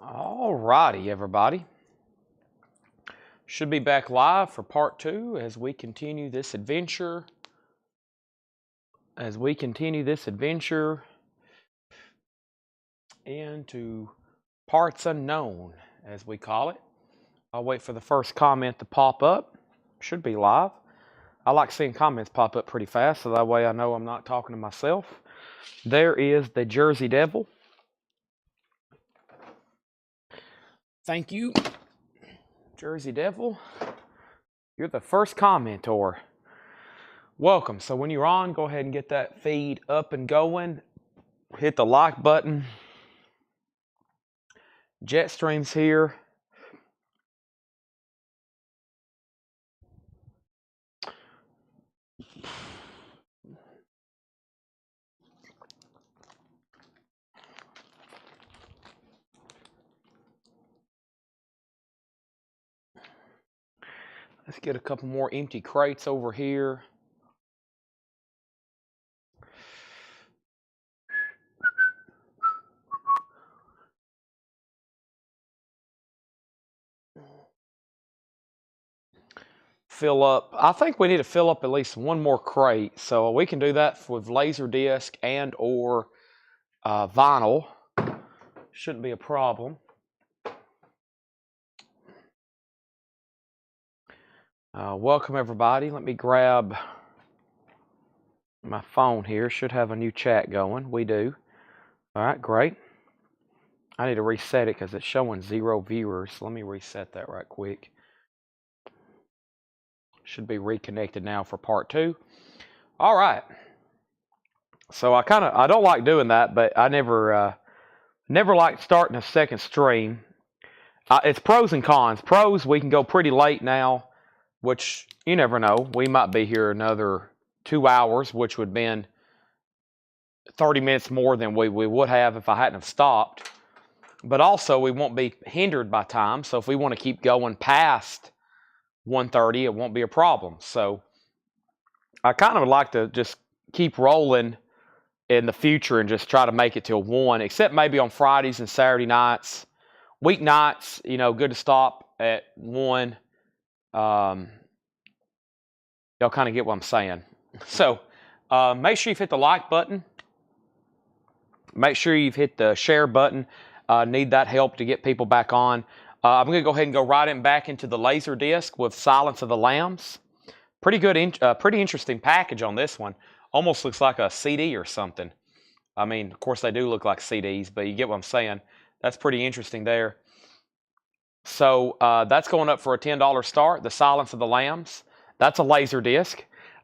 All righty, everybody. Should be back live for part 2 as we continue this adventure. Into parts unknown, as we call it. I'll wait for the first comment to pop up. Should be live. I like seeing comments pop up pretty fast, so that way I know I'm not talking to myself. There is the Jersey Devil. Thank you, Jersey Devil. You're the first commenter. Welcome. So when you're on, go ahead and get that feed up and going. Hit the like button. Jetstream's here. Let's get a couple more empty crates over here. Fill up. I think we need to fill up at least one more crate. So we can do that with Laserdisc and or vinyl. Shouldn't be a problem. Welcome everybody. Let me grab my phone here. Should have a new chat going. We do. All right, great. I need to reset it because it's showing 0 viewers. Let me reset that right quick. Should be reconnected now for part 2. All right. So I don't like doing that, but I never liked starting a second stream. It's pros and cons. Pros, we can go pretty late now, which you never know. We might be here another 2 hours, which would have been 30 minutes more than we would have if I hadn't have stopped. But also, we won't be hindered by time. So if we want to keep going past 1:30, it won't be a problem. So I kind of would like to just keep rolling in the future and just try to make it till 1, except maybe on Fridays and Saturday nights. Weeknights, good to stop at 1. Y'all kind of get what I'm saying. So make sure you've hit the like button. Make sure you've hit the share button. Need that help to get people back on. I'm going to go ahead and go right back into the Laserdisc with Silence of the Lambs. Pretty good, pretty interesting package on this one. Almost looks like a CD or something. I mean, of course they do look like CDs, but you get what I'm saying. That's pretty interesting there. So that's going up for a $10 start, the Silence of the Lambs. That's a Laserdisc.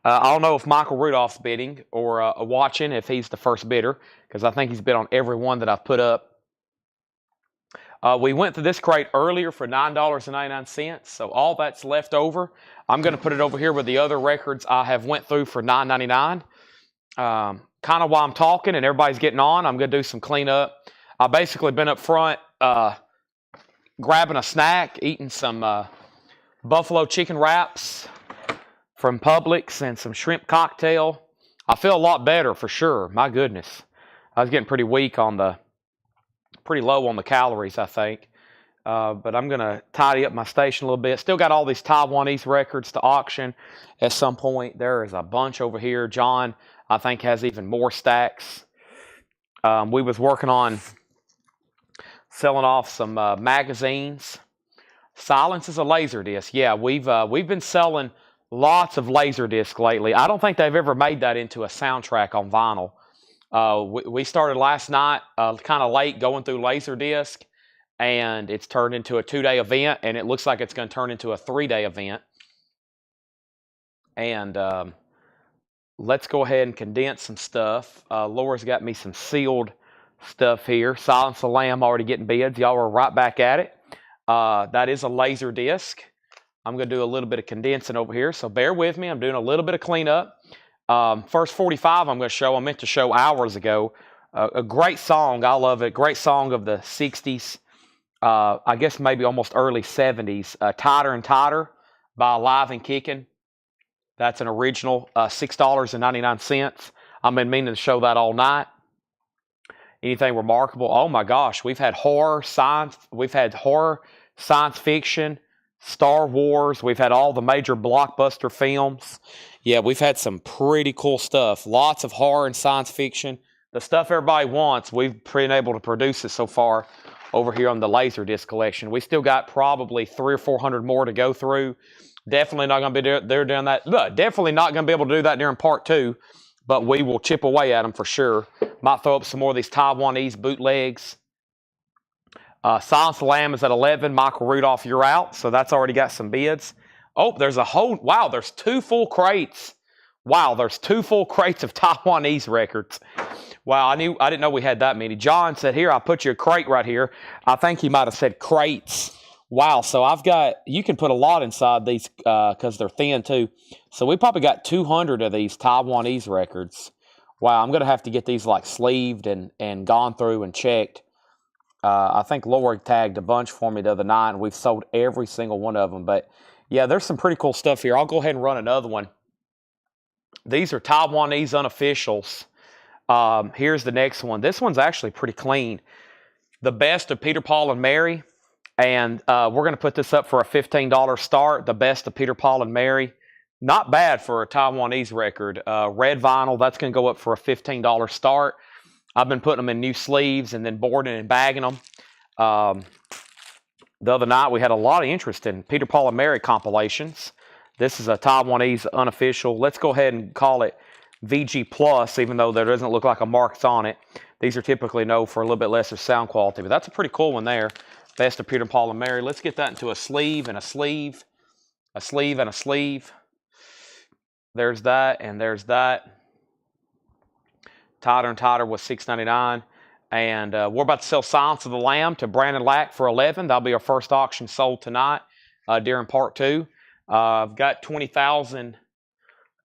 I don't know if Michael Rudolph's bidding or watching, if he's the first bidder, because I think he's bid on every one that I've put up. We went through this crate earlier for $9.99, so all that's left over. I'm going to put it over here with the other records I have went through for $9.99. Kind of while I'm talking and everybody's getting on, I'm going to do some cleanup. I've basically been up front grabbing a snack, eating some buffalo chicken wraps from Publix and some shrimp cocktail. I feel a lot better for sure. My goodness. I was getting pretty low on the calories, I think. But I'm going to tidy up my station a little bit. Still got all these Taiwanese records to auction at some point. There is a bunch over here. John, I think, has even more stacks. We was working on selling off some magazines. Silence is a Laserdisc. Yeah, we've been selling lots of Laserdisc lately. I don't think they've ever made that into a soundtrack on vinyl. We started last night kind of late going through Laserdisc, and it's turned into a 2-day event, and it looks like it's going to turn into a 3-day event. And let's go ahead and condense some stuff. Laura's got me some sealed stuff here. Silence of the Lamb already getting bids. Y'all are right back at it. That is a Laserdisc. I'm going to do a little bit of condensing over here, so bear with me. I'm doing a little bit of cleanup. First 45 I'm going to show. I meant to show hours ago. A great song. I love it. Great song of the 60s. I guess maybe almost early 70s. Tighter and Tighter by Alive and Kicking. That's an original, $6.99. I've been meaning to show that all night. anything remarkable. Oh my gosh, we've had horror, science fiction, Star Wars. We've had all the major blockbuster films. Yeah, we've had some pretty cool stuff. Lots of horror and science fiction. The stuff everybody wants, we've been able to produce it so far over here on the Laserdisc collection. We still got probably 300 or 400 more to go through. Definitely not going to be there doing that. Look, definitely not going to be able to do that during part 2, but we will chip away at them for sure. Might throw up some more of these Taiwanese bootlegs. Silence of the Lamb is at 11. Michael Rudolph, you're out. So that's already got some bids. Oh, there's a whole, wow, there's 2 full crates. Wow, there's 2 full crates of Taiwanese records. Wow, I didn't know we had that many. John said, here, I'll put you a crate right here. I think he might have said crates. Wow, so I've got, you can put a lot inside these because they're thin too. So we probably got 200 of these Taiwanese records. Wow, I'm going to have to get these like sleeved and gone through and checked. I think Lori tagged a bunch for me the other night, and we've sold every single one of them. But yeah, there's some pretty cool stuff here. I'll go ahead and run another one. These are Taiwanese unofficials. Here's the next one. This one's actually pretty clean. The Best of Peter, Paul, and Mary. And we're going to put this up for a $15 start. The Best of Peter, Paul, and Mary. Not bad for a Taiwanese record. Red vinyl, that's going to go up for a $15 start. I've been putting them in new sleeves and then boarding and bagging them. The other night we had a lot of interest in Peter, Paul, and Mary compilations. This is a Taiwanese unofficial. Let's go ahead and call it VG Plus, even though there doesn't look like a mark on it. These are typically known for a little bit lesser sound quality, but that's a pretty cool one there. Best of Peter, Paul, and Mary. Let's get that into a sleeve and a sleeve, a sleeve and a sleeve. There's that, and there's that. Tighter and Tighter was $6.99. And we're about to sell Silence of the Lamb to Brandon Lack for $11. That'll be our first auction sold tonight during part 2. I've got 20,000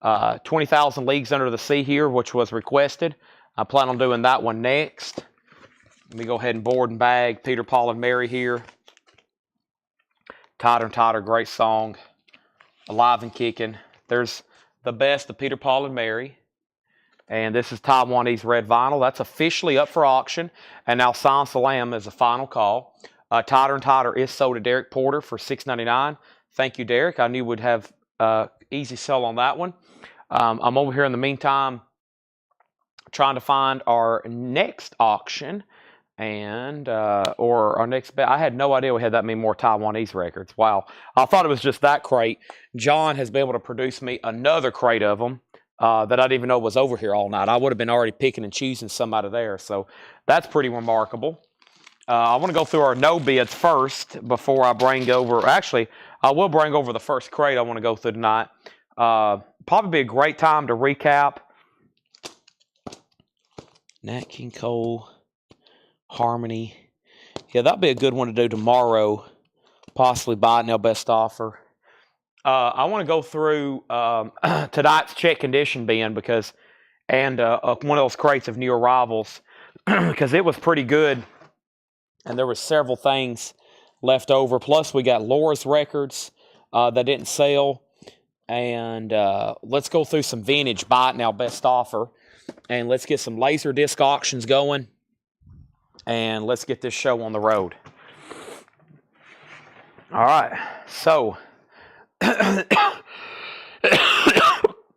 Leagues Under the Sea here, which was requested. I plan on doing that one next. Let me go ahead and board and bag Peter, Paul, and Mary here. Tighter and Tighter, great song. Alive and Kicking. There's the Best of Peter, Paul, and Mary. And this is Taiwanese red vinyl. That's officially up for auction. And now Silence of the Lamb is a final call. Tighter and Tighter is sold to Derek Porter for $6.99. Thank you, Derek. I knew we'd have easy sell on that one. I'm over here in the meantime trying to find our next auction and or our next bet. I had no idea we had that many more Taiwanese records. Wow. I thought it was just that crate. John has been able to produce me another crate of them. That I didn't even know was over here all night. I would have been already picking and choosing some out of there. So that's pretty remarkable. I want to go through our no bids first before I bring over. Actually, I will bring over the first crate I want to go through tonight. Probably be a great time to recap. Nat King Cole, Harmony. Yeah, that'd be a good one to do tomorrow. Possibly buy it now, best offer. I want to go through tonight's check condition bin because, and one of those crates of new arrivals because it was pretty good, and there were several things left over. Plus, we got Laura's records that didn't sell, and let's go through some vintage buy it now best offer, and let's get some Laserdisc auctions going, and let's get this show on the road. All right, so.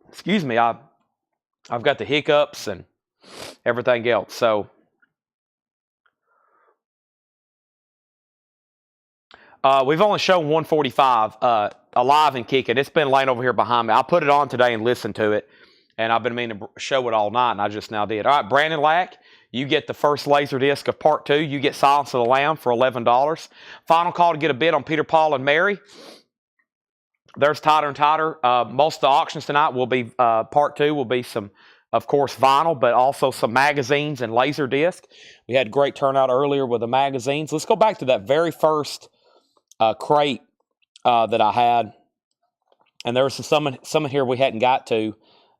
Excuse me, I've got the hiccups and everything else. So we've only shown 145 alive and kicking. It's been laying over here behind me. I put it on today and listened to it, and I've been meaning to show it all night, and I just now did. All right, Brandon Lack, you get the first Laserdisc of part 2. You get Silence of the Lamb for $11. Final call to get a bid on Peter, Paul, and Mary. There's Tighter and Tighter. Most of the auctions tonight will be, part 2 will be some, of course, vinyl, but also some magazines and Laserdisc. We had great turnout earlier with the magazines. Let's go back to that very first crate that I had. And there was some in here we hadn't got to,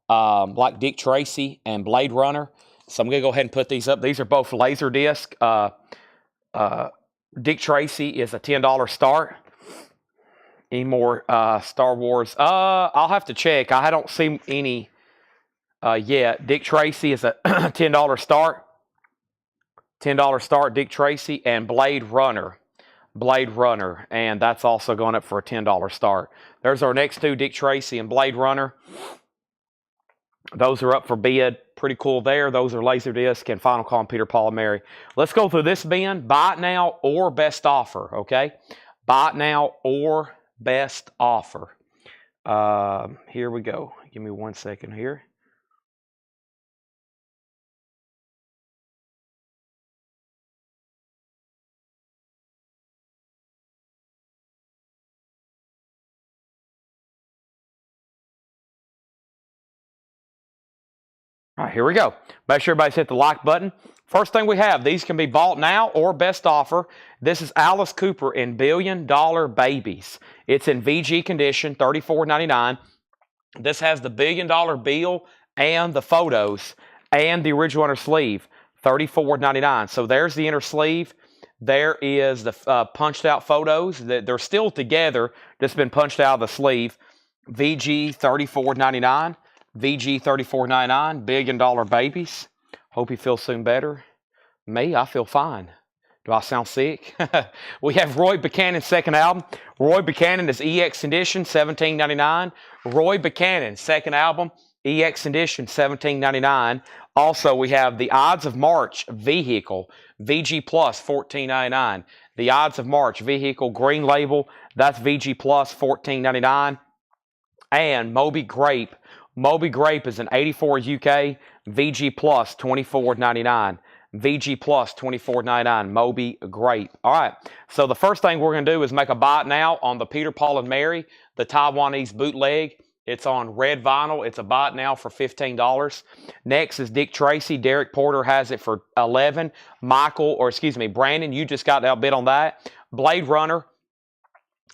like Dick Tracy and Blade Runner. So I'm going to go ahead and put these up. These are both Laserdisc. Dick Tracy is a $10 start. Any more Star Wars? I'll have to check. I don't see any yet. Dick Tracy is a $10 start. $10 start, Dick Tracy, and Blade Runner. Blade Runner, and that's also going up for a $10 start. There's our next two, Dick Tracy and Blade Runner. Those are up for bid. Pretty cool there. Those are Laserdisc and Final Call on Peter, Paul, and Mary. Let's go through this bin. Buy it now or best offer, okay? Buy it now or best offer. Here we go. Give me 1 second here. All right, here we go. Make sure everybody's hit the like button. First thing we have, these can be bought now or best offer. This is Alice Cooper in $1 Billion Babies. It's in VG condition, $34.99. This has the $1 billion bill and the photos and the original inner sleeve, $34.99. So there's the inner sleeve. There is the punched out photos. They're still together, just been punched out of the sleeve. VG $34.99. VG $34.99, $1 Billion Babies. Hope you feel soon better. Me, I feel fine. Do I sound sick? We have Roy Buchanan's second album. Roy Buchanan is EX Edition, $17.99. Roy Buchanan, second album, EX Edition, $17.99. Also, we have The Odds of March Vehicle, VG Plus, $14.99. The Odds of March Vehicle, green label, that's VG Plus, $14.99. And Moby Grape. Moby Grape is an 84 UK, VG Plus, $24.99. VG Plus, $24.99, Moby Grape. All right, so the first thing we're going to do is make a buy it now on the Peter, Paul, and Mary, the Taiwanese bootleg. It's on red vinyl. It's a buy it now for $15. Next is Dick Tracy. Derek Porter has it for $11. Brandon, you just got outbid on that. Blade Runner.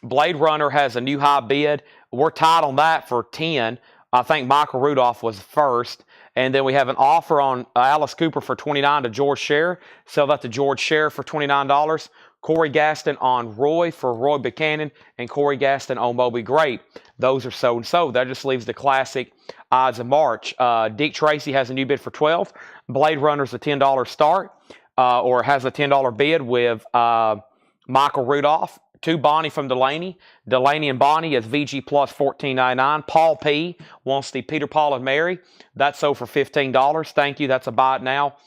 Blade Runner has a new high bid. We're tied on that for $10. I think Michael Rudolph was first. And then we have an offer on Alice Cooper for $29 to George Scher. Sell that to George Scher for $29. Corey Gaston on Roy for Roy Buchanan. And Corey Gaston on Moby Grape. Those are so and so. That just leaves the classic Odds of March. Dick Tracy has a new bid for $12. Blade Runner's a $10 start. Or has a $10 bid with Michael Rudolph. To Bonnie from Delaney. Delaney and Bonnie is VG Plus $14.99. Paul P. wants the Peter, Paul, and Mary. That's sold for $15. Thank you. That's a buy it now.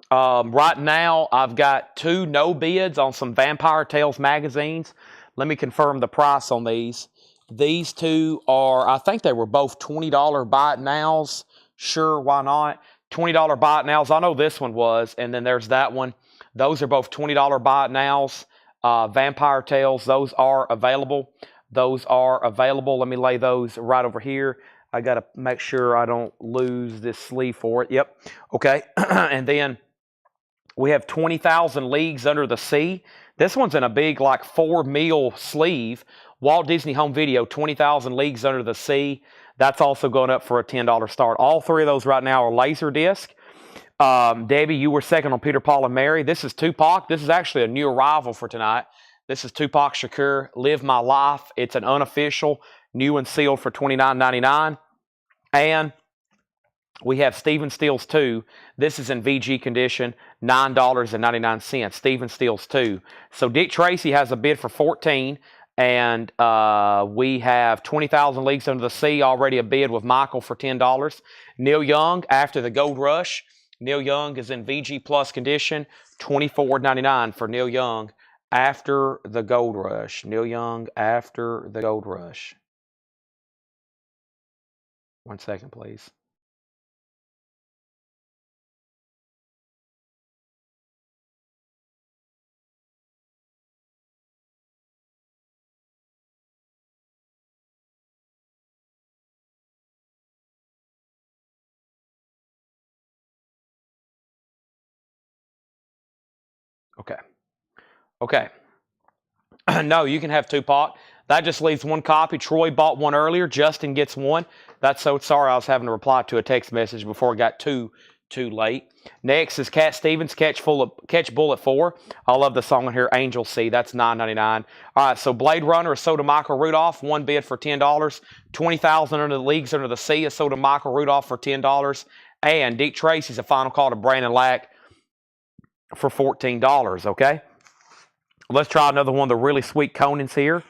Right now, I've got two no bids on some Vampire Tales magazines. Let me confirm the price on these. These two are, I think they were both $20 buy it nows. Sure, why not? $20 buy it nows. I know this one was, and then there's that one. Those are both $20 buy it nows. Vampire Tales, those are available. Those are available. Let me lay those right over here. I got to make sure I don't lose this sleeve for it. Yep. Okay. And then we have 20,000 Leagues Under the Sea. This one's in a big, like 4 mil sleeve. Walt Disney Home Video, 20,000 Leagues Under the Sea. That's also going up for a $10 start. All three of those right now are Laserdisc. Debbie, you were second on Peter, Paul, and Mary. This is Tupac. This is actually a new arrival for tonight. This is Tupac Shakur, Live My Life. It's an unofficial, new and sealed for $29.99. And we have Stephen Stills 2. This is in VG condition, $9.99. Stephen Stills 2. So Dick Tracy has a bid for $14. And we have 20,000 Leagues Under the Sea, already a bid with Michael for $10. Neil Young, After the Gold Rush. Neil Young is in VG Plus condition, $24.99 for Neil Young, After the Gold Rush. Neil Young, After the Gold Rush. 1 second, please. Okay. Okay. No, you can have Tupac. That just leaves one copy. Troy bought one earlier. Justin gets one. That's so sorry I was having to reply to a text message before it got too late. Next is Cat Stevens, Catch Bullet 4. I love the song in here, Angel Sea. That's $9.99. All right, so Blade Runner is sold to Michael Rudolph. One bid for $10. 20,000 Under the Leagues Under the Sea is sold to Michael Rudolph for $10. And Dick Tracy's a final call to Brandon Lack. for $14, okay? Let's try another one of the really sweet Conans here.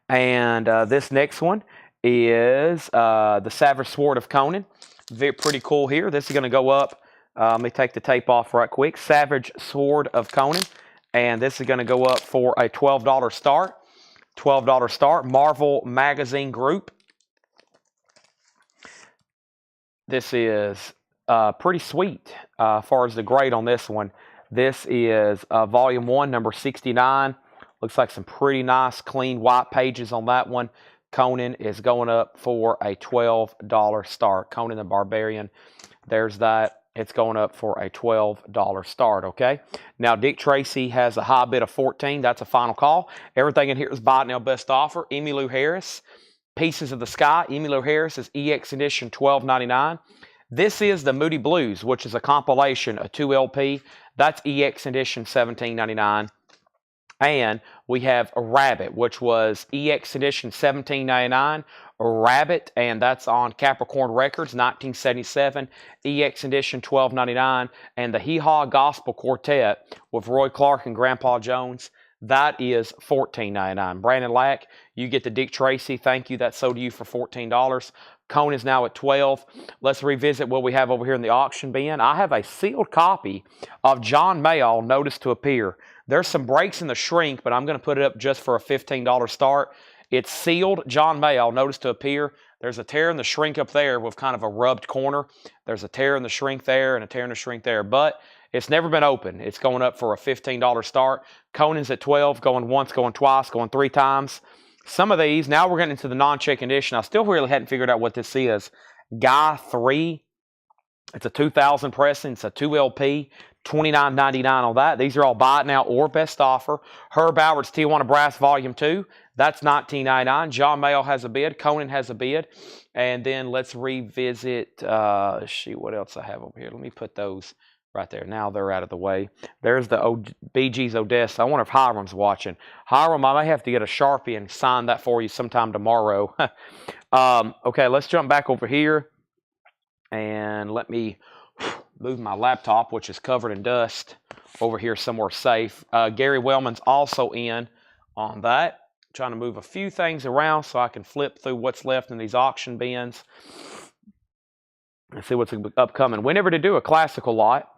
And this next one is the Savage Sword of Conan. Pretty cool here. This is going to go up. Let me take the tape off right quick. Savage Sword of Conan. And this is going to go up for a $12 start. $12 start. Marvel Magazine Group. This is pretty sweet as far as the grade on this one. This is Volume 1, number 69. Looks like some pretty nice, clean, white pages on that one. Conan is going up for a $12 start. Conan the Barbarian, there's that. It's going up for a $12 start, okay? Now, Dick Tracy has a high bid of 14. That's a final call. Everything in here is buy it now, best offer. Emmylou Harris, Pieces of the Sky. Emmylou Harris is EX Edition, $12.99. This is the Moody Blues, which is a compilation, a 2 LP. That's EX Edition, $17.99. And we have a Rabbit, which was EX Edition, $17.99. A Rabbit, and that's on Capricorn Records, 1977. EX Edition, $12.99. And the Hee Haw Gospel Quartet with Roy Clark and Grandpa Jones, that is $14.99. Brandon Lack, you get the Dick Tracy. Thank you. That's sold to you for $14. Conan is now at $12. Let's revisit what we have over here in the auction bin. I have a sealed copy of John Mayall, Notice to Appear. There's some breaks in the shrink, but I'm going to put it up just for a $15 start. It's sealed John Mayall, Notice to Appear. There's a tear in the shrink up there with kind of a rubbed corner. There's a tear in the shrink there and a tear in the shrink there, but it's never been opened. It's going up for a $15 start. Conan's at 12, going once, going twice, going 3 times. Some of these, now we're getting into the non-check edition. I still really hadn't figured out what this is. Guy 3, it's a 2000 pressing. It's a 2 LP, $29.99 on that. These are all buy it now or best offer. Herb Albert's Tijuana Brass Volume 2, that's $19.99. John Mayall has a bid. Conan has a bid. And then let's revisit, let's see what else I have over here. Let me put those right there. Now they're out of the way. There's the BG's Odessa. I wonder if Hiram's watching. Hiram, I may have to get a Sharpie and sign that for you sometime tomorrow. Okay, let's jump back over here. And let me move my laptop, which is covered in dust, over here somewhere safe. Gary Wellman's also in on that. Trying to move a few things around so I can flip through what's left in these auction bins. Let's see what's upcoming. We never did do a classical lot.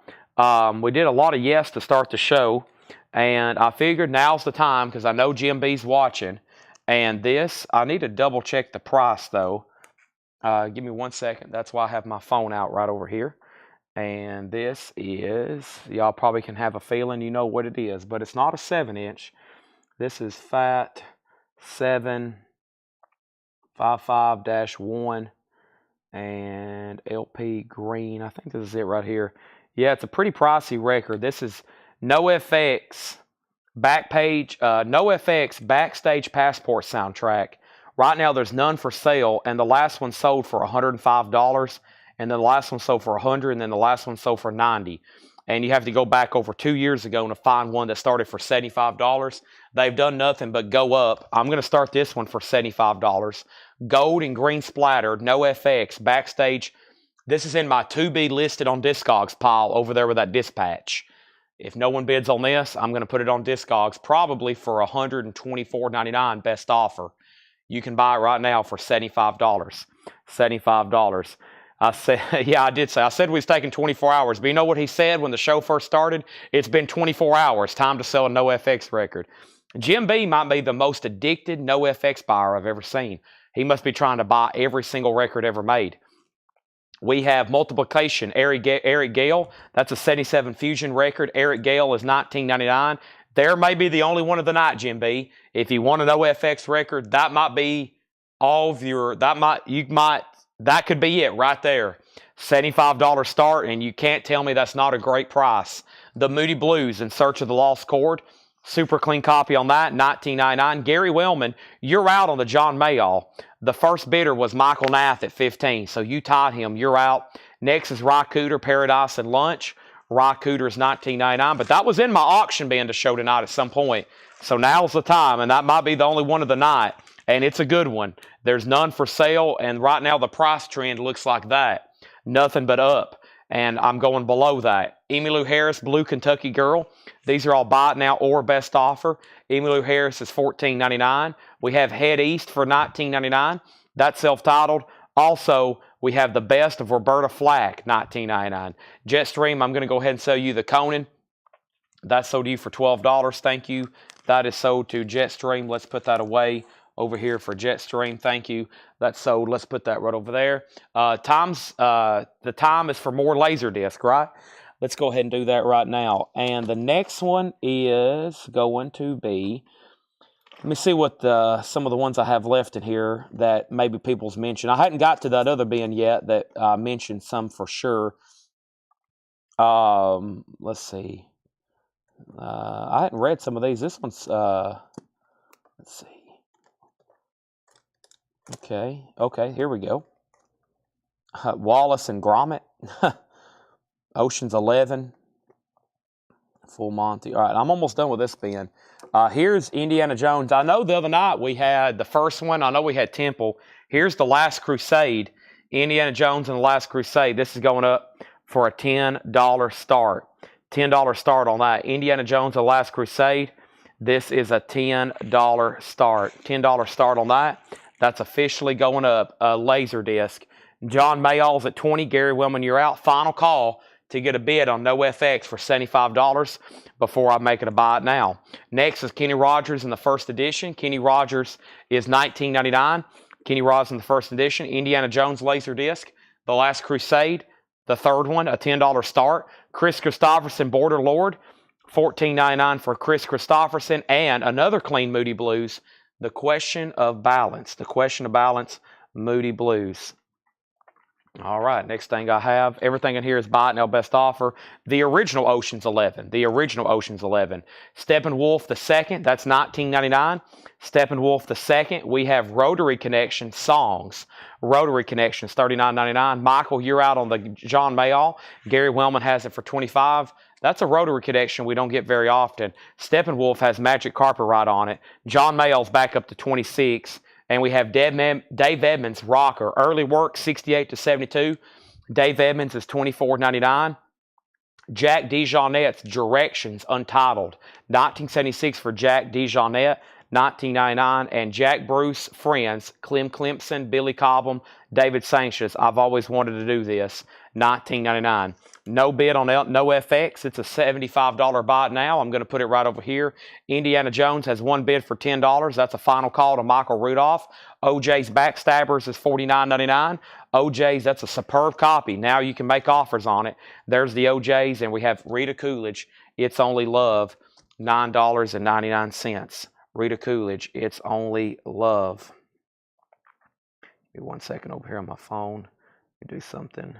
We did a lot of yes to start the show. And I figured now's the time because I know Jim B's watching. And this, I need to double check the price though. Give me 1 second. That's why I have my phone out right over here. And this is, y'all probably can have a feeling you know what it is. But it's not a 7-inch. This is Fat 755-1. And LP green. I think this is it right here. Yeah, it's a pretty pricey record. This is NoFX NoFX Backstage Passport soundtrack. Right now there's none for sale, and the last one sold for $105, and then the last one sold for $100, and then the last one sold for $90. And you have to go back over 2 years ago to find one that started for $75. They've done nothing but go up. I'm going to start this one for $75. Gold and green splattered, NoFX, Backstage. This is in my to be listed on Discogs pile over there with that dispatch. If no one bids on this, I'm going to put it on Discogs probably for $124.99 best offer. You can buy it right now for $75. $75. I said, yeah, I did say. I said we was taking 24 hours. But you know what he said when the show first started? It's been 24 hours. Time to sell a NoFX record. Jim B might be the most addicted NoFX buyer I've ever seen. He must be trying to buy every single record ever made. We have Multiplication, Eric Gale. That's a 77 Fusion record. Eric Gale is $19.99. There may be the only one of the night, Jim B. If you want an NoFX record, that might be all of your, that could be it right there. $75 start, and you can't tell me that's not a great price. The Moody Blues, In Search of the Lost Chord. Super clean copy on that, $19.99. Gary Wellman, you're out on the John Mayall. The first bidder was Michael Nath at $15, so you tied him. You're out. Next is Ry Cooder, Paradise and Lunch. Ry Cooder is $19.99, but that was in my auction bin to show tonight at some point. So now's the time, and that might be the only one of the night, and it's a good one. There's none for sale, and right now the price trend looks like that. Nothing but up. And I'm going below that. Emmylou Harris, Blue Kentucky Girl. These are all buy it now or best offer. Emmylou Harris is $14.99. We have Head East for $19.99. That's self-titled. Also, we have The Best of Roberta Flack, $19.99. Jetstream, I'm going to go ahead and sell you the Conan. That's sold to you for $12. Thank you. That is sold to Jetstream. Let's put that away over here for Jetstream. Thank you. That's sold. Let's put that right over there. The time is for more Laserdisc, right? Let's go ahead and do that right now. And the next one is going to be, let me see what some of the ones I have left in here that maybe people's mentioned. I hadn't got to that other bin yet that I mentioned some for sure. Let's see. I hadn't read some of these. This one's, let's see. Okay, here we go. Wallace and Gromit. Ocean's 11. Full Monty. All right, I'm almost done with this bin. Here's Indiana Jones. I know the other night we had the first one. I know we had Temple. Here's The Last Crusade. Indiana Jones and The Last Crusade. This is going up for a $10 start. $10 start on that. Indiana Jones, The Last Crusade. This is a $10 start. $10 start on that. That's officially going up. Laserdisc. John Mayall's at 20. Gary Willman, you're out. Final call to get a bid on NoFX for $75 before I make it a buy it now. Next is Kenny Rogers in the first edition. Kenny Rogers is $19.99. Kenny Rogers in the first edition. Indiana Jones Laserdisc. The Last Crusade. The third one, a $10 start. Chris Christopherson, Border Lord, $14.99 for Chris Christopherson. And another clean Moody Blues, The Question of Balance. The Question of Balance, Moody Blues. All right, next thing I have, everything in here is buy it now, best offer. The original Ocean's 11. The original Ocean's 11. Steppenwolf the second, that's $19.99. Steppenwolf the second, we have Rotary Connection songs. Rotary Connections, $39.99. Michael, you're out on the John Mayall. Gary Wellman has it for $25. That's a Rotary Connection we don't get very often. Steppenwolf has Magic Carpet Ride on it. John Mayall's back up to $26. And we have Dave Edmonds, Rocker. Early Work, 68 to 72. Dave Edmonds is $24.99. Jack DeJohnette's Directions, Untitled. 1976 for Jack DeJohnette, $19.99. And Jack Bruce, Friends, Clem Clemson, Billy Cobham, David Sanchez. I've always wanted to do this, $19.99. No bid on NoFX. It's a $75 buy it now. I'm going to put it right over here. Indiana Jones has one bid for $10. That's a final call to Michael Rudolph. OJ's Backstabbers is $49.99. OJ's, that's a superb copy. Now you can make offers on it. There's the OJ's, and we have Rita Coolidge, It's Only Love, $9.99. Rita Coolidge, It's Only Love. Give me 1 second over here on my phone. Let me do something.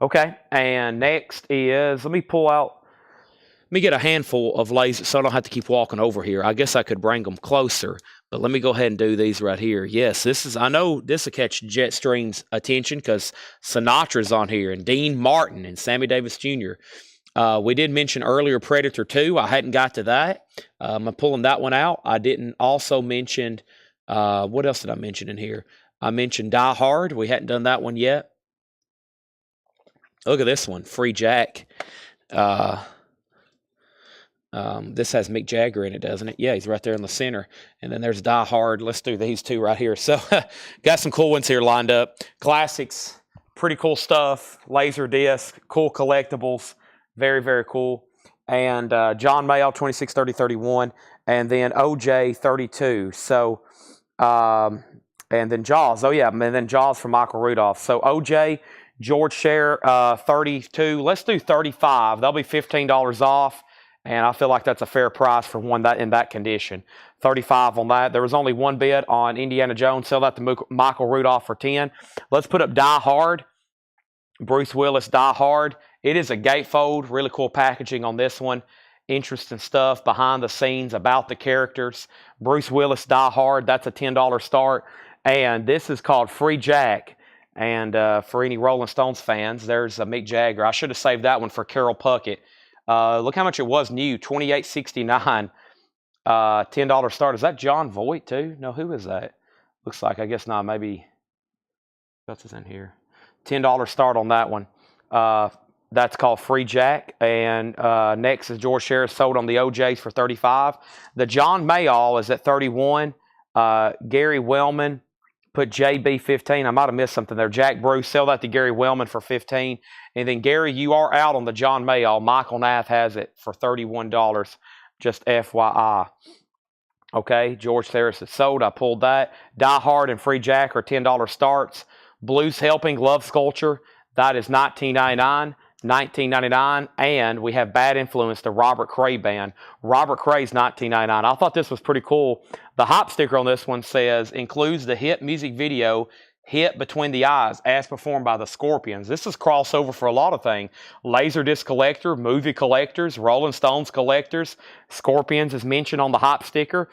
Okay, and next is, let me get a handful of lasers so I don't have to keep walking over here. I guess I could bring them closer, but let me go ahead and do these right here. Yes, I know this will catch Jetstream's attention because Sinatra's on here, and Dean Martin and Sammy Davis Jr. We did mention earlier Predator 2. I hadn't got to that. I'm pulling that one out. I didn't also mention, what else did I mention in here? I mentioned Die Hard. We hadn't done that one yet. Look at this one, Free Jack. This has Mick Jagger in it, doesn't it? Yeah, he's right there in the center. And then there's Die Hard. Let's do these two right here. So, got some cool ones here lined up. Classics, pretty cool stuff. Laserdisc, cool collectibles. Very, very cool. And John Mayall, 26, 30, 31. And then OJ, 32. So, and then Jaws. Oh, yeah, and then Jaws from Michael Rudolph. So, OJ, George Scher, 32. Let's do 35. That'll be $15 off, and I feel like that's a fair price for one that in that condition. 35 on that. There was only one bid on Indiana Jones. Sell that to Michael Rudolph for 10. Let's put up Die Hard. Bruce Willis, Die Hard. It is a gatefold. Really cool packaging on this one. Interesting stuff behind the scenes about the characters. Bruce Willis, Die Hard. That's a $10 start. And this is called Free Jack. And for any Rolling Stones fans, there's a Mick Jagger. I should have saved that one for Carol Puckett. Look how much it was new, $28.69. $10 start. Is that John Voight too? No, who is that? Looks like, I guess not. Maybe that's in here. $10 start on that one. That's called Free Jack. And next is George Harris, sold on the OJs for 35. The John Mayall is at 31. Gary Wellman put JB 15. I might have missed something there. Jack Bruce, sell that to Gary Wellman for 15. And then Gary, you are out on the John Mayall. Michael Nath has it for $31. Just FYI. Okay, George Harris is sold. I pulled that. Die Hard and Free Jack are $10 starts. Blues Helping, Love Sculpture, that is $19.99. $19.99, and we have Bad Influence, the Robert Cray band. Robert Cray's $19.99. I thought this was pretty cool. The hop sticker on this one says, includes the hit music video, Hit Between the Eyes, as performed by the Scorpions. This is crossover for a lot of things. Laserdisc collector, movie collectors, Rolling Stones collectors. Scorpions is mentioned on the hop sticker.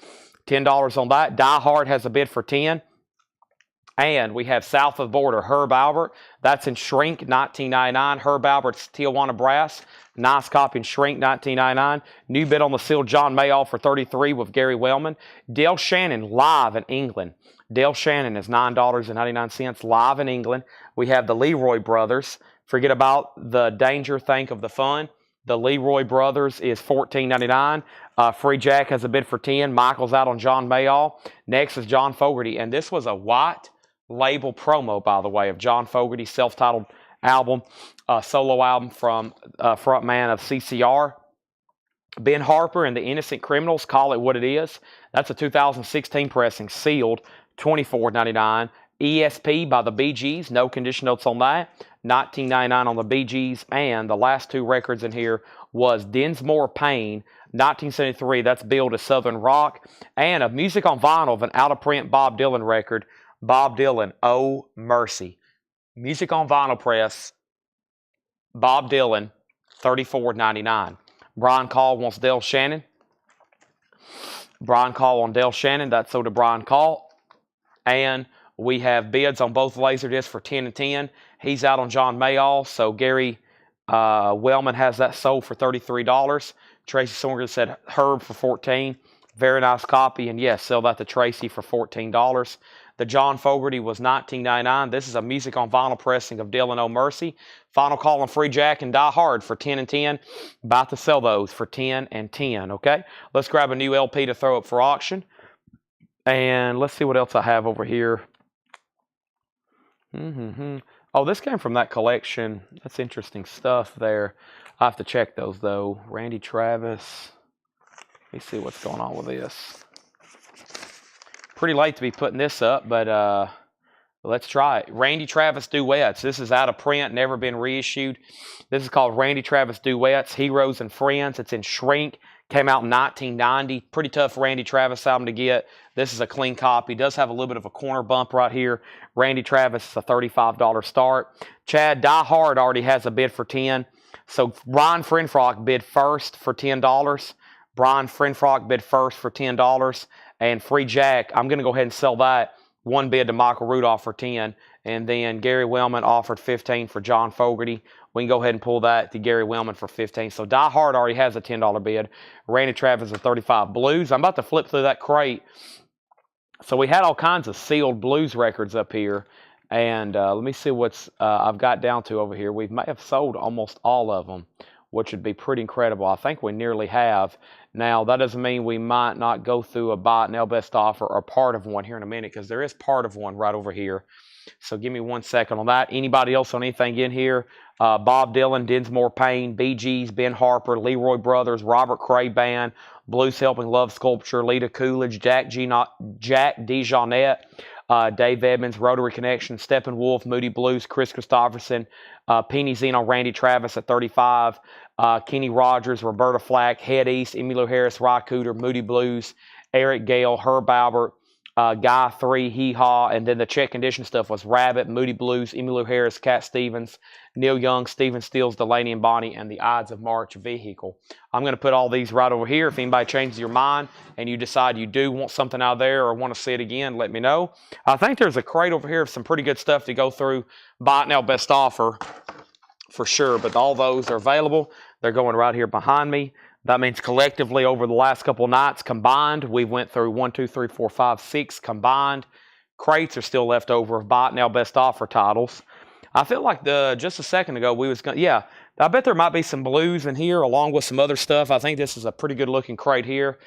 $10 on that. Die Hard has a bid for 10. And we have South of the Border, Herb Albert. That's in shrink, $19.99. Herb Albert's Tijuana Brass. Nice copy in shrink, $19.99. New bid on the seal, John Mayall for $33 with Gary Wellman. Dale Shannon, live in England. Dale Shannon is $9.99 live in England. We have the Leroy Brothers. Forget about the danger, think of the fun. The Leroy Brothers is $14.99. Free Jack has a bid for 10. Michael's out on John Mayall. Next is John Fogerty. And this was a white label promo, by the way, of John Fogerty's self-titled album, solo album from frontman of CCR. Ben Harper and the Innocent Criminals, Call It What It Is. That's a 2016 pressing, sealed, $24.99. ESP by the Bee Gees, no condition notes on that. $19.99 on the Bee Gees. And the last two records in here was Dinsmore Payne, 1973. That's billed as Southern Rock. And a music on vinyl of an out-of-print Bob Dylan record. Bob Dylan, Oh Mercy. Music on vinyl press, Bob Dylan, $34.99. Brian Call wants Dale Shannon. Brian Call on Dale Shannon. That's sold to Brian Call. And we have bids on both Laserdiscs for 10 and 10. He's out on John Mayall. So Gary Wellman has that sold for $33. Tracy Sorgan said Herb for 14. Very nice copy. And yes, sell that to Tracy for $14. The John Fogerty was $19.99. This is a music on vinyl pressing of Dylan Oh Mercy. Final call on Free Jack and Die Hard for 10 and 10. About to sell those for 10 and 10, okay? Let's grab a new LP to throw up for auction. And let's see what else I have over here. Oh, this came from that collection. That's interesting stuff there. I have to check those, though. Randy Travis. Let me see what's going on with this. Pretty late to be putting this up, but let's try it. Randy Travis Duets. This is out of print, never been reissued. This is called Randy Travis Duets, Heroes and Friends. It's in shrink. Came out in 1990. Pretty tough Randy Travis album to get. This is a clean copy. Does have a little bit of a corner bump right here. Randy Travis is a $35 start. Chad Die Hard already has a bid for 10. So Brian Frenfrock bid first for $10. Brian Frenfrock bid first for $10. And Free Jack, I'm going to go ahead and sell that. One bid to Michael Rudolph for 10. And then Gary Wellman offered 15 for John Fogerty. We can go ahead and pull that to Gary Wellman for 15. So Die Hard already has a $10 bid. Randy Travis is 35. Blues, I'm about to flip through that crate. So we had all kinds of sealed blues records up here. And let me see what's I've got down to over here. We may have sold almost all of them, which would be pretty incredible. I think we nearly have. Now, that doesn't mean we might not go through a buy it now best offer or part of one here in a minute, because there is part of one right over here. So give me 1 second on that. Anybody else on anything in here? Bob Dylan, Dinsmore Payne, Bee Gees, Ben Harper, Leroy Brothers, Robert Cray Band, Blues Helping, Love Sculpture, Lita Coolidge, Jack DeJohnette, Dave Edmonds, Rotary Connection, Steppenwolf, Moody Blues, Chris Christopherson, Penny Zeno, Randy Travis at 35, Kenny Rogers, Roberta Flack, Head East, Emmylou Harris, Ry Cooter, Moody Blues, Eric Gale, Herb Albert, Guy 3, Hee Haw, and then the check condition stuff was Rabbit, Moody Blues, Emmylou Harris, Cat Stevens, Neil Young, Stephen Stills, Delaney and Bonnie, and the Ides of March Vehicle. I'm going to put all these right over here. If anybody changes your mind and you decide you do want something out there or want to see it again, let me know. I think there's a crate over here of some pretty good stuff to go through. Buy it now, best offer for sure, but all those are available. They're going right here behind me. That means collectively over the last couple of nights combined, we went through 1, 2, 3, 4, 5, 6 combined. Crates are still left over of Buy It Now Best Offer titles. I feel like just a second ago we was going. Yeah, I bet there might be some blues in here along with some other stuff. I think this is a pretty good looking crate here.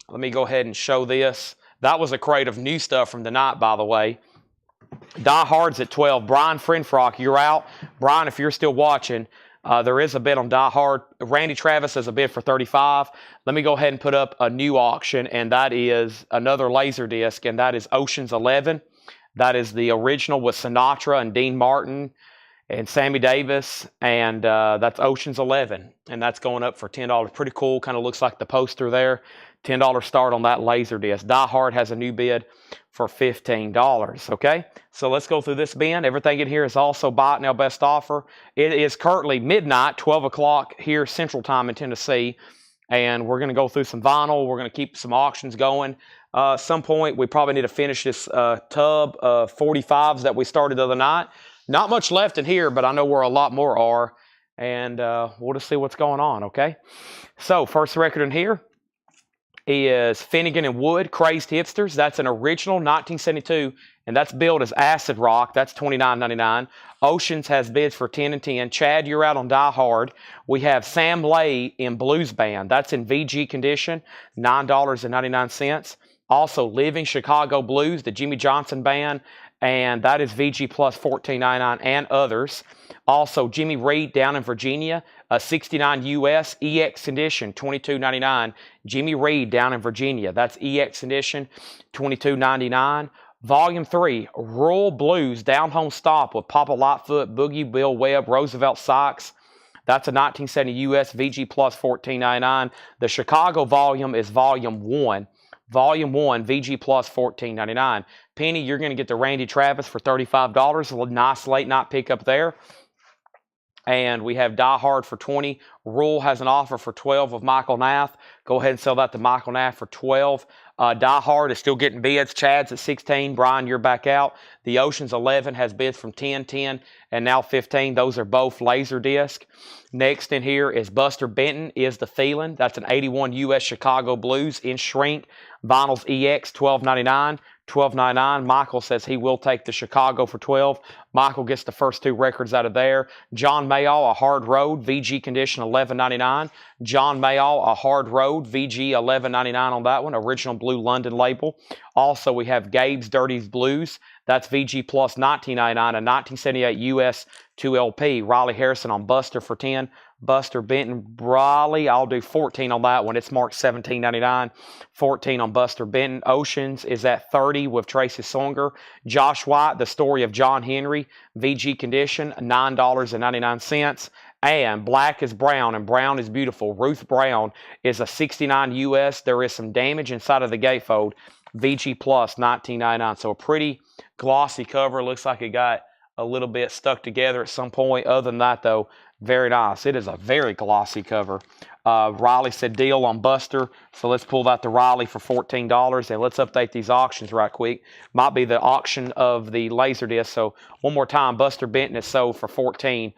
Let me go ahead and show this. That was a crate of new stuff from the night, by the way. Die Hard's at 12. Brian Frenfrock, you're out. Brian, if you're still watching, there is a bid on Die Hard. Randy Travis has a bid for 35. Let me go ahead and put up a new auction, and that is another Laserdisc, and that is Ocean's 11. That is the original with Sinatra and Dean Martin and Sammy Davis, and that's Ocean's 11, and that's going up for $10. Pretty cool. Kind of looks like the poster there. $10 start on that Laserdisc. Die Hard has a new bid for $15. Okay, so let's go through this bin. Everything in here is also buy it now best offer. It is currently midnight, 12 o'clock here Central Time in Tennessee, and we're going to go through some vinyl. We're going to keep some auctions going. At some point, we probably need to finish this tub of 45s that we started the other night. Not much left in here, but I know where a lot more are, and we'll just see what's going on, okay? So, first record in here is Finnegan and Wood, Crazed Hipsters. That's an original 1972, and that's billed as Acid Rock. That's $29.99. Oceans has bids for 10 and 10. Chad, you're out on Die Hard. We have Sam Lay in Blues Band. That's in VG condition, $9.99. Also, Living Chicago Blues, the Jimmy Johnson Band, and that is VG plus $14.99 and others. Also, Jimmy Reed down in Virginia, a 69 US EX edition, $22.99. Jimmy Reed down in Virginia, that's EX edition, $22.99. Volume 3, Rural Blues, Down Home Stop with Papa Lightfoot, Boogie, Bill Webb, Roosevelt Sykes. That's a 1970 US VG plus $14.99. The Chicago volume is Volume 1. Volume 1, VG plus $14.99. Penny, you're going to get the Randy Travis for $35. A nice late night pickup there. And we have Die Hard for $20. Rule has an offer for $12 of Michael Nath. Go ahead and sell that to Michael Nath for $12. Die Hard is still getting bids. Chad's at $16. Brian, you're back out. The Ocean's 11 has bids from $10, $10, and now $15. Those are both Laserdisc. Next in here is Buster Benton, Is the Feeling. That's an 81 US Chicago Blues in shrink. Vinyls EX, $12.99. $12.99. Michael says he will take the Chicago for $12. Michael gets the first two records out of there. John Mayall, A Hard Road, VG condition, $11.99. John Mayall, A Hard Road, VG, $11.99 on that one. Original Blue London label. Also, we have Gabe's Dirty's Blues. That's VG plus $19.99. A 1978 US 2LP. Riley Harrison on Buster for $10. Buster Benton, Raleigh, I'll do $14 on that one. It's marked $17.99. $14 on Buster Benton. Oceans is at $30 with Tracy Songer. Josh White, The Story of John Henry, VG condition, $9.99. And Black is Brown, and Brown is Beautiful. Ruth Brown is a 69 US. There is some damage inside of the gatefold. VG plus $19.99. So a pretty glossy cover. Looks like it got a little bit stuck together at some point. Other than that, though, very nice. It is a very glossy cover. Riley said deal on Buster, so let's pull that to Riley for $14, and let's update these auctions right quick. Might be the auction of the Laserdisc. So one more time, Buster Benton is sold for $14.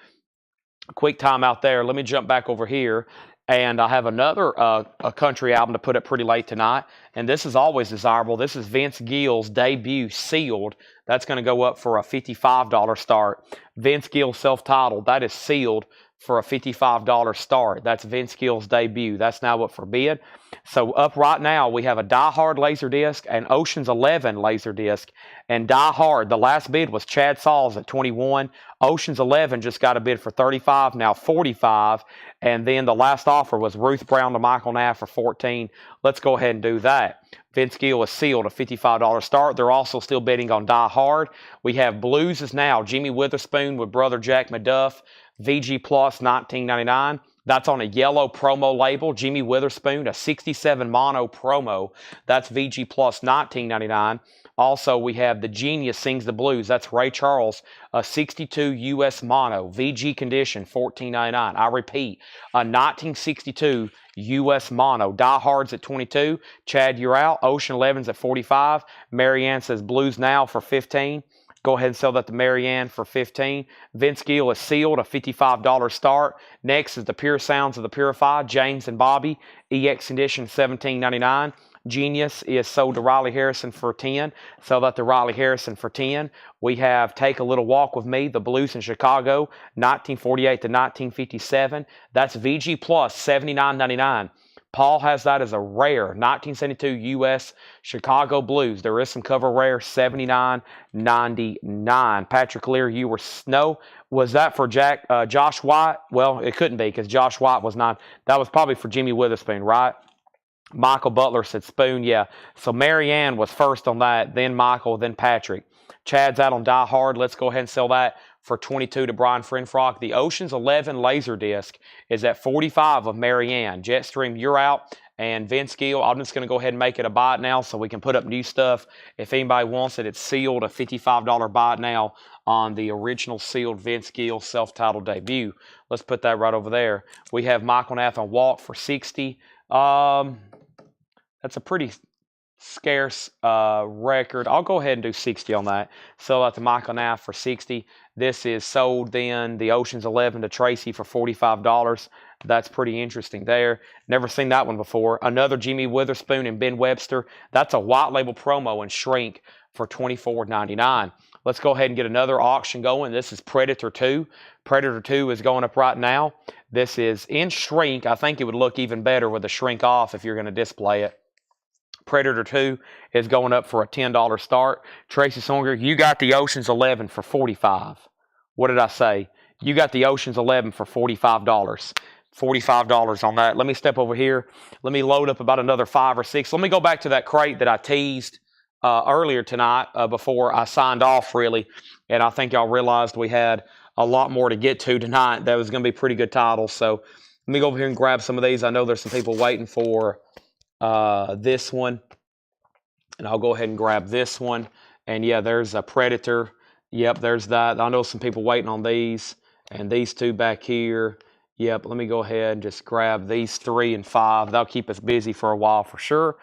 Quick time out there. Let me jump back over here. And I have another a country album to put up pretty late tonight. And this is always desirable. This is Vince Gill's debut, Sealed. That's going to go up for a $55 start. Vince Gill self-titled. That is Sealed for a $55 start. That's Vince Gill's debut. That's now up for bid. So up right now, we have a Die Hard Laserdisc and Ocean's 11 Laserdisc. And Die Hard, the last bid was Chad Sauls at 21. Ocean's 11 just got a bid for 35, now 45. And then the last offer was Ruth Brown to Michael Nath for 14. Let's go ahead and do that. Vince Gill is Sealed, a $55 start. They're also still bidding on Die Hard. We have Blues is now Jimmy Witherspoon with Brother Jack McDuff, VG plus $19.99. That's on a yellow promo label. Jimmy Witherspoon, a 67 mono promo. That's VG plus $19.99. Also, we have The Genius Sings the Blues. That's Ray Charles, a 62 US mono, VG condition, $14.99. I repeat, a 1962 US mono. Die Hard's at 22. Chad, you're out. Ocean 11's at 45. Marianne says Blues Now for 15. Go ahead and sell that to Marianne for 15. Vince Gill is Sealed, a $55 start. Next is The Pure Sounds of the Purified, James and Bobby, EX edition, $17.99. Genius is sold to Riley Harrison for 10. Sell that to Riley Harrison for 10. We have Take a Little Walk with Me, the Blues in Chicago, 1948 to 1957. That's VG Plus, $79.99. Paul has that as a rare 1972 U.S. Chicago Blues. There is some cover rare, $79.99. Patrick Lear, you were no. Was that for Josh White? Well, it couldn't be because Josh White was not. That was probably for Jimmy Witherspoon, right? Michael Butler said Spoon, yeah. So Marianne was first on that, then Michael, then Patrick. Chad's out on Die Hard. Let's go ahead and sell that for 22 to Brian Frenfrock. The Ocean's 11 Laserdisc is at 45 of Marianne. Jetstream, you're out. And Vince Gill, I'm just going to go ahead and make it a buy it now so we can put up new stuff. If anybody wants it, it's sealed, a $55 buy it now on the original sealed Vince Gill self-titled debut. Let's put that right over there. We have Michael Nath on Walk for 60. That's a pretty scarce record. I'll go ahead and do 60 on that. Sell that to Michael Nath for 60. This is sold then, the Ocean's 11 to Tracy for $45. That's pretty interesting there. Never seen that one before. Another Jimmy Witherspoon and Ben Webster. That's a white label promo and shrink for $24.99. Let's go ahead and get another auction going. This is Predator 2. Predator 2 is going up right now. This is in shrink. I think it would look even better with the shrink off if you're going to display it. Predator 2 is going up for a $10 start. Tracy Songer, you got the Ocean's 11 for $45. What did I say? You got the Ocean's 11 for $45. $45 on that. Let me step over here. Let me load up about another 5 or 6. Let me go back to that crate that I teased earlier tonight before I signed off, really. And I think y'all realized we had a lot more to get to tonight. That was going to be pretty good titles. So let me go over here and grab some of these. I know there's some people waiting for this one, and I'll go ahead and grab this one. And yeah, there's a Predator. Yep, there's that. I know some people waiting on these, and these two back here. Yep, let me go ahead and just grab these 3 and 5. That'll keep us busy for a while for sure.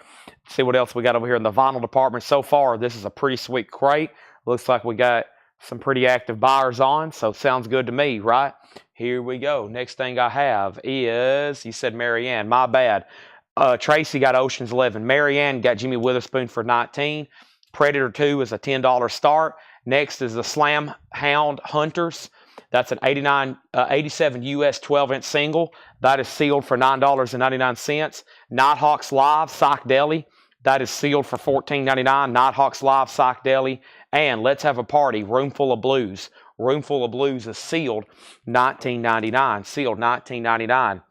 See what else we got over here in the vinyl department. So far, this is a pretty sweet crate. Looks like we got some pretty active buyers on, so sounds good to me, right? Here we go. Next thing I have is, you said Marianne, my bad. Tracy got Ocean's 11. Marianne got Jimmy Witherspoon for 19. Predator 2 is a $10 start. Next is the Slam Hound Hunters. That's an 87 US 12-inch single. That is sealed for $9.99. Nighthawks Live Psych Deli. That is sealed for $14.99. Nighthawks Live Psych Deli. And Let's Have a Party, Roomful of Blues. Roomful of Blues is sealed $19.99. Sealed $19.99.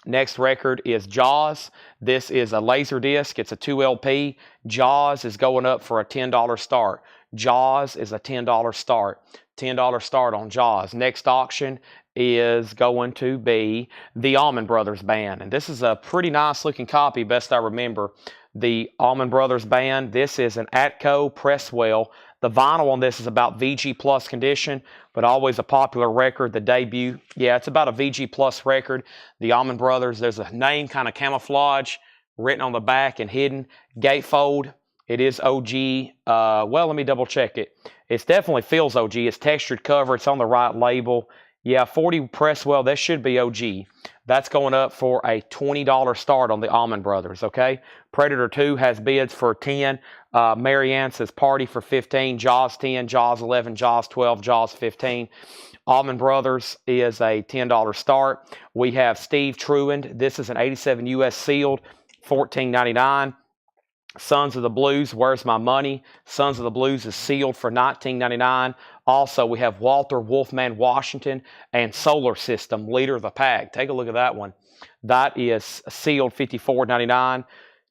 Next record is Jaws. This is a Laserdisc. It's a 2LP. Jaws is going up for a $10 start. Jaws is a $10 start. $10 start on Jaws. Next auction is going to be the Allman Brothers Band. And this is a pretty nice looking copy, best I remember. The Allman Brothers Band. This is an Atco Presswell. The vinyl on this is about VG Plus condition, but always a popular record. The debut, yeah, it's about a VG Plus record. The Allman Brothers, there's a name kind of camouflage written on the back and hidden. Gatefold, it is OG. Well, let me double check it. It definitely feels OG. It's textured cover. It's on the right label. Yeah, 40 Presswell, that should be OG. That's going up for a $20 start on the Allman Brothers, okay? Predator 2 has bids for 10. Marianne says Party for 15. Jaws 10, Jaws 11, Jaws 12, Jaws 15. Allman Brothers is a $10 start. We have Steve Truand. This is an 87 US sealed, $14.99. Sons of the Blues, Where's My Money? Sons of the Blues is sealed for $19.99. Also, we have Walter Wolfman Washington and Solar System, Leader of the Pack. Take a look at that one. That is sealed $54.99.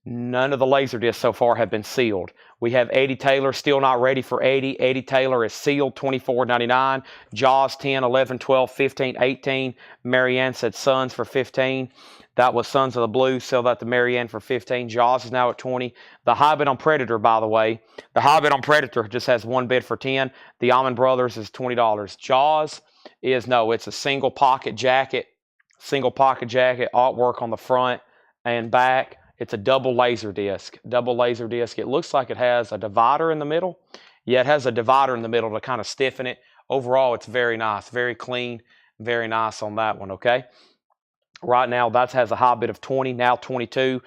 None of the Laserdiscs so far have been sealed. We have Eddie Taylor, still not ready for Eddie. Eddie Taylor is sealed $24.99. Jaws 10, 11, 12, 15, 18. Marianne said Sons for 15. That was Sons of the Blues. Sell that to Marianne for 15. Jaws is now at 20. The high bid on Predator, by the way. The high bid on Predator just has one bid for 10. The Allman Brothers is $20. Jaws is, no, it's a single pocket jacket. Single pocket jacket, artwork on the front and back. It's a double laser disc. Double laser disc. It looks like it has a divider in the middle. Yeah, it has a divider in the middle to kind of stiffen it. Overall, it's very nice. Very clean. Very nice on that one, okay? Right now, that has a high bid of 20, now 22.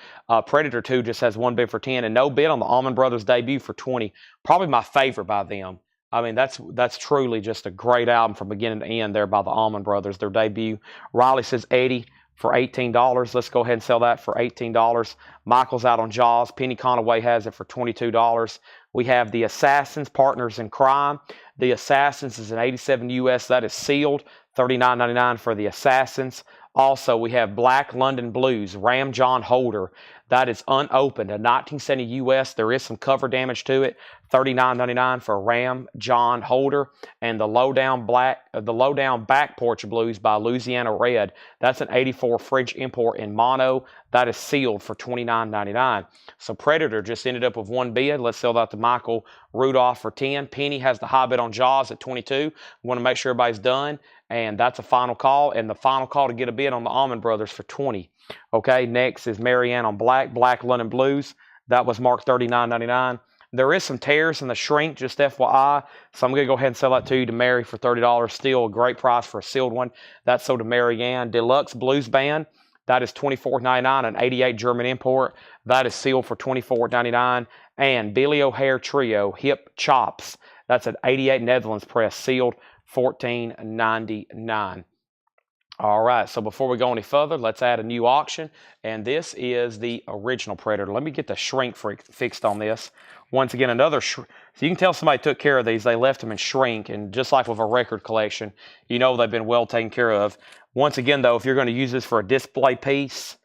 Predator 2 just has one bid for 10, and no bid on the Allman Brothers debut for 20. Probably my favorite by them. I mean, that's truly just a great album from beginning to end there by the Allman Brothers, their debut. Riley says Eddie for $18. Let's go ahead and sell that for $18. Michael's out on Jaws. Penny Conaway has it for $22. We have the Assassins, Partners in Crime. The Assassins is an 87 US. That is sealed. $39.99 for the Assassins. Also, we have Black London Blues, Ram John Holder. That is unopened, a 1970 US. There is some cover damage to it. $39.99 for Ram John Holder. And the Lowdown Back Porch Blues by Louisiana Red. That's an 84 French import in mono. That is sealed for $29.99. So Predator just ended up with one bid. Let's sell that to Michael Rudolph for 10. Penny has the high bid on Jaws at 22. Want to make sure everybody's done. And that's a final call. And the final call to get a bid on the Allman Brothers for 20. Okay, next is Marianne on Black London Blues. That was marked $39.99. There is some tears in the shrink, just FYI. So I'm going to go ahead and sell that to you to Mary for $30. Still a great price for a sealed one. That's sold to Marianne. Deluxe Blues Band. That is $24.99, an 88 German import. That is sealed for $24.99. And Billy O'Hare Trio, Hip Chops. That's an 88 Netherlands press, sealed $14.99. All right, so before we go any further, let's add a new auction. And this is the original Predator. Let me get the shrink fixed on this. Once again, another shrink. So you can tell somebody took care of these. They left them in shrink. And just like with a record collection, you know they've been well taken care of. Once again, though, if you're going to use this for a display piece,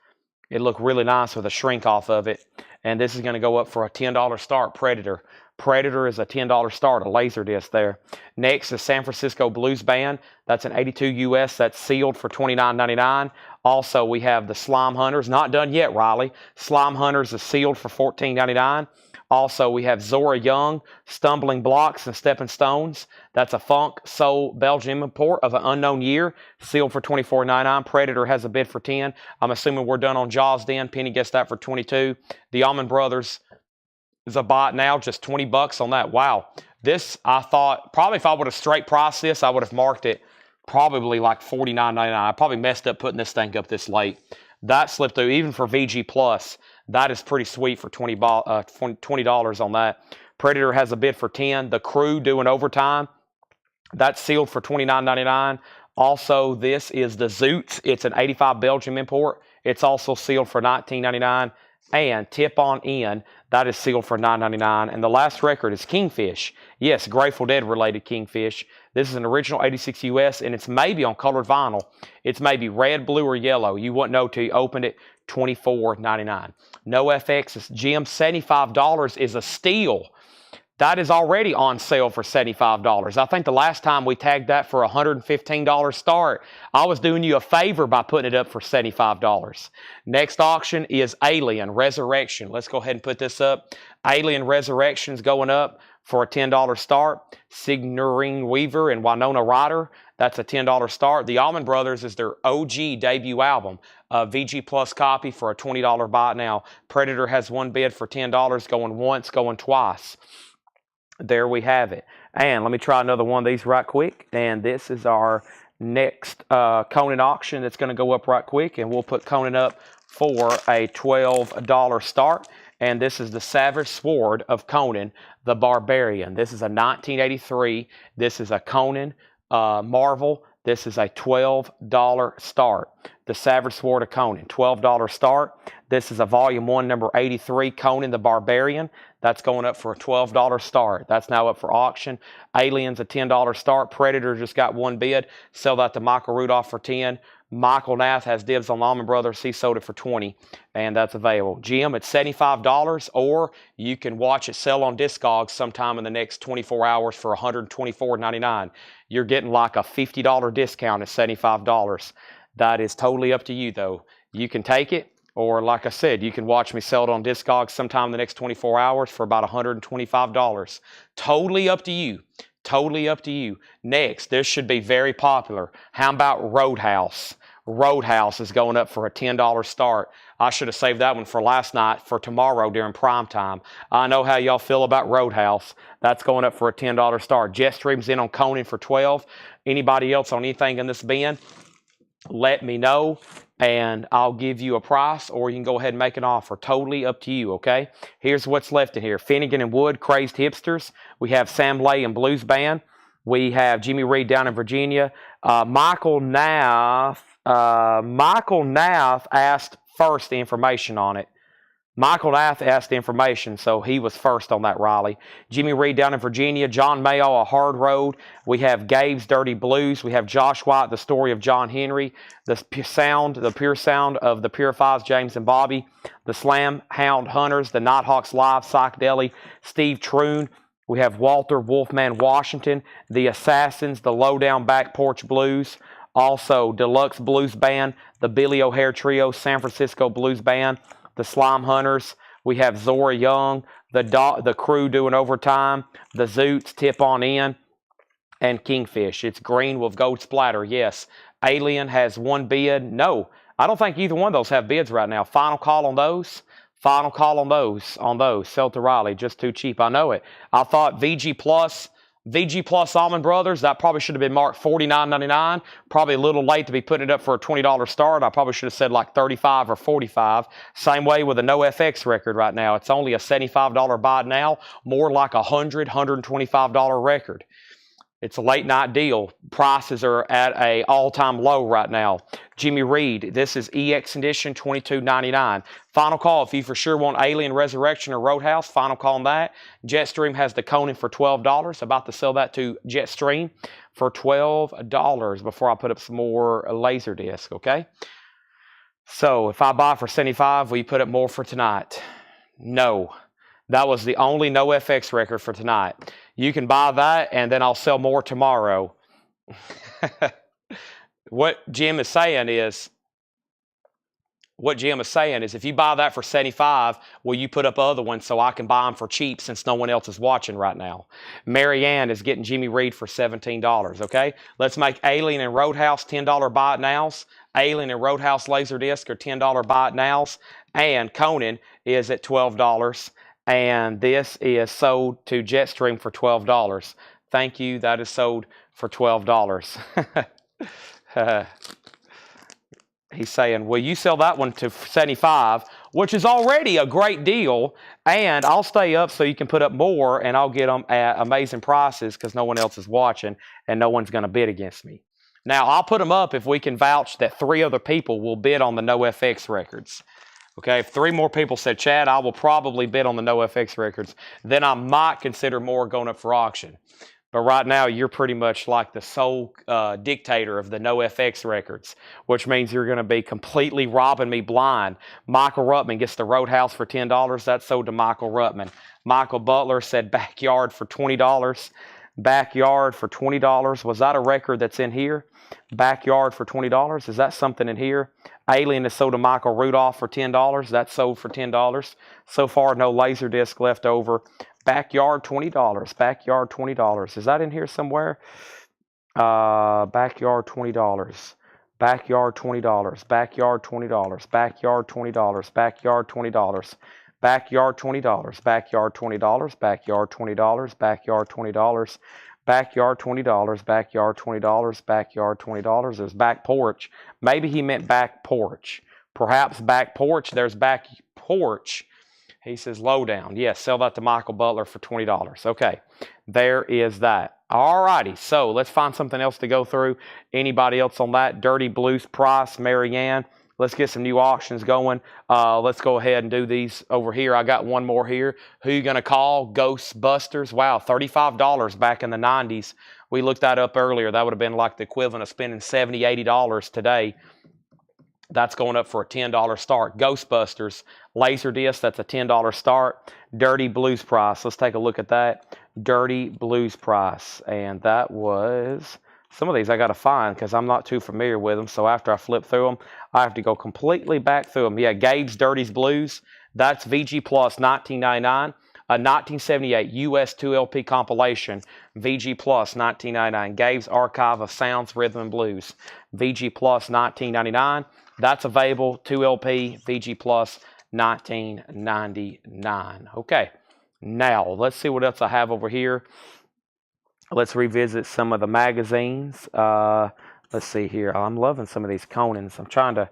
it'll look really nice with a shrink off of it. And this is going to go up for a $10 start, Predator. Predator is a $10 start, a Laserdisc there. Next is San Francisco Blues Band. That's an 82 US. That's sealed for $29.99. Also, we have the Slime Hunters. Not done yet, Riley. Slime Hunters is sealed for $14.99. Also, we have Zora Young, Stumbling Blocks and Stepping Stones. That's a funk soul Belgian import of an unknown year, sealed for $24.99. Predator has a bid for 10. I'm assuming we're done on Jaws then. Penny gets that for 22. The Allman Brothers is a bot now, just 20 bucks on that. Wow. This, I thought, probably if I would have straight priced this, I would have marked it probably like $49.99. I probably messed up putting this thing up this late. That slipped through, even for VG Plus. That is pretty sweet for $20 on that. Predator has a bid for 10. The Crew doing overtime. That's sealed for $29.99. Also, this is the Zoots. It's an 85 Belgium import. It's also sealed for $19.99. And Tip on In, that is sealed for $9.99. And the last record is Kingfish. Yes, Grateful Dead related Kingfish. This is an original 86 US, and it's maybe on colored vinyl. It's maybe red, blue, or yellow. You wouldn't know till you opened it. $24.99. NoFX is Jim. $75 is a steal. That is already on sale for $75. I think the last time we tagged that for a $115 start, I was doing you a favor by putting it up for $75. Next auction is Alien Resurrection. Let's go ahead and put this up. Alien Resurrection is going up for a $10 start. Sigourney Weaver and Winona Ryder, that's a $10 start. The Allman Brothers is their OG debut album. VG Plus copy for a $20 buy now. Predator has one bid for $10, going once, going twice. There we have it. And let me try another one of these right quick. And this is our next Conan auction that's going to go up right quick. And we'll put Conan up for a $12 start. And this is the Savage Sword of Conan the Barbarian. This is a 1983. This is a Conan Marvel. This is a $12 start. The Savage Sword of Conan, $12 start. This is a Volume 1, number 83, Conan the Barbarian. That's going up for a $12 start. That's now up for auction. Alien's a $10 start. Predator just got one bid. Sell that to Michael Rudolph for 10. Michael Nath has dibs on Allman Brothers. He sold it for 20, and that's available. Jim, it's $75, or you can watch it sell on Discogs sometime in the next 24 hours for $124.99. You're getting like a $50 discount at $75. That is totally up to you, though. You can take it, or like I said, you can watch me sell it on Discogs sometime in the next 24 hours for about $125. Totally up to you. Totally up to you. Next, this should be very popular. How about Roadhouse? Roadhouse is going up for a $10 start. I should have saved that one for last night, for tomorrow during prime time. I know how y'all feel about Roadhouse. That's going up for a $10 start. Jetstream's in on Conan for $12. Anybody else on anything in this bin? let me know, and I'll give you a price, or you can go ahead and make an offer. Totally up to you, okay? Here's what's left in here. Finnegan and Wood, Crazed Hipsters. We have Sam Lay and Blues Band. We have Jimmy Reed down in Virginia. Michael Nath asked first the information on it. Michael Nath asked the information, so he was first on that rally. Jimmy Reed down in Virginia. John Mayo, A Hard Road. We have Gabe's Dirty Blues. We have Josh White, The Story of John Henry. The pure sound of the Purifies, James and Bobby. The Slam Hound Hunters. The Nighthawks Live, Psychedelic. Steve Troon. We have Walter Wolfman Washington. The Assassins. The Lowdown Back Porch Blues. Also, Deluxe Blues Band. The Billy O'Hare Trio, San Francisco Blues Band. The Slime Hunters. We have Zora Young, the Crew doing overtime, the Zoots, Tip on In, and Kingfish. It's green with gold splatter, yes. Alien has one bid. No, I don't think either one of those have bids right now. Final call on those. Final call on those. Sell to Riley, just too cheap. I know it. I thought VG Plus Almond Brothers, that probably should have been marked $49.99. Probably a little late to be putting it up for a $20 start. I probably should have said like $35 or $45. Same way with the NoFX record right now. It's only a $75 buy now, more like a $100, $125 record. It's a late night deal. Prices are at an all-time low right now. Jimmy Reed, this is EX edition, $22.99. Final call if you for sure want Alien Resurrection or Roadhouse. Final call on that. Jetstream has the Conan for $12. About to sell that to Jetstream for $12 before I put up some more Laserdisc, okay? So if I buy for $75, will you put up more for tonight? No. That was the only NoFX record for tonight. You can buy that, and then I'll sell more tomorrow. What Jim is saying is, if you buy that for $75, will you put up other ones so I can buy them for cheap since no one else is watching right now? Mary Ann is getting Jimmy Reed for $17, okay? Let's make Alien and Roadhouse $10 buy it nows. Alien and Roadhouse Laserdisc are $10 buy it nows. And Conan is at $12. And this is sold to Jetstream for $12. Thank you. That is sold for $12. He's saying, will you sell that one to $75, which is already a great deal, and I'll stay up so you can put up more, and I'll get them at amazing prices because no one else is watching, and no one's going to bid against me. Now, I'll put them up if we can vouch that 3 other people will bid on the NoFX records. Okay, if 3 more people said, Chad, I will probably bid on the NoFX records, then I might consider more going up for auction. But right now, you're pretty much like the sole dictator of the NoFX records, which means you're going to be completely robbing me blind. Michael Ruttman gets the Roadhouse for $10. That's sold to Michael Ruttman. Michael Butler said Backyard for $20. Backyard for $20. Was that a record that's in here? Backyard for $20. Is that something in here? Alien is sold to Michael Rudolph for $10. That's sold for $10. So far, no Laserdisc left over. Backyard, $20. Backyard, $20. Is that in here somewhere? Backyard, $20. Backyard, $20. Backyard, $20. Backyard, $20. Backyard, $20. Backyard, $20. Backyard, $20. Backyard, $20. Backyard, $20. Backyard, $20. Backyard, $20. Backyard, $20. There's back porch. Maybe he meant back porch. Perhaps back porch. There's back porch. He says lowdown. Yes, sell that to Michael Butler for $20. Okay, there is that. All righty, so let's find something else to go through. Anybody else on that? Dirty Blues Price, Mary Ann. Let's get some new auctions going. Let's go ahead and do these over here. I got one more here. Who you going to call? Ghostbusters. Wow, $35 back in the 90s. We looked that up earlier. That would have been like the equivalent of spending $70, $80 today. That's going up for a $10 start. Ghostbusters, Laserdisc, that's a $10 start. Dirty Blues Price, let's take a look at that. Dirty Blues Price, and that was, some of these I got to find because I'm not too familiar with them. So after I flip through them, I have to go completely back through them. Yeah, Gabe's Dirty's Blues, that's VG Plus, $19.99. A 1978 US 2LP compilation, VG Plus, $19.99. Gabe's Archive of Sounds, Rhythm and Blues, VG Plus, $19.99. That's available, 2LP, VG Plus, $19.99. Okay, now let's see what else I have over here. Let's revisit some of the magazines. Let's see here. I'm loving some of these Conans. I'm trying to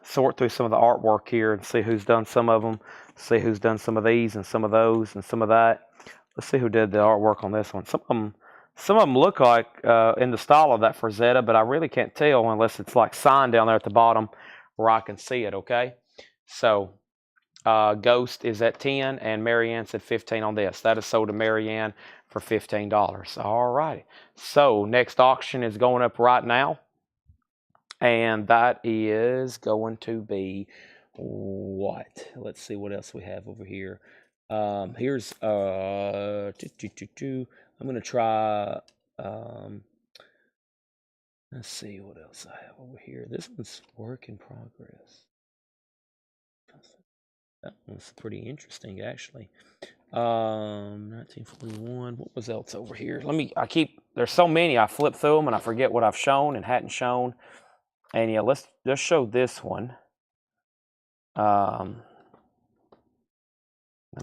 sort through some of the artwork here and see who's done some of them, see who's done some of these and some of those and some of that. Let's see who did the artwork on this one. Some of them look like in the style of that Frazetta, but I really can't tell unless it's like signed down there at the bottom where I can see it, okay? So Ghost is at 10 and Marianne said 15 on this. That is sold to Marianne for $15. All righty. So next auction is going up right now. And that is going to be what? Let's see what else we have over here. Here's I'm gonna try let's see what else I have over here. This one's work in progress. That one's pretty interesting actually. 1941. What was else over here? There's so many I flip through them and I forget what I've shown and hadn't shown. And yeah, let's show this one. Let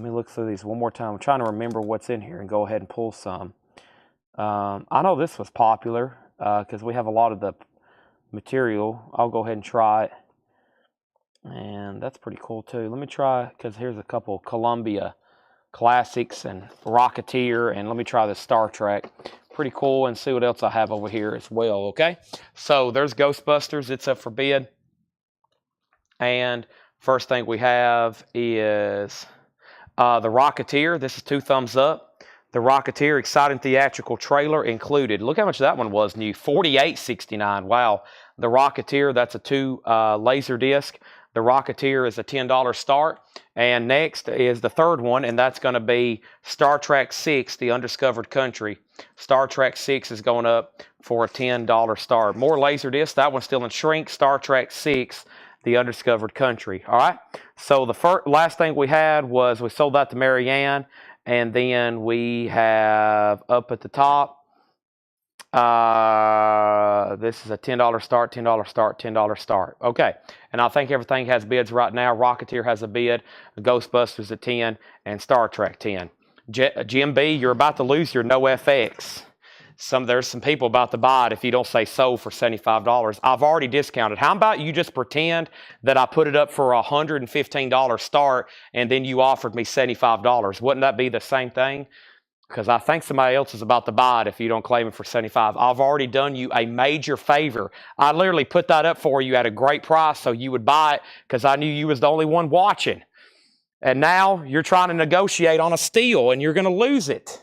me look through these one more time. I'm trying to remember what's in here and go ahead and pull some. I know this was popular because we have a lot of the material. I'll go ahead and try it. And that's pretty cool too. Let me try, because here's a couple Columbia classics and Rocketeer, and let me try this Star Trek. Pretty cool, and see what else I have over here as well, okay? So there's Ghostbusters. It's up for bid. And first thing we have is the Rocketeer. This is 2 thumbs up. The Rocketeer exciting theatrical trailer included. Look how much that one was new. $48.69. Wow. The Rocketeer, that's a 2 Laserdisc. The Rocketeer is a $10 start. And next is the third one, and that's going to be Star Trek 6, The Undiscovered Country. Star Trek 6 is going up for a $10 start. More Laserdisc. That one's still in shrink. Star Trek 6, The Undiscovered Country. All right. So the last thing we had was we sold that to Marianne. And then we have up at the top, this is a $10 start, $10 start, $10 start. Okay, and I think everything has bids right now. Rocketeer has a bid, Ghostbusters at 10, and Star Trek 10. Jim B, you're about to lose your NoFX. There's some people about to buy it if you don't say sold for $75. I've already discounted. How about you just pretend that I put it up for a $115 start and then you offered me $75? Wouldn't that be the same thing? Because I think somebody else is about to buy it if you don't claim it for $75. I've already done you a major favor. I literally put that up for you at a great price so you would buy it because I knew you was the only one watching. And now you're trying to negotiate on a steal and you're going to lose it.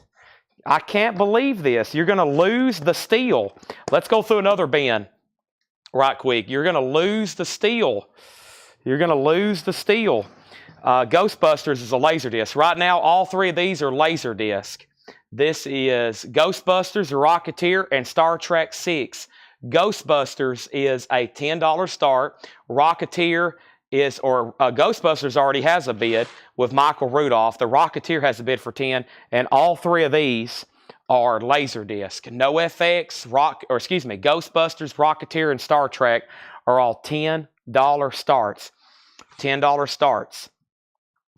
I can't believe this. You're going to lose the steal. Let's go through another bin right quick. You're going to lose the steal. You're going to lose the steal. Ghostbusters is a Laserdisc. Right now, all 3 of these are Laserdisc. This is Ghostbusters, The Rocketeer, and Star Trek 6. Ghostbusters is a $10 start. Rocketeer Ghostbusters already has a bid with Michael Rudolph. The Rocketeer has a bid for 10, and all 3 of these are Laserdisc. NoFX, Ghostbusters, Rocketeer, and Star Trek are all $10 starts. $10 starts.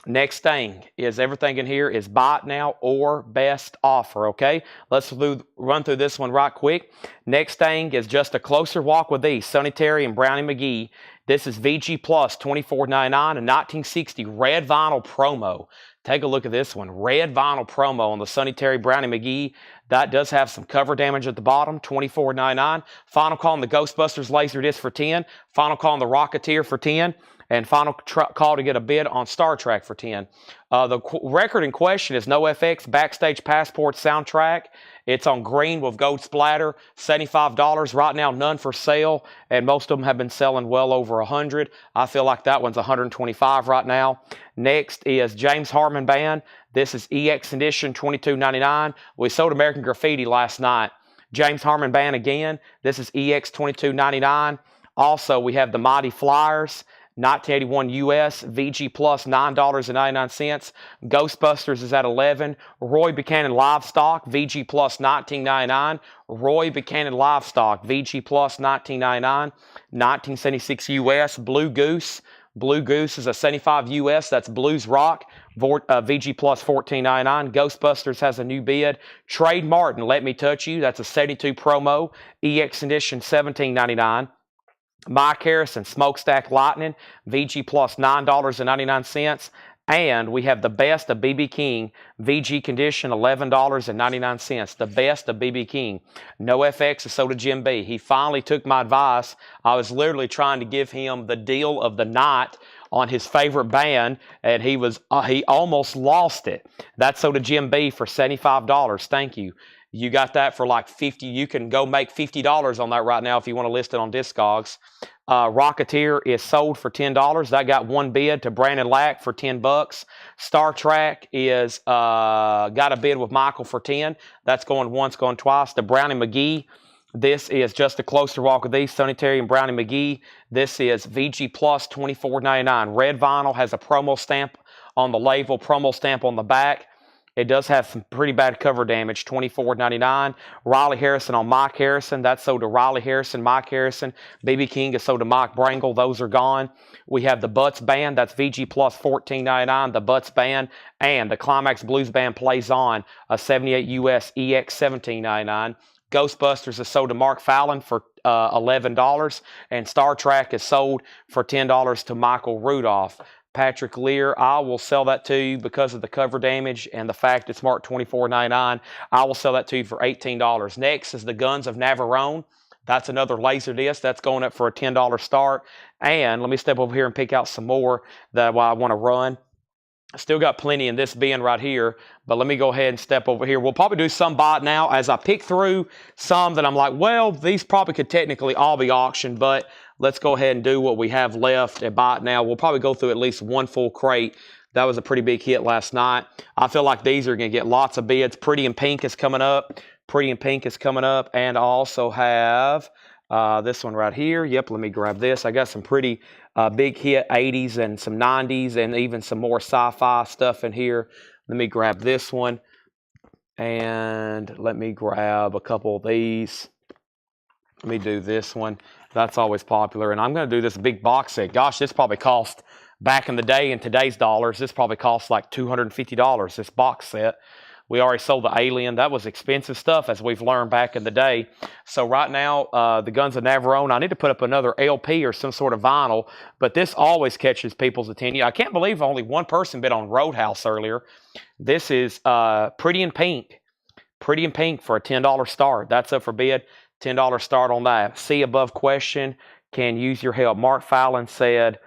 Next thing is everything in here is buy it now or best offer, okay? Let's run through this one right quick. Next thing is just a closer walk with these, Sonny Terry and Brownie McGee. This is VG Plus, $24.99, a 1960 red vinyl promo. Take a look at this one. Red vinyl promo on the Sonny Terry Brownie McGee. That does have some cover damage at the bottom, $24.99. Final call on the Ghostbusters Laserdisc for 10. Final call on the Rocketeer for 10. And final call to get a bid on Star Trek for 10. The record in question is NoFX Backstage Passport soundtrack. It's on green with gold splatter, $75. Right now, none for sale, and most of them have been selling well over $100. I feel like that one's $125 right now. Next is James Harmon Band. This is EX Edition, $22.99. We sold American Graffiti last night. James Harmon Band again. This is EX, $22.99. Also, we have the Mighty Flyers. 1981 US, VG Plus, $9.99. Ghostbusters is at 11. Roy Buchanan Livestock, VG Plus, $19.99. Roy Buchanan Livestock, VG Plus, $19.99. 1976 US, Blue Goose. Blue Goose is a 75 US, that's Blues Rock. VG Plus $14.99. Ghostbusters has a new bid. Trade Martin, Let Me Touch You. That's a 72 promo. EX edition $17.99. Mike Harrison, Smokestack Lightning, VG Plus $9.99. And we have the best of BB King, VG Condition $11.99. The best of BB King. NoFX is sold to Jim B. He finally took my advice. I was literally trying to give him the deal of the night on his favorite band, and he almost lost it. That's sold to Jim B for $75. Thank you. You got that for like 50. You can go make $50 on that right now if you want to list it on Discogs. Rocketeer is sold for $10. That got one bid to Brandon Lack for $10. Star Trek is got a bid with Michael for 10. That's going once, going twice. The Brownie McGee. This is Just a Closer Walk with These, Sonny Terry and Brownie McGee. This is VG Plus $24.99. Red vinyl has a promo stamp on the label, promo stamp on the back. It does have some pretty bad cover damage, $24.99. Riley Harrison on Mike Harrison. That's sold to Riley Harrison, Mike Harrison. BB King is sold to Mike Brangle. Those are gone. We have the Butts Band. That's VG Plus $14.99. The Butts Band and the Climax Blues Band Plays On, a 78 US EX $17.99. Ghostbusters is sold to Mark Fallon for $11. And Star Trek is sold for $10 to Michael Rudolph. Patrick Lear, I will sell that to you because of the cover damage and the fact it's marked $24.99. I will sell that to you for $18. Next is the Guns of Navarone. That's another Laserdisc. That's going up for a $10 start. And let me step over here and pick out some more that I want to run. I still got plenty in this bin right here, but let me go ahead and step over here. We'll probably do some buy it now as I pick through some that I'm like, well, these probably could technically all be auctioned, but let's go ahead and do what we have left and buy it now. We'll probably go through at least one full crate. That was a pretty big hit last night. I feel like these are going to get lots of bids. Pretty in Pink is coming up. Pretty in Pink is coming up. And I also have this one right here. Yep, let me grab this. I got some pretty big hit 80s and some 90s and even some more sci-fi stuff in here. Let me grab this one. And let me grab a couple of these. Let me do this one. That's always popular. And I'm going to do this big box set. Gosh, this probably cost, back in the day in today's dollars, this probably cost like $250, this box set. We already sold the Alien. That was expensive stuff, as we've learned back in the day. So right now, the Guns of Navarone, I need to put up another LP or some sort of vinyl, but this always catches people's attention. I can't believe only one person bid on Roadhouse earlier. This is Pretty in Pink. Pretty in Pink for a $10 start. That's up for bid. $10 start on that. See above question. Can use your help. Mark Fallon said,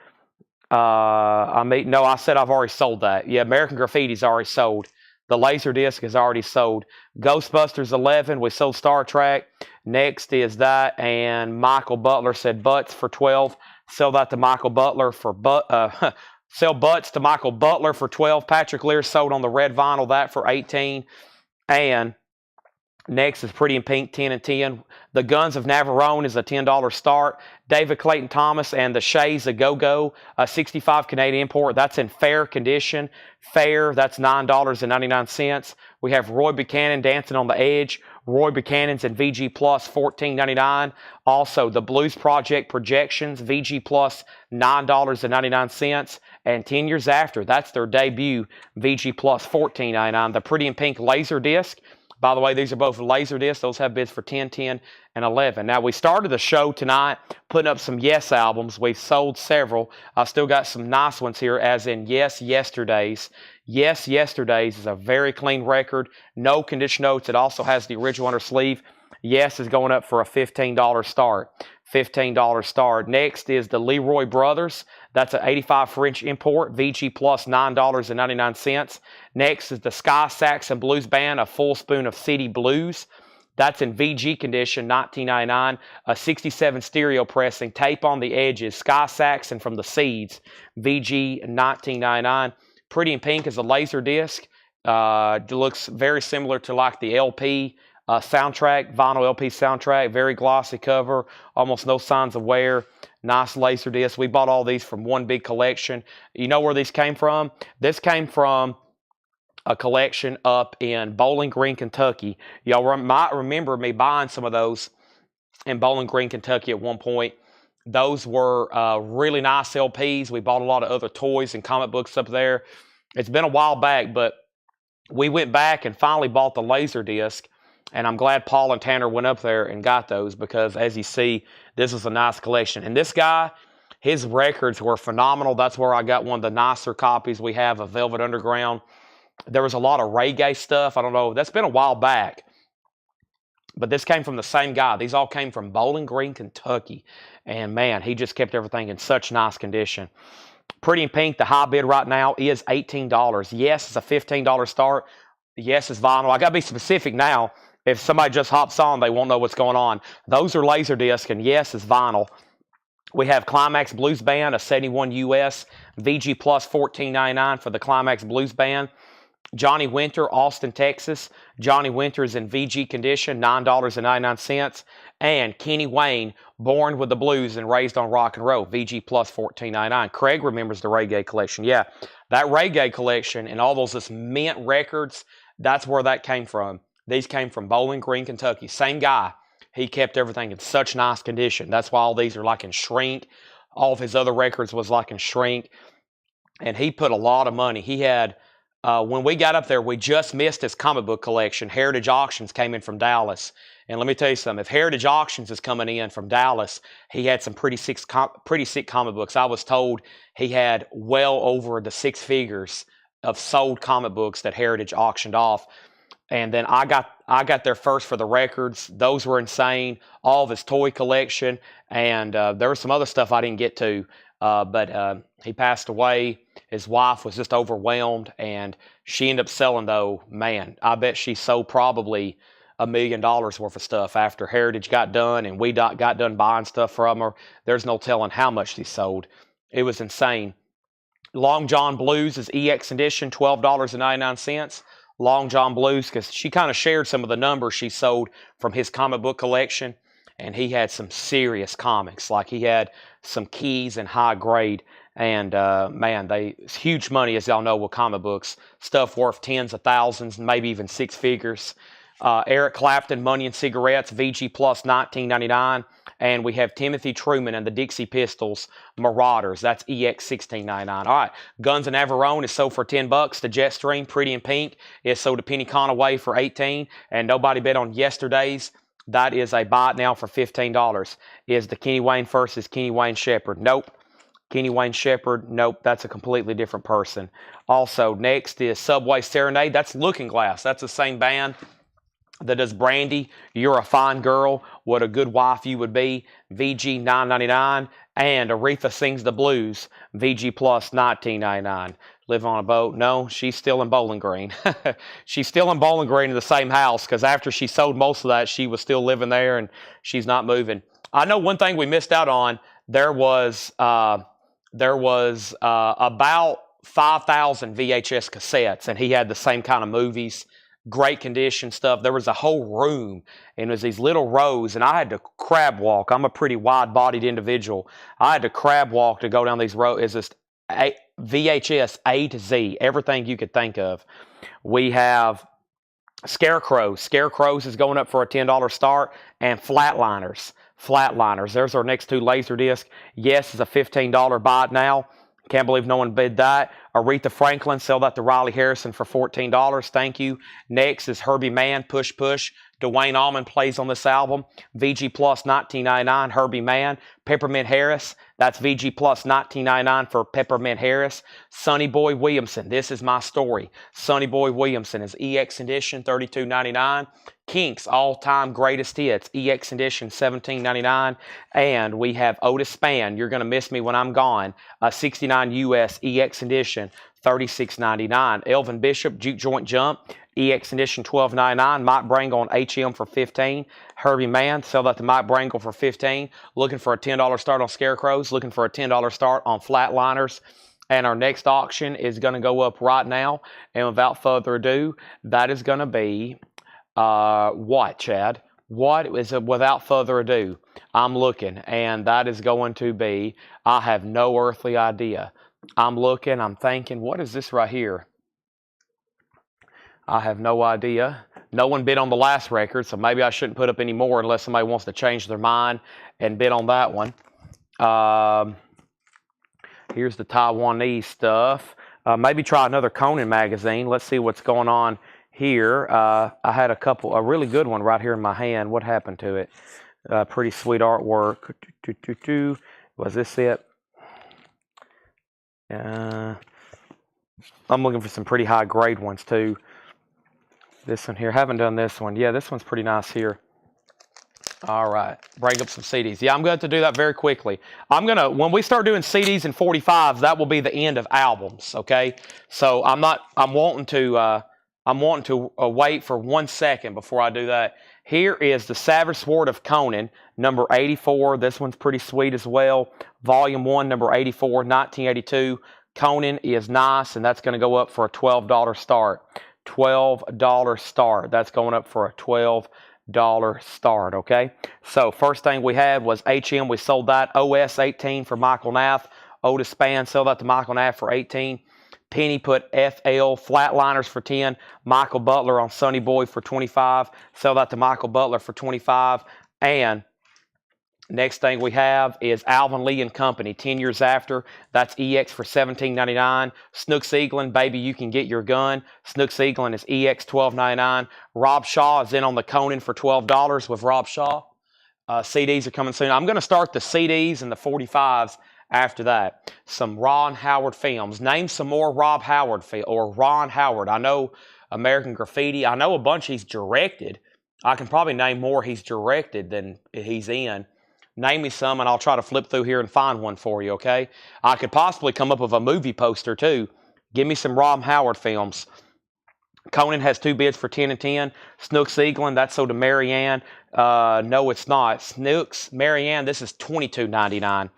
no, I said I've already sold that. Yeah, American Graffiti's already sold. The Laserdisc is already sold. Ghostbusters 11, we sold Star Trek. Next is that, and Michael Butler said Butts for 12. Sell that to Michael Butler for sell Butts to Michael Butler for 12. Patrick Lear sold on the red vinyl, that for 18. And next is Pretty in Pink, 10 and 10. The Guns of Navarone is a $10 start. David Clayton Thomas and the Shays a Go-Go, a 65 Canadian import. That's in fair condition. Fair, that's $9.99. We have Roy Buchanan, Dancing on the Edge. Roy Buchanan's in VG Plus, $14.99. Also, the Blues Project Projections, VG Plus, $9.99. And 10 years after, that's their debut, VG Plus, $14.99. The Pretty in Pink Laserdisc. By the way, these are both Laserdiscs. Those have bids for 10, 10, and 11. Now, we started the show tonight putting up some Yes albums. We've sold several. I still got some nice ones here, as in Yes Yesterdays. Yes Yesterdays is a very clean record. No condition notes. It also has the original under sleeve. Yes is going up for a $15 start. $15 start. Next is the Leroy Brothers. That's an 85 French import. VG Plus, $9.99. Next is the Sky Saxon Blues Band, a full spoon of CD blues. That's in VG condition, $19.99. A 67 stereo pressing, tape on the edges. Sky Saxon from the Seeds, VG, $19.99. Pretty in Pink is a laser disc. It looks very similar to like the LP soundtrack, vinyl LP soundtrack. Very glossy cover, almost no signs of wear. Nice laser disc. We bought all these from one big collection. You know where these came from? This came from a collection up in Bowling Green, Kentucky. Y'all might remember me buying some of those in Bowling Green, Kentucky at one point. Those were really nice LPs. We bought a lot of other toys and comic books up there. It's been a while back, but we went back and finally bought the Laserdisc, and I'm glad Paul and Tanner went up there and got those because, as you see, this is a nice collection. And this guy, his records were phenomenal. That's where I got one of the nicer copies we have of Velvet Underground. There was a lot of reggae stuff. I don't know. That's been a while back. But this came from the same guy. These all came from Bowling Green, Kentucky. And, man, he just kept everything in such nice condition. Pretty in Pink, the high bid right now is $18. Yes, it's a $15 start. Yes, it's vinyl. I got to be specific now. If somebody just hops on, they won't know what's going on. Those are Laserdisc, and yes, it's vinyl. We have Climax Blues Band, a 71 US, VG Plus $14.99 for the Climax Blues Band. Johnny Winter, Austin, Texas. Johnny Winter is in VG condition, $9.99. And Kenny Wayne, Born with the Blues and Raised on Rock and Roll, VG Plus $14.99. Craig remembers the reggae collection. Yeah, that reggae collection and all those mint records, that's where that came from. These came from Bowling Green, Kentucky. Same guy. He kept everything in such nice condition. That's why all these are like in shrink. All of his other records was like in shrink. And he put a lot of money. He had... when we got up there, we just missed his comic book collection. Heritage Auctions came in from Dallas. And let me tell you something. If Heritage Auctions is coming in from Dallas, he had some pretty sick comic books. I was told he had well over the six figures of sold comic books that Heritage auctioned off. And then I got there first for the records. Those were insane. All of his toy collection. And there was some other stuff I didn't get to. But he passed away. His wife was just overwhelmed, and she ended up selling, though, man, I bet she sold probably $1 million worth of stuff after Heritage got done and we got done buying stuff from her. There's no telling how much she sold. It was insane. Long John Blues is EX edition, $12.99. Long John Blues, because she kind of shared some of the numbers she sold from his comic book collection, and he had some serious comics. Like he had some keys and high grade. And, man, it's huge money, as y'all know, with comic books. Stuff worth tens of thousands, maybe even six figures. Eric Clapton, Money and Cigarettes, VG Plus $19.99. And we have Timothy Truman and the Dixie Pistols, Marauders. That's EX $16.99. All right, Guns and Averone is sold for $10. The Jetstream, Pretty in Pink, is sold to Penny Conaway for $18. And nobody bet on yesterday's. That is a buy it now for $15. Is the Kenny Wayne versus Kenny Wayne Shepherd? Nope. Kenny Wayne Shepherd, nope, that's a completely different person. Also, next is Subway Serenade. That's Looking Glass. That's the same band that does Brandy, You're a Fine Girl, What a Good Wife You Would Be, VG $9.99. And Aretha Sings the Blues, VG Plus $19.99. Live on a Boat? No, she's still in Bowling Green. She's still in Bowling Green in the same house because after she sold most of that, she was still living there and she's not moving. I know one thing we missed out on. There was about 5,000 VHS cassettes, and he had the same kind of movies, great condition stuff. There was a whole room, and it was these little rows, and I had to crab walk. I'm a pretty wide-bodied individual. I had to crab walk to go down these rows. It's just VHS A to Z, everything you could think of. We have Scarecrows. Scarecrows is going up for a $10 start, and Flatliners. Flatliners. There's our next two Laserdisc. Yes, it's a $15 buy it now. Can't believe no one bid that. Aretha Franklin, sell that to Riley Harrison for $14. Thank you. Next is Herbie Mann, Push Push. Dwayne Allman plays on this album. VG Plus $19.99, Herbie Mann. Peppermint Harris, that's VG Plus $19.99 for Peppermint Harris. Sonny Boy Williamson, This Is My Story. Sonny Boy Williamson is EX edition, $32.99. Kinks, All-Time Greatest Hits, EX edition, $17.99. And we have Otis Spann, You're Gonna Miss Me When I'm Gone, 69 US EX edition, $36.99. Elvin Bishop, Juke Joint Jump, EX edition, $12.99. Mike Brangle on HM for $15. Herbie Mann, sell that to Mike Brangle for $15. Looking for a $10 start on Scarecrows. Looking for a $10 start on Flatliners. And our next auction is going to go up right now. And without further ado, that is going to be, what, Chad? What is it? Without further ado, I'm looking. And that is going to be, I have no earthly idea. I'm looking, I'm thinking, what is this right here? I have no idea. No one bid on the last record, so maybe I shouldn't put up any more unless somebody wants to change their mind and bid on that one. Here's the Taiwanese stuff. Maybe try another Conan magazine. Let's see what's going on here. I had a really good one right here in my hand. What happened to it? Pretty sweet artwork. Was this it? I'm looking for some pretty high grade ones too. This one here, haven't done this one. Yeah, this one's pretty nice here. All right, bring up some CDs. Yeah, I'm going to do that very quickly. When we start doing CDs and 45s, that will be the end of albums, okay? So I'm wanting to wait for 1 second before I do that. Here is the Savage Sword of Conan, number 84. This one's pretty sweet as well. Volume 1, number 84, 1982. Conan is nice, and that's going to go up for a $12 start. $12 start. That's going up for a $12 start, okay? So first thing we had was HM. We sold that. OS 18 for Michael Nath. Otis Spann, sold that to Michael Nath for 18. Penny put FL Flatliners for 10. Michael Butler on Sonny Boy for 25. Sell that to Michael Butler for 25. And next thing we have is Alvin Lee and Company, 10 years after. That's EX for $17.99. Snooks Eaglin, Baby You Can Get Your Gun. Snooks Eaglin is EX $12.99. Rob Shaw is in on the Conan for $12 with Rob Shaw. CDs are coming soon. I'm going to start the CDs and the 45s after that. Some Ron Howard films. Name some more Rob Howard or Ron Howard. I know American Graffiti. I know a bunch he's directed. I can probably name more he's directed than he's in. Name me some, and I'll try to flip through here and find one for you, okay? I could possibly come up with a movie poster, too. Give me some Rob Howard films. Conan has 2 bids for 10 and 10. Snooks Eaglin, that's sold to Marianne. No, it's not. Snooks, Marianne, this is $22.99.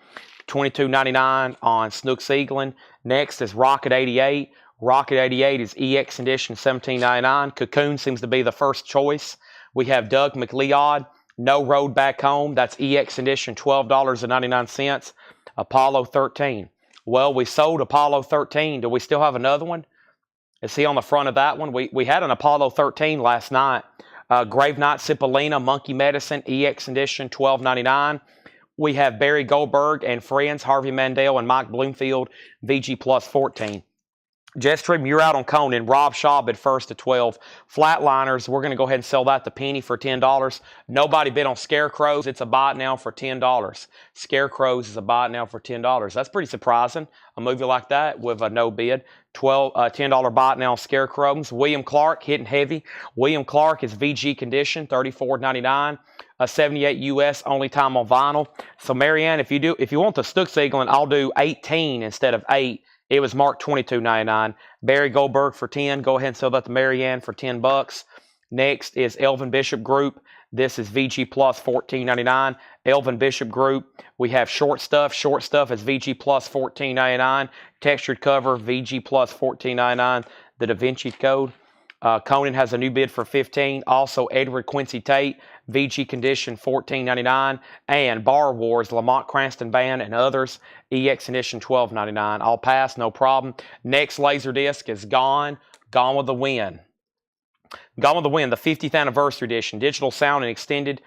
$22.99 on Snooks Eaglin. Next is Rocket 88. Rocket 88 is EX edition, $17.99. Cocoon seems to be the first choice. We have Doug McLeod. No Road Back Home. That's EX edition, $12.99. Apollo 13. Well, we sold Apollo 13. Do we still have another one? Is he on the front of that one? We had an Apollo 13 last night. Grave Knight Cipollina, Monkey Medicine, EX edition, $12.99. We have Barry Goldberg and Friends, Harvey Mandel and Mike Bloomfield, VG plus 14. Jetstream, you're out on Conan. Rob Shaw bid first at 12. Flatliners, we're going to go ahead and sell that to Penny for $10. Nobody bid on Scarecrows. It's a buy now for $10. Scarecrows is a buy now for $10. That's pretty surprising. A movie like that with a no bid. $10 buy now on Scarecrows. William Clark, hitting heavy. William Clark is VG condition, $34.99. 78 US, only time on vinyl. So Marianne, if you want the Snooks Eaglin, I'll do 18 instead of 8. It was marked $22.99. Barry Goldberg for 10. Go ahead and sell that to Marianne for $10. Next is Elvin Bishop Group. This is VG plus $14.99. Elvin Bishop Group. We have Short Stuff. Short Stuff is VG plus $14.99. Textured cover, VG plus $14.99. The Da Vinci Code. Conan has a new bid for $15. Also, Edward Quincy Tate, VG condition, $14.99. And Bar Wars, Lamont Cranston Band, and others, EX edition, $12.99. I'll pass, no problem. Next Laserdisc is Gone with the Wind. Gone with the Wind, the 50th anniversary edition. Digital sound and extended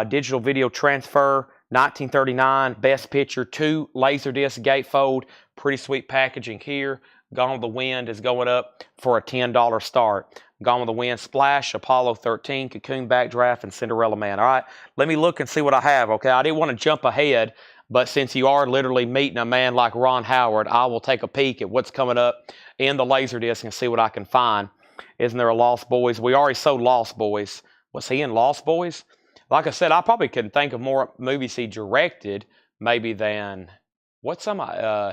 digital video transfer, 1939. Best picture, 2 Laserdisc gatefold. Pretty sweet packaging here. Gone with the Wind is going up for a $10 start. Gone with the Wind, Splash, Apollo 13, Cocoon Backdraft, and Cinderella Man. All right, let me look and see what I have, okay? I didn't want to jump ahead, but since you are literally meeting a man like Ron Howard, I will take a peek at what's coming up in the Laserdisc and see what I can find. Isn't there a Lost Boys? We already sold Lost Boys. Was he in Lost Boys? Like I said, I probably couldn't think of more movies he directed maybe than... What's some?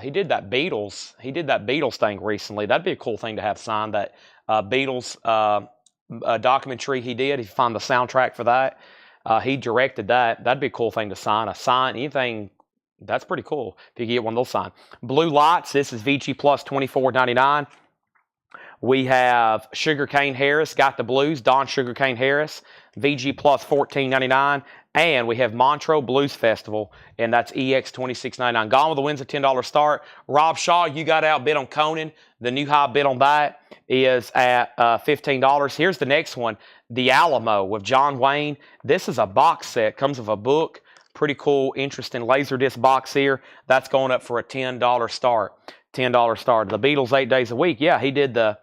He did that Beatles. He did that Beatles thing recently. That'd be a cool thing to have signed. That Beatles documentary he did. If you find the soundtrack for that, he directed that. That'd be a cool thing to sign. Anything. That's pretty cool if you get one of those signed. Blue Lights. This is VG plus $24.99. We have Sugarcane Harris, Got the Blues, Don Sugarcane Harris, VG plus $14.99. And we have Montreux Blues Festival, and that's EX $26.99. Gone with the Wind's a $10 start. Rob Shaw, you got outbid on Conan. The new high bid on that is at $15. Here's the next one, The Alamo with John Wayne. This is a box set, comes with a book. Pretty cool, interesting Laserdisc box here. That's going up for a $10 start. $10 starter. The Beatles 8 days a week. Yeah, he did the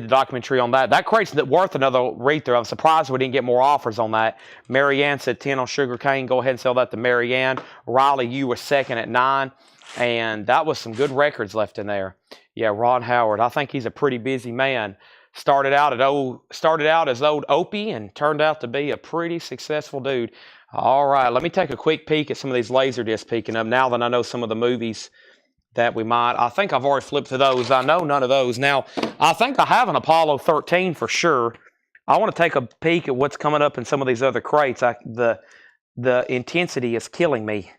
documentary on that. That crate's worth another read through. I'm surprised we didn't get more offers on that. Marianne said 10 on Sugar Cane. Go ahead and sell that to Marianne. Riley, you were second at 9. And that was some good records left in there. Yeah, Ron Howard. I think he's a pretty busy man. Started out as old Opie and turned out to be a pretty successful dude. All right, let me take a quick peek at some of these Laserdiscs peeking up now that I know some of the movies that we might. I think I've already flipped to those. I know none of those. Now, I think I have an Apollo 13 for sure. I want to take a peek at what's coming up in some of these other crates. The intensity is killing me.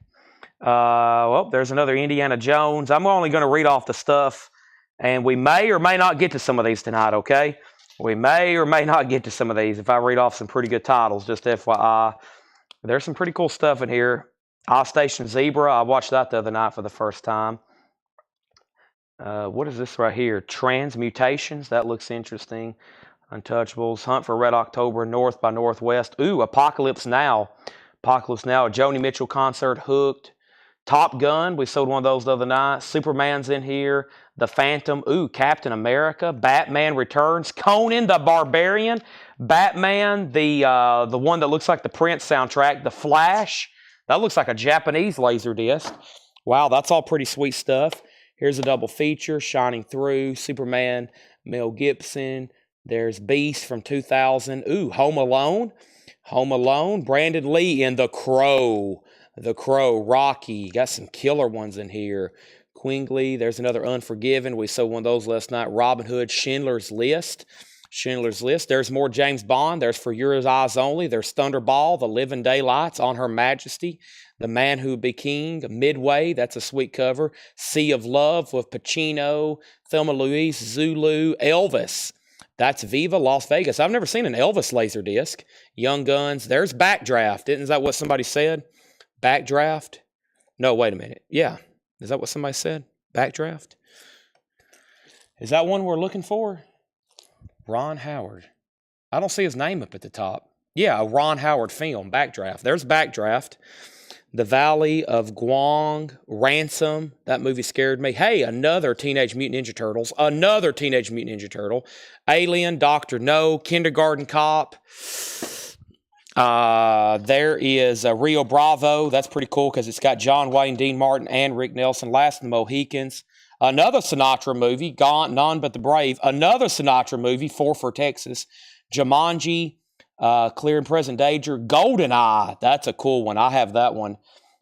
Well, there's another Indiana Jones. I'm only going to read off the stuff, and we may or may not get to some of these tonight, okay? We may or may not get to some of these if I read off some pretty good titles, just FYI. There's some pretty cool stuff in here. I-Station Zebra, I watched that the other night for the first time. What is this right here? Transmutations, that looks interesting. Untouchables, Hunt for Red October, North by Northwest. Ooh, Apocalypse Now. Apocalypse Now, a Joni Mitchell concert, Hooked. Top Gun, we sold one of those the other night. Superman's in here. The Phantom, ooh, Captain America. Batman Returns. Conan the Barbarian. Batman, the one that looks like the Prince soundtrack. The Flash, that looks like a Japanese Laserdisc. Wow, that's all pretty sweet stuff. Here's a double feature, Shining Through, Superman, Mel Gibson. There's Beast from 2000. Ooh, Home Alone. Home Alone, Brandon Lee in The Crow. The Crow, Rocky. Got some killer ones in here. Quingley, there's another Unforgiven. We sold one of those last night. Robin Hood, Schindler's List. Schindler's List. There's more James Bond. There's For Your Eyes Only. There's Thunderball, The Living Daylights, On Her Majesty, The Man Who Would Be King, Midway. That's a sweet cover. Sea of Love with Pacino, Thelma Louise, Zulu, Elvis. That's Viva Las Vegas. I've never seen an Elvis Laserdisc. Young Guns. There's Backdraft. Isn't that what somebody said? Backdraft? No, wait a minute. Yeah. Is that what somebody said? Backdraft? Is that one we're looking for? Ron Howard. I don't see his name up at the top. Yeah, a Ron Howard film, Backdraft. There's Backdraft. The Valley of Guang, Ransom. That movie scared me. Hey, another Teenage Mutant Ninja Turtles. Another Teenage Mutant Ninja Turtle. Alien, Dr. No, Kindergarten Cop. There is Rio Bravo. That's pretty cool because it's got John Wayne, Dean Martin, and Rick Nelson. Last of the Mohicans. Another Sinatra movie, Gone, None But the Brave. Another Sinatra movie, 4 for Texas. Jumanji, Clear and Present Danger. GoldenEye, that's a cool one. I have that one.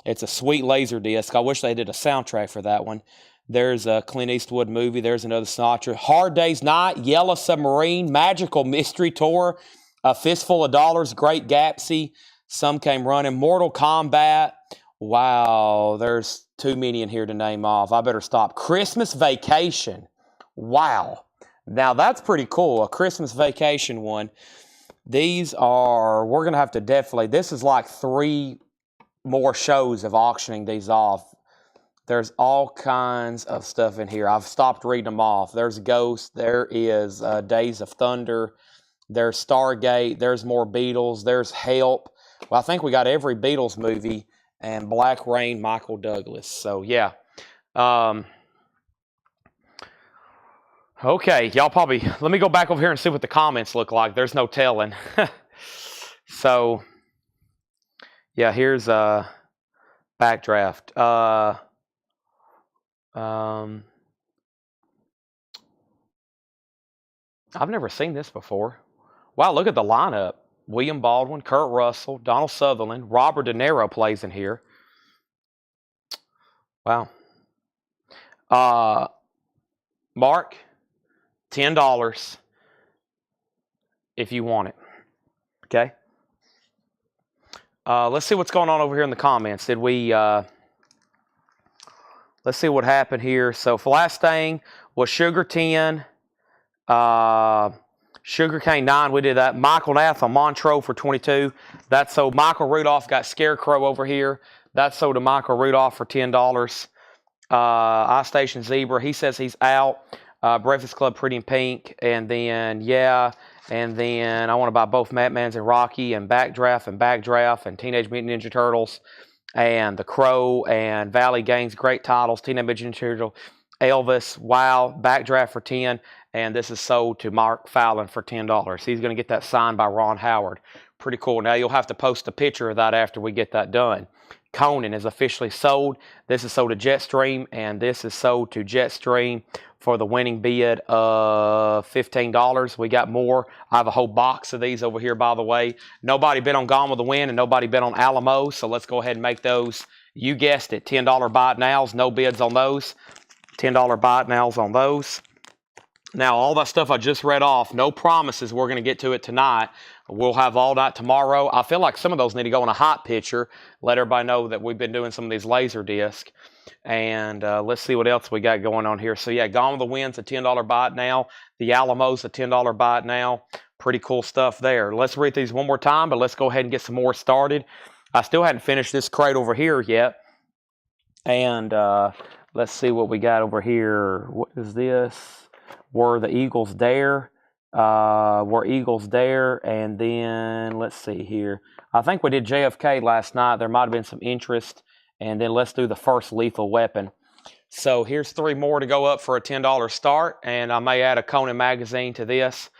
It's a sweet laser disc. I wish they did a soundtrack for that one. There's a Clint Eastwood movie. There's another Sinatra. Hard Day's Night, Yellow Submarine, Magical Mystery Tour, A Fistful of Dollars, Great Gatsby, Some Came Running, Mortal Kombat. Wow, there's too many in here to name off. I better stop. Christmas Vacation. Wow. Now that's pretty cool, a Christmas Vacation one. These are, we're going to have to definitely, this is like 3 more shows of auctioning these off. There's all kinds of stuff in here. I've stopped reading them off. There's Ghost. There is Days of Thunder. There's Stargate. There's more Beatles. There's Help. Well, I think we got every Beatles movie and Black Rain, Michael Douglas. So, yeah. Okay, y'all probably, let me go back over here and see what the comments look like. There's no telling. So, yeah, here's Backdraft. I've never seen this before. Wow, look at the lineup. William Baldwin, Kurt Russell, Donald Sutherland, Robert De Niro plays in here. Wow. Mark, $10 if you want it. Okay? Let's see what's going on over here in the comments. Did we... let's see what happened here. So, last thing was Sugar 10. Sugar Cane 9, we did that. Michael Nath on Montreux for 22. That's sold. Michael Rudolph got Scarecrow over here. That's sold to Michael Rudolph for $10. I-Station Zebra, he says he's out. Breakfast Club Pretty in Pink. And then, yeah. And then I want to buy both Madmans and Rocky and Backdraft and Teenage Mutant Ninja Turtles and The Crow and Valley Gangs. Great titles. Teenage Mutant Ninja Turtles. Elvis, Wow, Backdraft for 10, and this is sold to Mark Fallon for $10. He's going to get that signed by Ron Howard. Pretty cool. Now you'll have to post a picture of that after we get that done. Conan is officially sold. This is sold to Jetstream, and this is sold to Jetstream for the winning bid of $15. We got more. I have a whole box of these over here, by the way. Nobody bid on Gone with the Wind, and nobody bid on Alamo, so let's go ahead and make those, you guessed it, $10 buy it nows. No bids on those. $10 buy it nows on those. Now, all that stuff I just read off, no promises we're going to get to it tonight. We'll have all night tomorrow. I feel like some of those need to go in a hot picture. Let everybody know that we've been doing some of these Laserdisc. And let's see what else we got going on here. So, yeah, Gone with the Wind's a $10 buy it now. The Alamo's a $10 buy it now. Pretty cool stuff there. Let's read these one more time, but let's go ahead and get some more started. I still hadn't finished this crate over here yet. And let's see what we got over here. What is this? Were the Eagles there? Were Eagles there? And then let's see here. I think we did JFK last night. There might have been some interest. And then let's do the first Lethal Weapon. So here's 3 more to go up for a $10 start. And I may add a Conan magazine to this.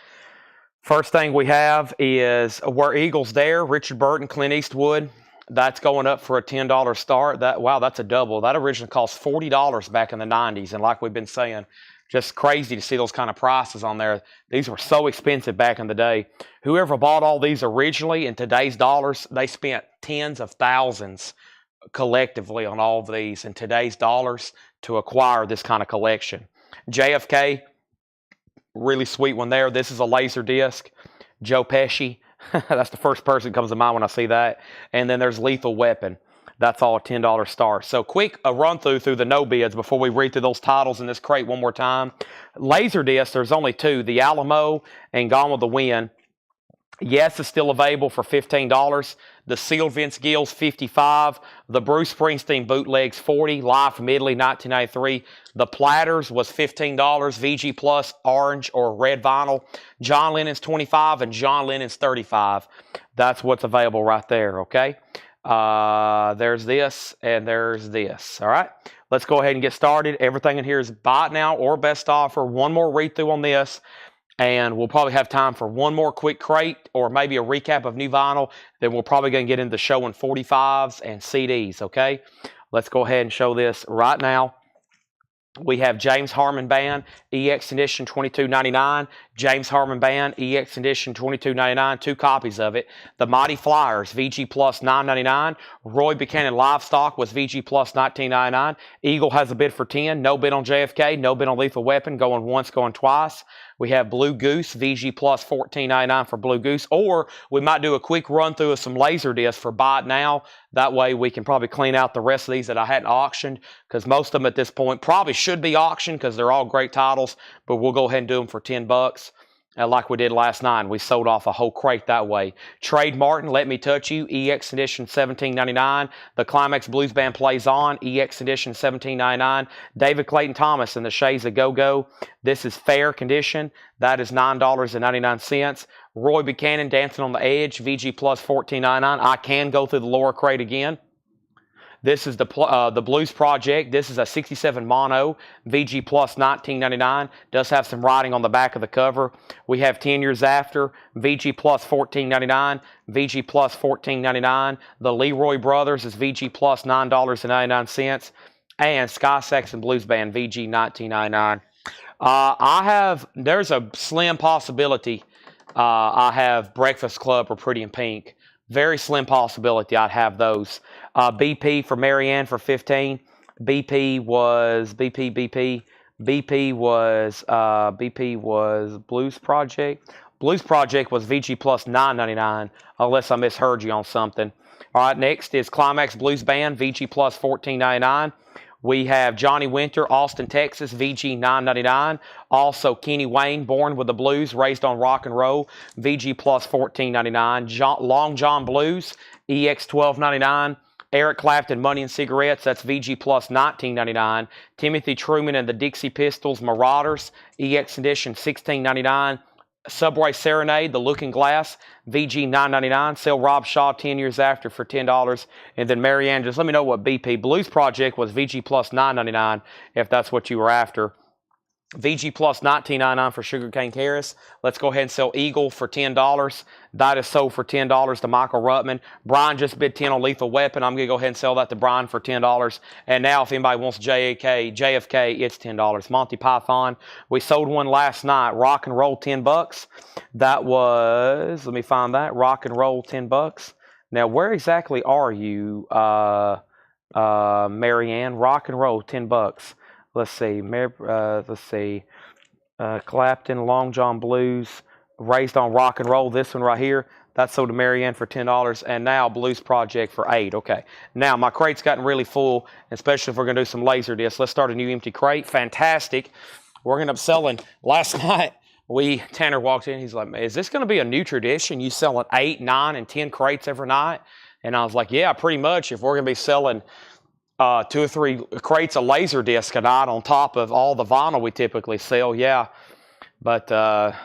First thing we have is Were Eagles There? Richard Burton, Clint Eastwood. That's going up for a $10 start. Wow, that's a double. That originally cost $40 back in the 90s. And like we've been saying, just crazy to see those kind of prices on there. These were so expensive back in the day. Whoever bought all these originally in today's dollars, they spent tens of thousands collectively on all of these in today's dollars to acquire this kind of collection. JFK, really sweet one there. This is a Laserdisc. Joe Pesci. That's the first person that comes to mind when I see that. And then there's Lethal Weapon. That's all a $10 start. So quick a run through the no bids before we read through those titles in this crate one more time. Laserdisc, there's only 2. The Alamo and Gone with the Wind. Yes, it's still available for $15. The sealed Vince Gill's $55. The Bruce Springsteen bootlegs $40. Live from Italy 1993. The Platters was $15. VG Plus orange or red vinyl. John Lennon's $25 and John Lennon's $35. That's what's available right there. Okay. There's this and there's this. All right. Let's go ahead and get started. Everything in here is buy it now or best offer. One more read through on this. And we'll probably have time for one more quick crate or maybe a recap of new vinyl. Then we're probably going to get into showing 45s and CDs, okay? Let's go ahead and show this right now. We have James Harmon Band, EX Edition $22.99. James Harmon Band, EX Edition $22.99. 2 copies of it. The Mighty Flyers, VG Plus $9.99. Roy Buchanan Livestock was VG Plus $19.99. Eagle has a bid for $10. No bid on JFK. No bid on Lethal Weapon. Going once, going twice. We have Blue Goose, VG Plus $14.99 for Blue Goose. Or we might do a quick run through of some Laserdiscs for buy it now. That way we can probably clean out the rest of these that I hadn't auctioned, because most of them at this point probably should be auctioned because they're all great titles, but we'll go ahead and do them for $10. Like we did last night. We sold off a whole crate that way. Trade Martin, Let Me Touch You, EX Edition $17.99. The Climax Blues Band Plays On, EX Edition $17.99. David Clayton Thomas and the Shades of Go-Go. This is Fair Condition. That is $9.99. Roy Buchanan, Dancing on the Edge, VG Plus $14.99. I can go through the lower crate again. This is the Blues Project. This is a 67 mono, VG Plus $19.99. Does have some writing on the back of the cover. We have 10 Years After, VG Plus $14.99, VG Plus $14.99. The Leroy Brothers is VG Plus $9.99. And Sky Saxon Blues Band, VG $19.99. There's a slim possibility I have Breakfast Club or Pretty in Pink. Very slim possibility I'd have those. BP for Marianne for $15. BP was Blues Project. Blues Project was VG Plus $9.99, unless I misheard you on something. All right, next is Climax Blues Band, VG Plus $14.99. We have Johnny Winter, Austin, Texas, VG $9.99. Also, Kenny Wayne, Born with the Blues, Raised on Rock and Roll, VG Plus $14.99. Long John Blues, EX $12.99. Eric Clapton, Money and Cigarettes, that's VG Plus $19.99. Timothy Truman and the Dixie Pistols, Marauders, EX Edition $16.99. Subway Serenade, The Looking Glass, VG $9.99. Sell Rob Shaw 10 years after for $10. And then Marianne, just let me know what BP. Blues Project was VG plus $9.99 if that's what you were after. VG plus $19.99 for Sugarcane Harris. Let's go ahead and sell Eagle for $10. That is sold for $10 to Michael Ruttman. Brian just bid 10 on Lethal Weapon. I'm going to go ahead and sell that to Brian for $10. And now if anybody wants JFK, it's $10. Monty Python, we sold one last night. Rock and Roll, $10. That was, let me find that. Rock and Roll, $10. Now, where exactly are you, Marianne? Rock and Roll, $10. Let's see. Clapton, Long John Blues, Raised on Rock and Roll. This one right here, that's sold to Marianne for $10. And now Blues Project for $8. Okay. Now my crate's gotten really full, especially if we're going to do some Laserdisc. Let's start a new empty crate. Fantastic. We're going to be selling. Last night, Tanner walked in. He's like, is this going to be a new tradition? You selling 8, 9, and 10 crates every night? And I was like, yeah, pretty much. If we're going to be selling 2 or 3 crates of Laserdisc a night on top of all the vinyl we typically sell, yeah. But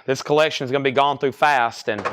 this collection is going to be gone through fast, and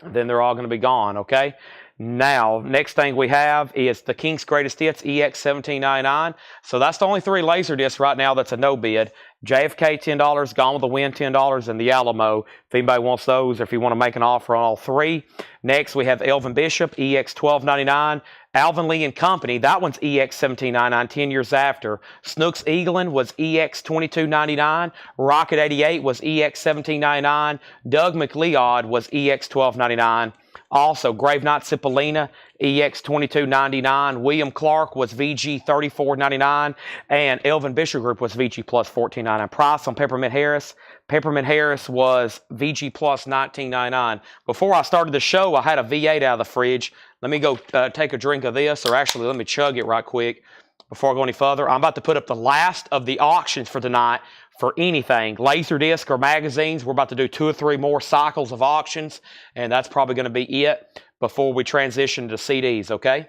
then they're all going to be gone, okay? Now, next thing we have is the King's Greatest Hits EX $17.99. So that's the only 3 Laserdiscs right now that's a no bid. JFK $10, Gone with the Wind $10, and the Alamo. If anybody wants those, or if you want to make an offer on all 3. Next, we have Elvin Bishop EX $12.99. Alvin Lee and Company, that one's EX $17.99, 10 years after. Snooks Eaglin was EX $22.99. Rocket 88 was EX $17.99. Doug McLeod was EX $12.99. Also, Grave Knight Cipollina, EX $22.99. William Clark was VG $34.99. And Elvin Bishop Group was VG plus $14.99. Price on Peppermint Harris. Peppermint Harris was VG plus $19.99. Before I started the show, I had a V8 out of the fridge. Let me go take a drink of this, or actually let me chug it right quick before I go any further. I'm about to put up the last of the auctions for tonight for anything, Laserdisc or magazines. We're about to do 2 or 3 more cycles of auctions, and that's probably going to be it before we transition to CDs, okay?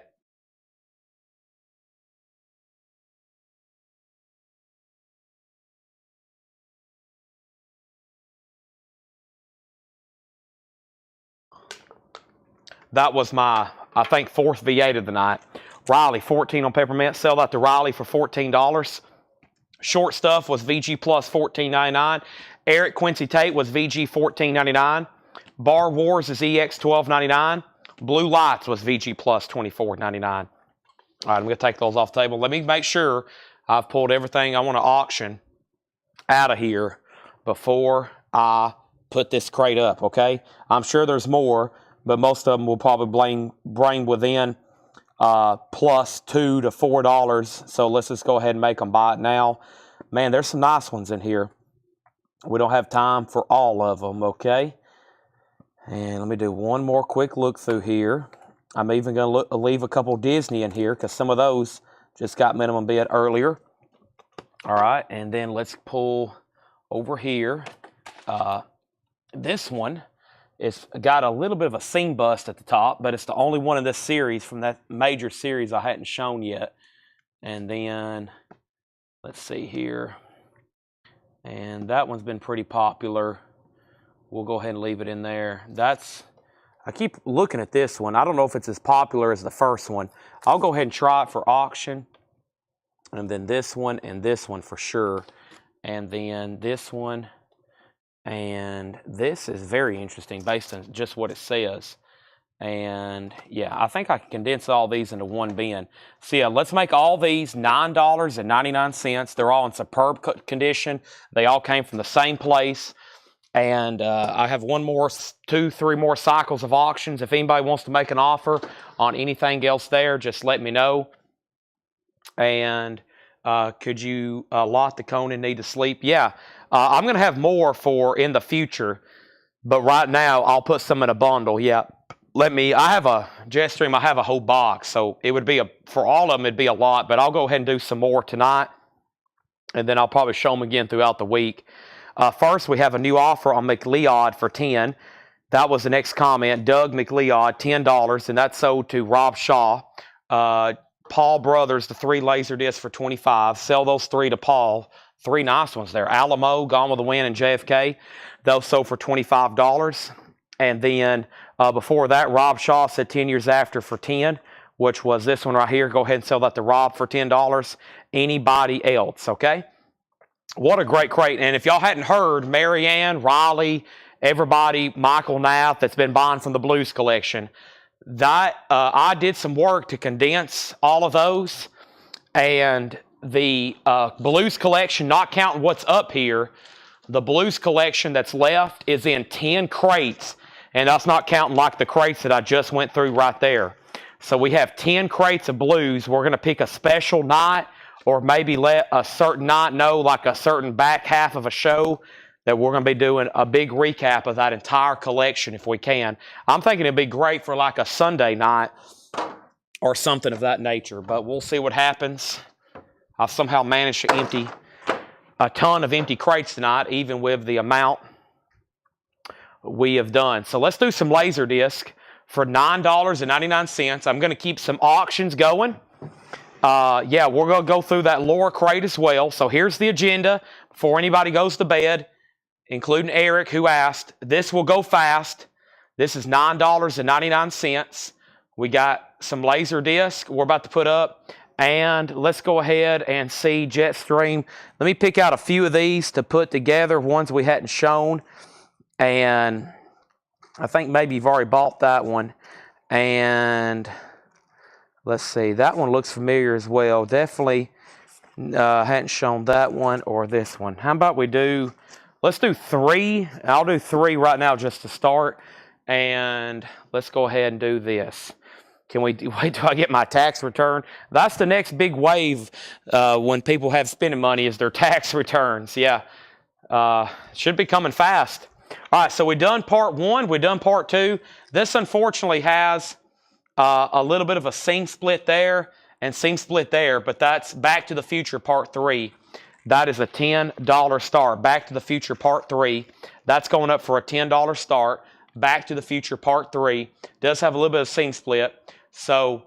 That was my, I think, 4th V8 of the night. Riley, 14 on Peppermint. Sell that to Riley for $14. Short Stuff was VG plus $14.99. Eric Quincy Tate was VG $14.99. Bar Wars is EX $12.99. Blue Lights was VG plus $24.99. All right, I'm going to take those off the table. Let me make sure I've pulled everything I want to auction out of here before I put this crate up, okay? I'm sure there's more, but most of them will probably bring within plus $2 to $4. So let's just go ahead and make them buy it now. Man, there's some nice ones in here. We don't have time for all of them, okay? And let me do one more quick look through here. I'm even going to leave a couple Disney in here because some of those just got minimum bid earlier. All right, and then let's pull over here. This one, it's got a little bit of a seam bust at the top, but it's the only one in this series from that major series I hadn't shown yet. And then, let's see here. And that one's been pretty popular. We'll go ahead and leave it in there. I keep looking at this one. I don't know if it's as popular as the first one. I'll go ahead and try it for auction. And then this one and this one for sure. And then this one. And this is very interesting based on just what it says. And yeah, I think I can condense all these into one bin. So yeah, let's make all these $9.99. They're all in superb condition. They all came from the same place. And I have 2, 3 more cycles of auctions. If anybody wants to make an offer on anything else there, just let me know. And could you lot the Conan need to sleep? Yeah. I'm going to have more for in the future, but right now I'll put some in a bundle. Yeah, I have a Jetstream, I have a whole box, so it would be for all of them, it'd be a lot, but I'll go ahead and do some more tonight, and then I'll probably show them again throughout the week. First, we have a new offer on McLeod for $10. That was the next comment. Doug McLeod, $10, and that's sold to Rob Shaw. Paul Brothers, the 3 Laserdiscs for $25. Sell those 3 to Paul Three nice ones there. Alamo, Gone with the Wind, and JFK. Those sold for $25. And then before that, Rob Shaw said 10 years after for 10, which was this one right here. Go ahead and sell that to Rob for $10. Anybody else, okay? What a great crate. And if y'all hadn't heard, Marianne, Riley, everybody, Michael Nath that's been buying from the Blues collection, that I did some work to condense all of those. And the Blues collection, not counting what's up here, the Blues collection that's left is in 10 crates. And that's not counting like the crates that I just went through right there. So we have 10 crates of Blues. We're going to pick a special night, or maybe let a certain night know, like a certain back half of a show, that we're going to be doing a big recap of that entire collection if we can. I'm thinking it'd be great for like a Sunday night or something of that nature, but we'll see what happens. I've somehow managed to empty a ton of empty crates tonight, even with the amount we have done. So let's do some Laserdisc for $9.99. I'm going to keep some auctions going. Yeah, we're going to go through that lower crate as well. So here's the agenda before anybody goes to bed, including Eric, who asked. This will go fast. This is $9.99. We got some Laserdisc we're about to put up. And let's go ahead and see Jetstream. Let me pick out a few of these to put together, ones we hadn't shown. And I think maybe you've already bought that one. And let's see, that one looks familiar as well. Definitely hadn't shown that one or this one. How about we do, let's do 3. I'll do 3 right now just to start. And let's go ahead and do this. Can we wait till I get my tax return? That's the next big wave when people have spending money, is their tax returns. Yeah, should be coming fast. All right, so we've done part 1. We've done part 2. This unfortunately has a little bit of a seam split there and seam split there, but that's Back to the Future Part 3. That is a $10 start. Back to the Future Part 3. That's going up for a $10 start. Back to the Future Part 3. Does have a little bit of seam split. So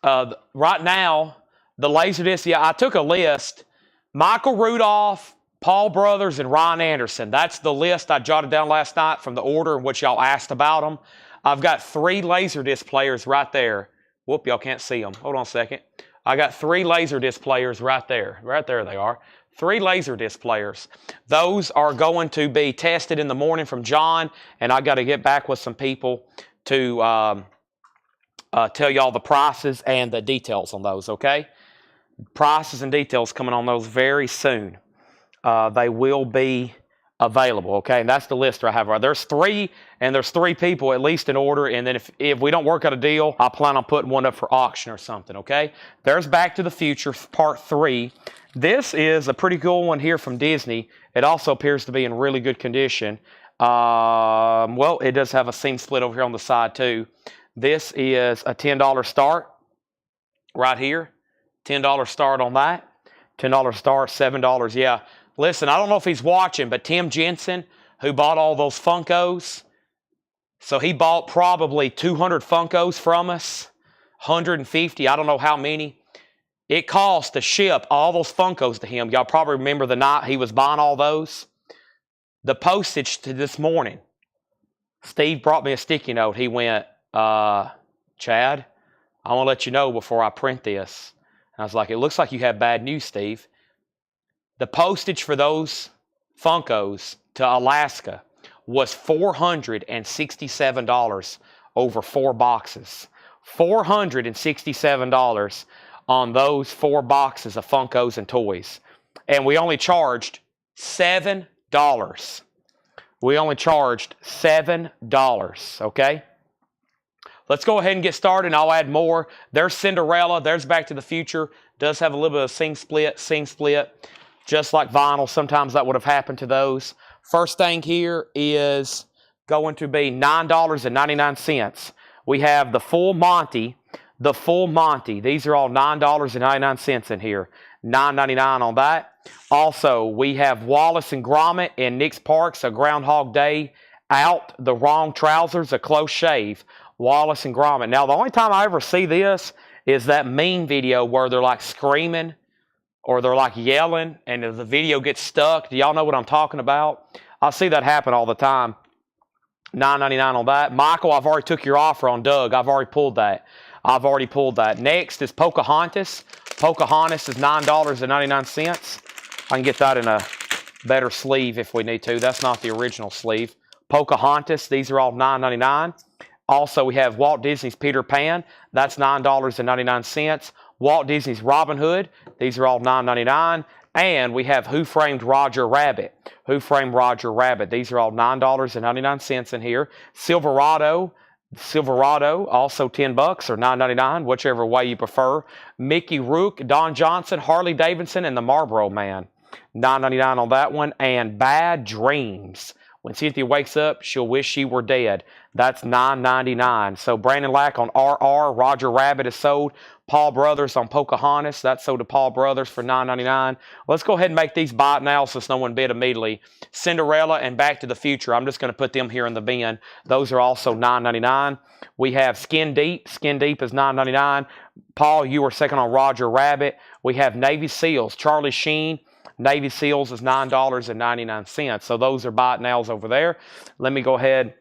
right now, the Laserdisc, yeah, I took a list. Michael Rudolph, Paul Brothers, and Ryan Anderson. That's the list I jotted down last night from the order in which y'all asked about them. I've got 3 Laserdisc players right there. Whoop, y'all can't see them. Hold on a second. I got 3 Laserdisc players right there. Right there they are. 3 Laserdisc players. Those are going to be tested in the morning from John, and I got to get back with some people to tell y'all the prices and the details on those, okay? Prices and details coming on those very soon. They will be available, okay? And that's the list I have right. There's 3, and there's 3 people at least in order, and then if we don't work out a deal, I plan on putting one up for auction or something, okay? There's Back to the Future Part 3. This is a pretty cool one here from Disney. It also appears to be in really good condition. Well, it does have a seam split over here on the side too. This is a $10 start right here. $10 start on that. $10 start, $7, yeah. Listen, I don't know if he's watching, but Tim Jensen, who bought all those Funkos, so he bought probably 200 Funkos from us, 150, I don't know how many. It cost to ship all those Funkos to him. Y'all probably remember the night he was buying all those. The postage to this morning, Steve brought me a sticky note. He went, Chad, I want to let you know before I print this. And I was like, it looks like you have bad news, Steve. The postage for those Funkos to Alaska was $467 over 4 boxes. $467 on those 4 boxes of Funkos and toys. And we only charged $7. We only charged $7, okay? Let's go ahead and get started, and I'll add more. There's Cinderella. There's Back to the Future. Does have a little bit of seam split. Just like vinyl, sometimes that would have happened to those. First thing here is going to be $9.99. We have the full Monty. The full Monty. These are all $9.99 in here. $9.99 on that. Also, we have Wallace and Gromit and Nick's Parks, A Groundhog Day, Out, The Wrong Trousers, A Close Shave. Wallace and Gromit. Now, the only time I ever see this is that meme video where they're like screaming or they're like yelling and the video gets stuck. Do y'all know what I'm talking about? I see that happen all the time. $9.99 on that. Michael, I've already took your offer on Doug. I've already pulled that. Next is Pocahontas. Pocahontas is $9.99. I can get that in a better sleeve if we need to. That's not the original sleeve. Pocahontas, these are all $9.99. Also, we have Walt Disney's Peter Pan. That's $9.99. Walt Disney's Robin Hood. These are all $9.99. And we have Who Framed Roger Rabbit. Who Framed Roger Rabbit. These are all $9.99 in here. Silverado, also $10 or $9.99, whichever way you prefer. Mickey Rourke, Don Johnson, Harley Davidson, and the Marlboro Man. $9.99 on that one. And Bad Dreams. When Cynthia wakes up, she'll wish she were dead. That's $9.99. So Brandon Lack on RR, Roger Rabbit is sold. Paul Brothers on Pocahontas, that's sold to Paul Brothers for $9.99. Let's go ahead and make these buy it now since no one bid immediately. Cinderella and Back to the Future, I'm just going to put them here in the bin. Those are also $9.99. We have Skin Deep. Skin Deep is $9.99. Paul, you were second on Roger Rabbit. We have Navy Seals. Charlie Sheen. Navy Seals is $9.99. So those are buy it nows over there. Let me go ahead.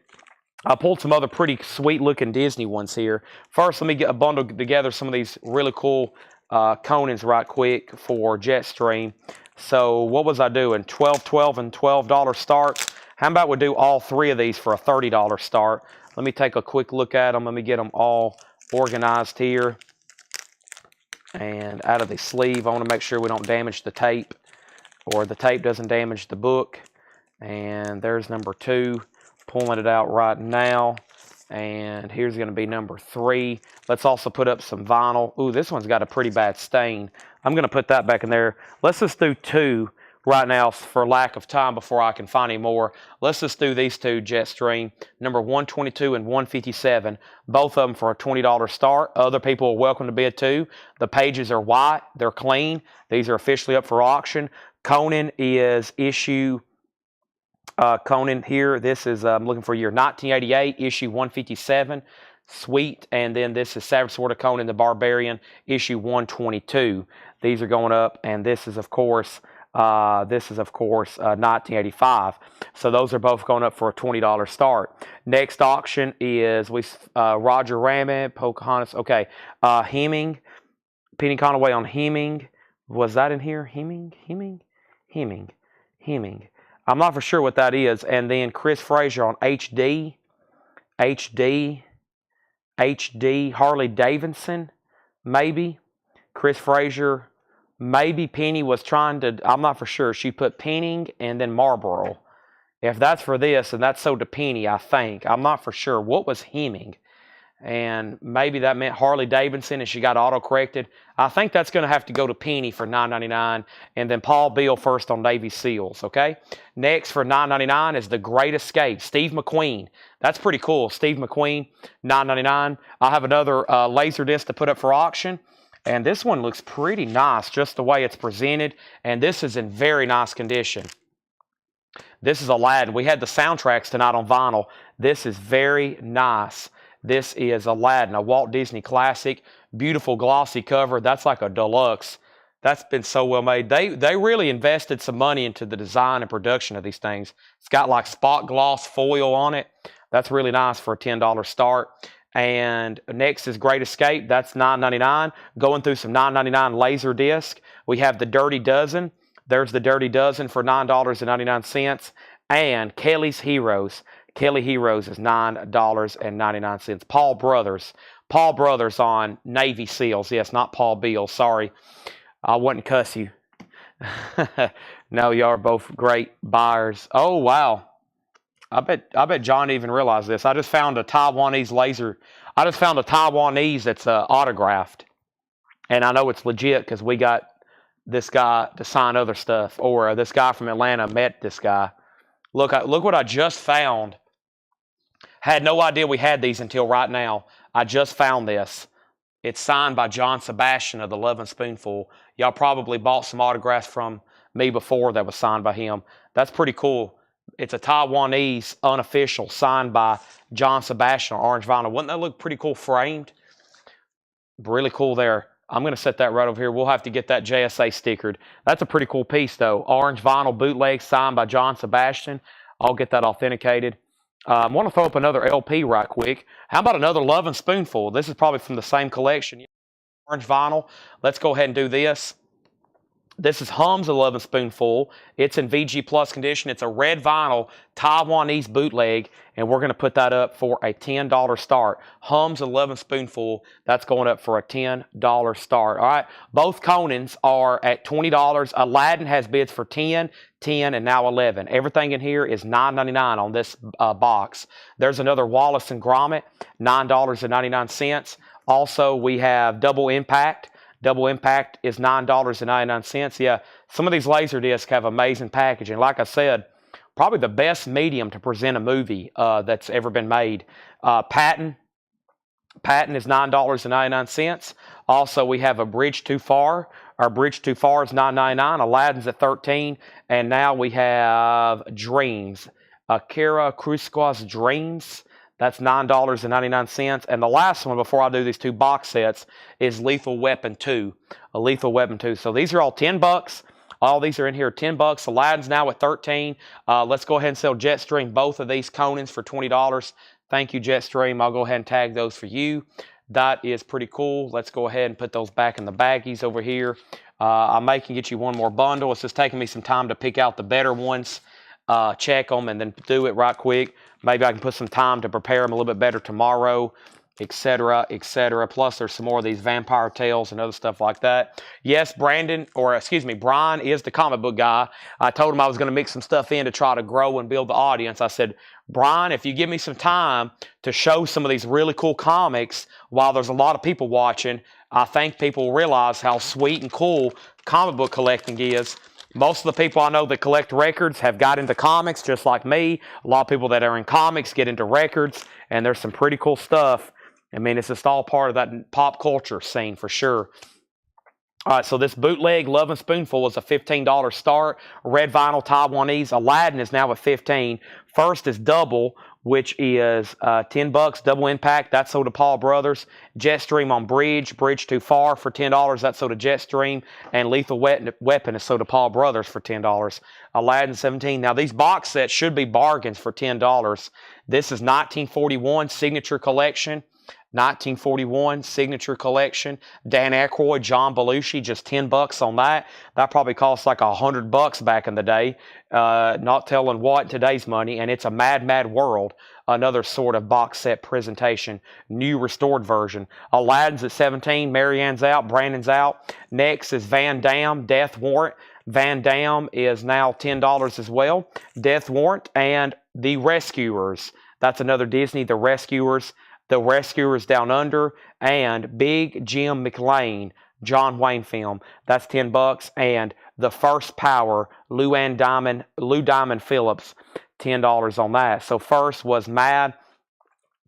I pulled some other pretty sweet looking Disney ones here. First, let me get a bundle together some of these really cool Conans right quick for Jetstream. So what was I doing? $12, $12, and $12 starts. How about we do all three of these for a $30 start? Let me take a quick look at them. Let me get them all organized here. And out of the sleeve, I want to make sure we don't damage the tape or the tape doesn't damage the book. And there's number 2. Pulling it out right now. And here's going to be number 3. Let's also put up some vinyl. Ooh, this one's got a pretty bad stain. I'm going to put that back in there. Let's just do 2 right now for lack of time before I can find any more. Let's just do these 2 Jetstream. Number 122 and 157. Both of them for a $20 start. Other people are welcome to bid too. The pages are white. They're clean. These are officially up for auction. Conan is issue... Conan here, this is, I'm looking for year 1988, issue 157, Sweet, and then this is Savage Sword of Conan the Barbarian, issue 122. These are going up, and this is, of course, 1985. So those are both going up for a $20 start. Next auction is Roger Rabbit, Pocahontas, okay, Hemming, Penny Conaway on Hemming. Was that in here? Hemming. I'm not for sure what that is. And then Chris Frazier on HD, Harley Davidson, maybe. Chris Frazier, maybe Penny was trying to, I'm not for sure. She put Penning and then Marlboro. If that's for this, and that's sold to Penny, I think. I'm not for sure. What was Hemming? And maybe that meant Harley Davidson and she got auto-corrected. I think that's going to have to go to Penny for $9.99. And then Paul Beal first on Navy Seals, okay? Next for $9.99 is The Great Escape. Steve McQueen. That's pretty cool. Steve McQueen, $9.99. I have another Laserdisc to put up for auction. And this one looks pretty nice, just the way it's presented. And this is in very nice condition. This is Aladdin. We had the soundtracks tonight on vinyl. This is very nice. This is Aladdin, a Walt Disney classic. Beautiful glossy cover. That's like a deluxe. That's been so well made. They really invested some money into the design and production of these things. It's got like spot gloss foil on it. That's really nice for a $10 start. And next is Great Escape. That's $9.99. Going through some $9.99 Laserdisc. We have the Dirty Dozen. There's the Dirty Dozen for $9.99. And Kelly's Heroes. Kelly Heroes is $9.99. Paul Brothers. Paul Brothers on Navy Seals. Yes, not Paul Beal. Sorry. I wouldn't cuss you. No, y'all are both great buyers. Oh, wow. I bet John even realized this. I just found a Taiwanese that's autographed. And I know it's legit because we got this guy to sign other stuff. Or this guy from Atlanta met this guy. Look what I just found. Had no idea we had these until right now. I just found this. It's signed by John Sebastian of the Lovin' Spoonful. Y'all probably bought some autographs from me before that was signed by him. That's pretty cool. It's a Taiwanese unofficial signed by John Sebastian on orange vinyl. Wouldn't that look pretty cool framed? Really cool there. I'm going to set that right over here. We'll have to get that JSA stickered. That's a pretty cool piece, though. Orange vinyl bootleg signed by John Sebastian. I'll get that authenticated. I want to throw up another LP right quick. How about another Love and Spoonful? This is probably from the same collection. Orange vinyl. Let's go ahead and do this. This is Hum's 11 Spoonful. It's in VG Plus condition. It's a red vinyl Taiwanese bootleg, and we're going to put that up for a $10 start. Hum's 11 Spoonful, that's going up for a $10 start. All right, both Conans are at $20. Aladdin has bids for 10, 10, and now 11. Everything in here is $9.99 on this box. There's another Wallace and Gromit, $9.99. Also, we have Double Impact. Double Impact is $9.99. Yeah, some of these Laserdiscs have amazing packaging. Like I said, probably the best medium to present a movie that's ever been made. Patton is $9.99. Also, we have A Bridge Too Far. Our Bridge Too Far is $9.99. Aladdin's at $13. And now we have Dreams. Akira Kurosawa's Dreams. That's $9.99. And the last one, before I do these two box sets, is Lethal Weapon 2. A Lethal Weapon 2. So these are all $10. All these are in here $10. Aladdin's now at $13. Let's go ahead and sell Jetstream both of these Conans for $20. Thank you, Jetstream. I'll go ahead and tag those for you. That is pretty cool. Let's go ahead and put those back in the baggies over here. I may can get you one more bundle. It's just taking me some time to pick out the better ones. Check them and then do it right quick. Maybe I can put some time to prepare them a little bit better tomorrow, etc., etc. Plus, there's some more of these Vampire Tales and other stuff like that. Yes, Brian is the comic book guy. I told him I was going to mix some stuff in to try to grow and build the audience. I said, Brian, if you give me some time to show some of these really cool comics while there's a lot of people watching, I think people will realize how sweet and cool comic book collecting is. Most of the people I know that collect records have got into comics just like me. A lot of people that are in comics get into records, and there's some pretty cool stuff. I mean, it's just all part of that pop culture scene for sure. All right, so this bootleg Love and Spoonful is a $15 start. Red vinyl Taiwanese. Aladdin is now at $15. First is Double, which is $10. Double Impact. That's sold to Paul Brothers. Jetstream on Bridge. Bridge Too Far for $10. That's sold to Jetstream. And Lethal Weapon is sold to Paul Brothers for $10. Aladdin $17. Now these box sets should be bargains for $10. This is 1941 Signature Collection. 1941 Signature Collection. Dan Aykroyd, John Belushi, just $10 on that. That probably cost like $100 back in the day. Not telling what today's money. And it's a Mad Mad World. Another sort of box set presentation. New restored version. Aladdin's at $17. Marianne's out. Brandon's out. Next is Van Damme, Death Warrant. Van Damme is now $10 as well. Death Warrant and The Rescuers. That's another Disney, The Rescuers. The Rescuers Down Under, and Big Jim McLean, John Wayne film. That's $10. And The First Power, Lou Diamond Phillips, $10 on that. So first was Mad.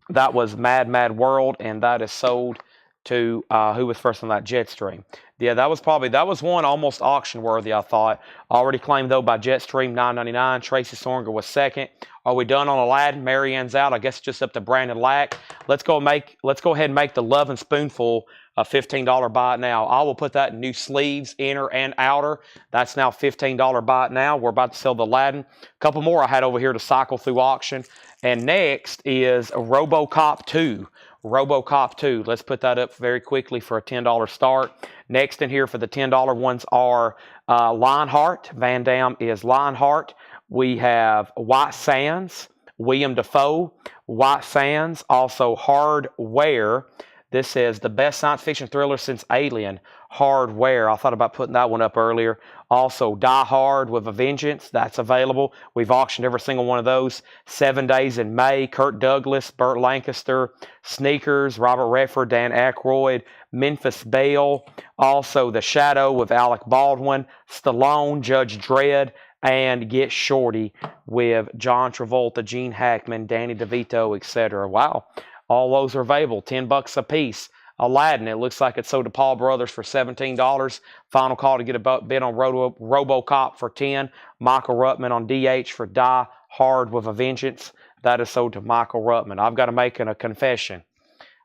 That was Mad Mad World, and that is sold to, who was first on that? Jetstream. Yeah, that was one almost auction worthy, I thought. Already claimed, though, by Jetstream, $9.99. Tracy Soringer was second. Are we done on Aladdin? Marianne's out. I guess it's just up to Brandon Lack. Let's go ahead and make the Love and Spoonful a $15 buy it now. I will put that in new sleeves, inner and outer. That's now $15 buy it now. We're about to sell the Aladdin. A couple more I had over here to cycle through auction. And next is RoboCop 2. RoboCop 2. Let's put that up very quickly for a $10 start. Next in here for the $10 ones are Lionheart. Van Damme is Lionheart. We have White Sands, William Dafoe. White Sands, also Hardware. This says the best science fiction thriller since Alien. Hardware. I thought about putting that one up earlier. Also, Die Hard with a Vengeance. That's available. We've auctioned every single one of those. 7 Days in May. Kirk Douglas, Burt Lancaster. Sneakers, Robert Redford, Dan Aykroyd. Memphis Belle. Also, The Shadow with Alec Baldwin. Stallone, Judge Dredd. And Get Shorty with John Travolta, Gene Hackman, Danny DeVito, etc. Wow. All those are available. $10 a piece. Aladdin, it looks like it's sold to Paul Brothers for $17. Final call to get a bid on RoboCop for $10. Michael Ruttman on DH for Die Hard with a Vengeance. That is sold to Michael Ruttman. I've got to make a confession.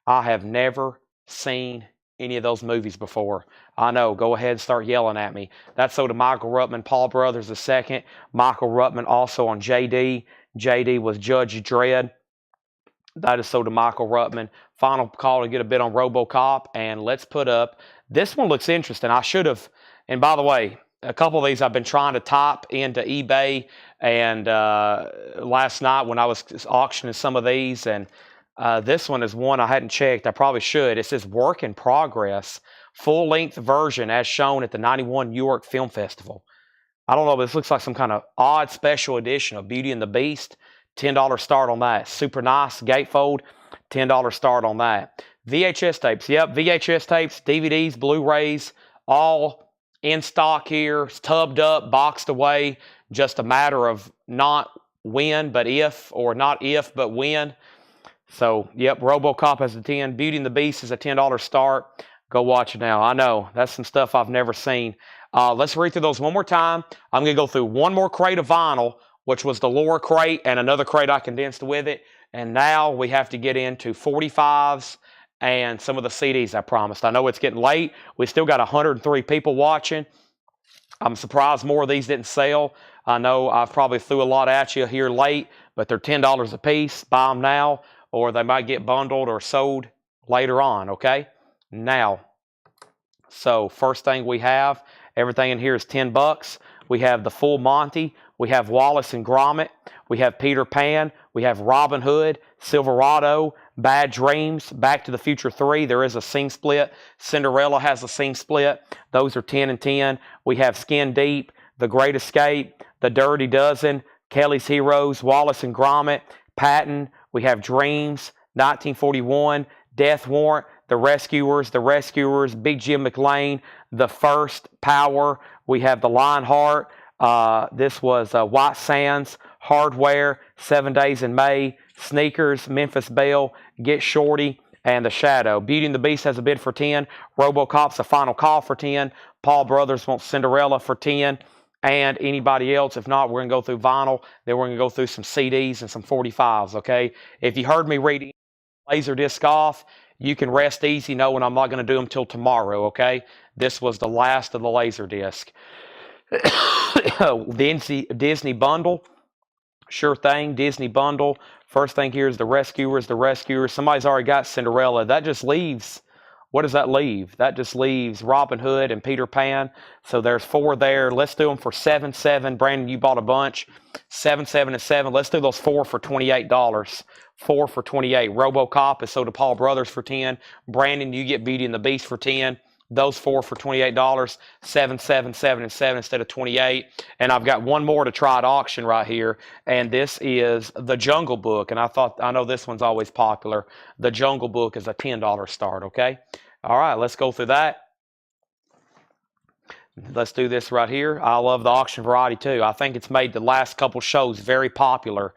I have never seen any of those movies before. I know. Go ahead and start yelling at me. That's sold to Michael Ruttman, Paul Brothers II. Michael Ruttman also on JD. JD was Judge Dredd. That is sold to Michael Ruttman. Final call to get a bid on RoboCop. And let's put up. This one looks interesting. I should have. And by the way, a couple of these I've been trying to type into eBay. And last night when I was auctioning some of these, and this one is one I hadn't checked. I probably should. It says work in progress, full-length version as shown at the 91 New York Film Festival. I don't know, but this looks like some kind of odd special edition of Beauty and the Beast. $10 start on that. Super nice gatefold. $10 start on that. VHS tapes. Yep, VHS tapes, DVDs, Blu-rays, all in stock here. It's tubbed up, boxed away. Just a matter of not when, but if, or not if, but when. So, yep, RoboCop has a 10. Beauty and the Beast is a $10 start. Go watch it now. I know, that's some stuff I've never seen. Let's read through those one more time. I'm going to go through one more crate of vinyl, which was the lower crate, and another crate I condensed with it. And now we have to get into 45s and some of the CDs I promised. I know it's getting late. We still got 103 people watching. I'm surprised more of these didn't sell. I know I've probably threw a lot at you here late, but they're $10 a piece. Buy them now, or they might get bundled or sold later on, okay? Now, so first thing we have, everything in here is $10. We have the full Monty. We have Wallace and Gromit. We have Peter Pan. We have Robin Hood, Silverado, Bad Dreams, Back to the Future 3. There is a scene split. Cinderella has a scene split. Those are 10 and 10. We have Skin Deep, The Great Escape, The Dirty Dozen, Kelly's Heroes, Wallace and Gromit, Patton. We have Dreams, 1941, Death Warrant, The Rescuers, Big Jim McLean, The First, Power. We have The Lionheart. This was White Sands, Hardware, 7 Days in May, Sneakers, Memphis Belle, Get Shorty, and The Shadow. Beauty and the Beast has a bid for 10. RoboCop's a final call for 10. Paul Brothers wants Cinderella for 10. And anybody else, if not, we're going to go through vinyl. Then we're going to go through some CDs and some 45s, okay? If you heard me reading Laserdisc off, you can rest easy knowing I'm not going to do them till tomorrow, okay? This was the last of the Laserdisc. The Disney bundle. Sure thing, Disney bundle. First thing here is The Rescuers. Somebody's already got Cinderella. That just leaves, what does that leave? That just leaves Robin Hood and Peter Pan. So there's 4 there. Let's do them for 7, 7. Brandon, you bought a bunch. 7, 7, and 7. Let's do those 4 for $28. 4 for $28. RoboCop is sold to Paul Brothers for 10. Brandon, you get Beauty and the Beast for 10. Those 4 for $28. 7, 7, 7, and 7 instead of 28. And I've got one more to try at auction right here. And this is The Jungle Book. And I know this one's always popular. The Jungle Book is a $10 start, okay? All right, let's go through that. Let's do this right here. I love the auction variety too. I think it's made the last couple shows very popular,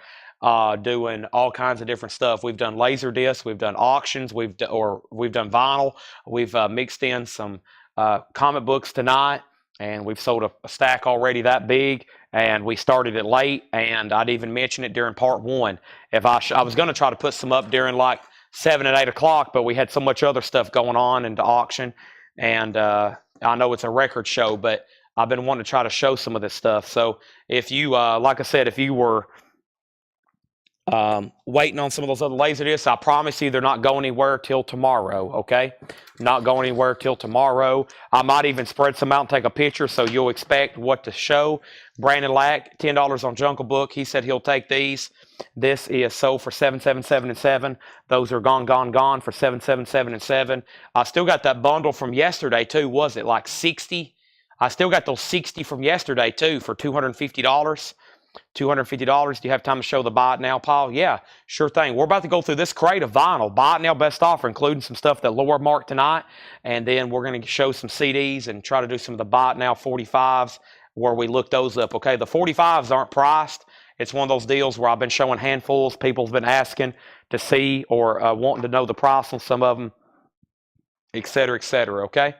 doing all kinds of different stuff. We've done Laserdisc, we've done auctions, we've done vinyl. We've mixed in some comic books tonight, and we've sold a stack already that big. And we started it late, and I'd even mention it during part 1. If I was going to try to put some up during like 7 and 8 o'clock, but we had so much other stuff going on into auction, and I know it's a record show, but I've been wanting to try to show some of this stuff. So if you, like I said, if you were waiting on some of those other Laserdiscs, I promise you they're not going anywhere till tomorrow, okay? Not going anywhere till tomorrow. I might even spread some out and take a picture so you'll expect what to show. Brandon Lack, $10 on Jungle Book. He said he'll take these. This is sold for 7, 7, 7, and 7. Those are gone for 7, 7, 7, and 7. I still got that bundle from yesterday too. Was it like 60? I still got those 60 from yesterday too for $250. $250. Do you have time to show the buy it now, Paul? Yeah, sure thing. We're about to go through this crate of vinyl. Buy it now best offer, including some stuff that Laura marked tonight. And then we're going to show some CDs and try to do some of the buy it now 45s where we look those up. Okay, the 45s aren't priced. It's one of those deals where I've been showing handfuls. People's been asking to see or wanting to know the price on some of them, et cetera, okay?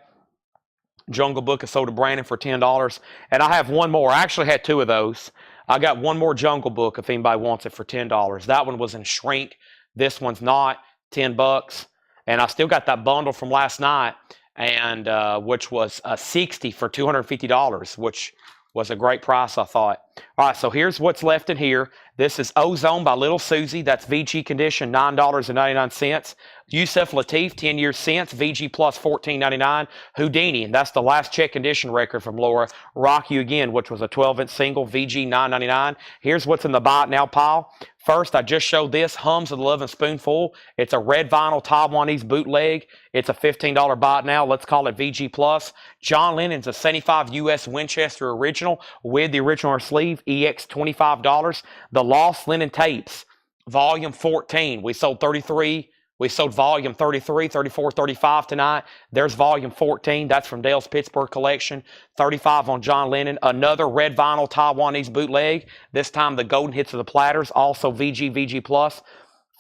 Jungle Book is sold to Brandon for $10. And I have one more. I actually had 2 of those. I got one more Jungle Book if anybody wants it for $10. That one was in shrink. This one's not. $10. And I still got that bundle from last night, and which was a 60 for $250, which was a great price, I thought. All right, so here's what's left in here. This is Ozone by Little Susie. That's VG condition, $9.99. Yusef Lateef, 10 years since, VG plus $14.99. Houdini, and that's the last check condition record from Laura. Rock You Again, which was a 12-inch single, VG $9.99. Here's what's in the buy it now pile. First, I just showed this, Hums of the Lovin' Spoonful. It's a red vinyl Taiwanese bootleg. It's a $15 buy it now. Let's call it VG plus. John Lennon's a 75 US Winchester original with the original sleeve, EX $25. The Lost Lennon Tapes, volume 14. We sold 33. We sold volume 33, 34, 35 tonight. There's volume 14. That's from Dale's Pittsburgh collection. 35 on John Lennon. Another red vinyl Taiwanese bootleg. This time the Golden Hits of the Platters. Also VG plus.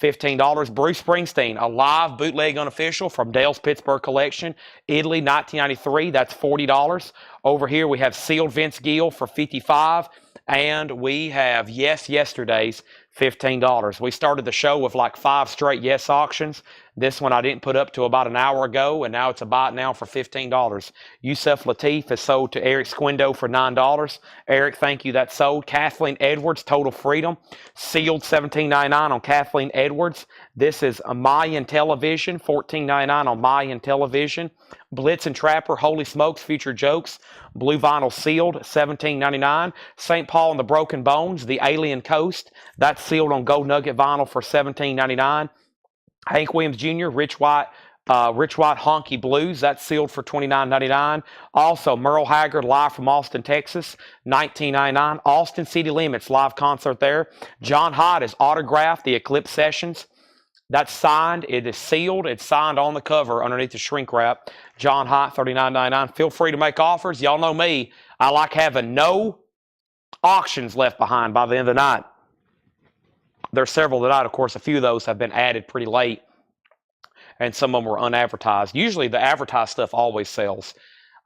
$15. Bruce Springsteen, a live bootleg unofficial from Dale's Pittsburgh collection. Italy, 1993. That's $40. Over here we have sealed Vince Gill for $55. And we have Yes Yesterday's, $15. We started the show with like 5 straight Yes auctions. This one I didn't put up to about an hour ago, and now it's a buy it now for $15. Yusef Lateef is sold to Eric Squindo for $9. Eric, thank you, that's sold. Kathleen Edwards, Total Freedom, sealed $17.99 on Kathleen Edwards. This is a Mayan Television, $14.99 on Mayan Television. Blitz and Trapper, Holy Smokes, Future Jokes, blue vinyl sealed, $17.99. St. Paul and the Broken Bones, The Alien Coast, that's sealed on Gold Nugget vinyl for $17.99. Hank Williams Jr., Rich White Honky Blues, that's sealed for $29.99. Also, Merle Haggard, live from Austin, Texas, $19.99. Austin City Limits, live concert there. John Hyde is autographed, The Eclipse Sessions. That's signed. It is sealed. It's signed on the cover underneath the shrink wrap. John Hyde, $39.99. Feel free to make offers. Y'all know me. I like having no auctions left behind by the end of the night. There's several tonight. Of course, a few of those have been added pretty late, and some of them were unadvertised. Usually the advertised stuff always sells.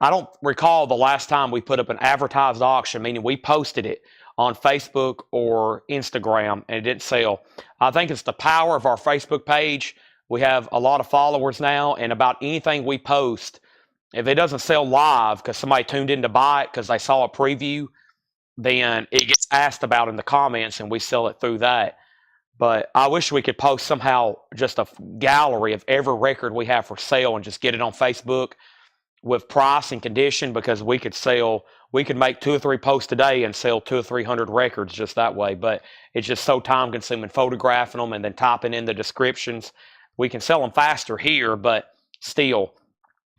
I don't recall the last time we put up an advertised auction, meaning we posted it on Facebook or Instagram and it didn't sell. I think it's the power of our Facebook page. We have a lot of followers now, and about anything we post, if it doesn't sell live because somebody tuned in to buy it because they saw a preview, then it gets asked about in the comments and we sell it through that. But I wish we could post somehow just a gallery of every record we have for sale and just get it on Facebook with price and condition, because we could make 2 or 3 posts a day and sell 200 or 300 records just that way. But it's just so time consuming photographing them and then typing in the descriptions. We can sell them faster here, but still,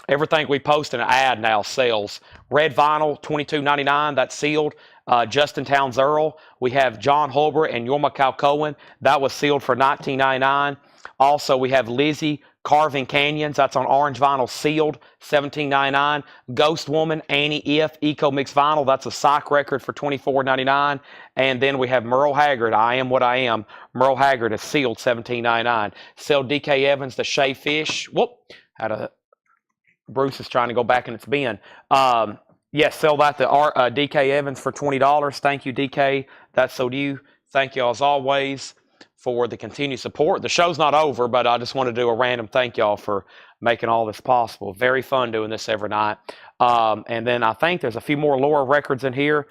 everything we post in an ad now sells. Red vinyl, $22.99, that's sealed. Justin Towns Earl. We have John Holbert and Yorma Calcoen. That was sealed for $19.99. Also, we have Lizzie Carving Canyons. That's on orange vinyl, sealed, $17.99. Ghost Woman, Annie If, Eco Mix vinyl. That's a psych record for $24.99. And then we have Merle Haggard, I Am What I Am. Merle Haggard is sealed, $17.99. Sell DK Evans, The Shea Fish. Whoop. Bruce is trying to go back in its bin. Yes, sell that to DK Evans for $20. Thank you, DK. That's so you. Thank you, as always, for the continued support. The show's not over, but I just want to do a random thank y'all for making all this possible. Very fun doing this every night. And then I think there's a few more Laura records in here.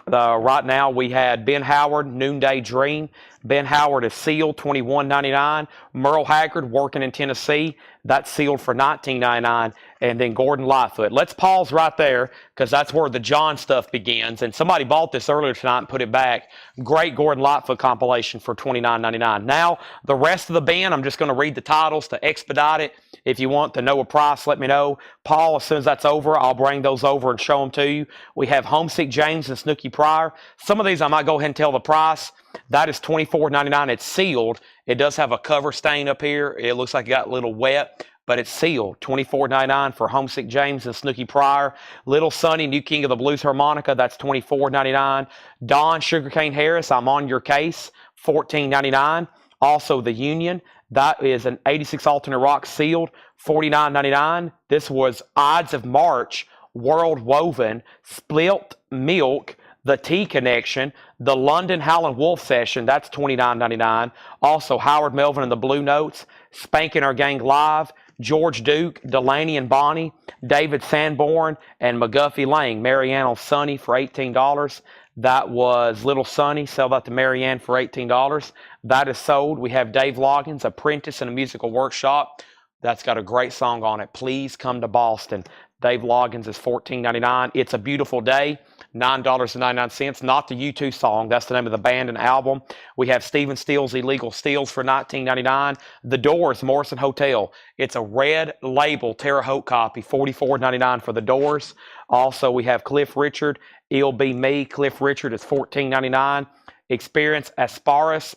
Right now we had Ben Howard, Noonday Dream. Ben Howard is sealed, $21.99. Merle Haggard, Working in Tennessee. That's sealed for $19.99. And then Gordon Lightfoot. Let's pause right there because that's where the John stuff begins. And somebody bought this earlier tonight and put it back. Great Gordon Lightfoot compilation for $29.99. Now, the rest of the band, I'm just going to read the titles to expedite it. If you want to know a price, let me know. Paul, as soon as that's over, I'll bring those over and show them to you. We have Homesick James and Snooky Pryor. Some of these I might go ahead and tell the price. That is $24.99. It's sealed. It does have a cover stain up here. It looks like it got a little wet, but it's sealed. $24.99 for Homesick James and Snooky Pryor. Little Sonny, New King of the Blues Harmonica. That's $24.99. Don Sugarcane Harris, I'm On Your Case. $14.99. Also, The Union. That is an 86 alternate rock sealed, $49.99. This was Ides of March, World Woven, Split Milk. The T Connection, the London Howlin' Wolf Session, that's $29.99. Also, Howard Melvin and the Blue Notes, Spanking Our Gang Live, George Duke, Delaney and Bonnie, David Sanborn, and McGuffey Lang. Marianne on Sonny for $18. That was Little Sonny. Sell that to Marianne for $18. That is sold. We have Dave Loggins, Apprentice in a Musical Workshop. That's got a great song on it. Please Come to Boston. Dave Loggins is $14.99. It's a Beautiful Day, $9.99. Not the U2 song. That's the name of the band and album. We have Stephen Stills' Illegal Steals for $19.99. The Doors, Morrison Hotel. It's a red label Terre Haute copy, $44.99 for The Doors. Also, we have Cliff Richard, It'll Be Me. Cliff Richard is $14.99. Experience Asparis,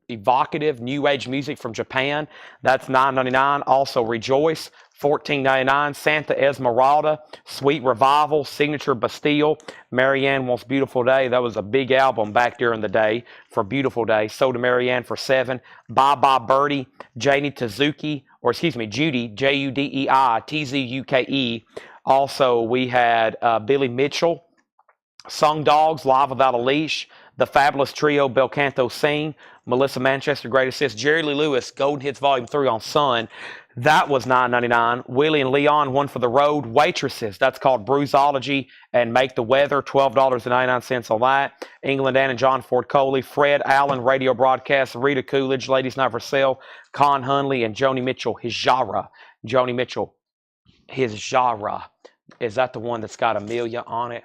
evocative new age music from Japan. That's $9.99. Also, Rejoice, $14.99. Santa Esmeralda, Sweet Revival, Signature Bastille. Marianne Wants Beautiful Day. That was a big album back during the day for Beautiful Day. Sold to Marianne for $7. Bye Bye Birdie, Judy, Judei, Tzuke. Also, we had Billy Mitchell, Sung Dogs, Live Without a Leash. The Fabulous Trio, Bel Canto Sing, Melissa Manchester, Great Assist, Jerry Lee Lewis, Golden Hits Volume 3 on Sun. That was $9.99. Willie and Leon, One for the Road. Waitresses, that's called Bruisology and Make the Weather, $12.99 on that. England Ann and John Ford Coley, Fred Allen, Radio Broadcast, Rita Coolidge, Ladies Night for Sale, Con Hunley, and Joni Mitchell, His Genre. Joni Mitchell, His Genre. Is that the one that's got Amelia on it?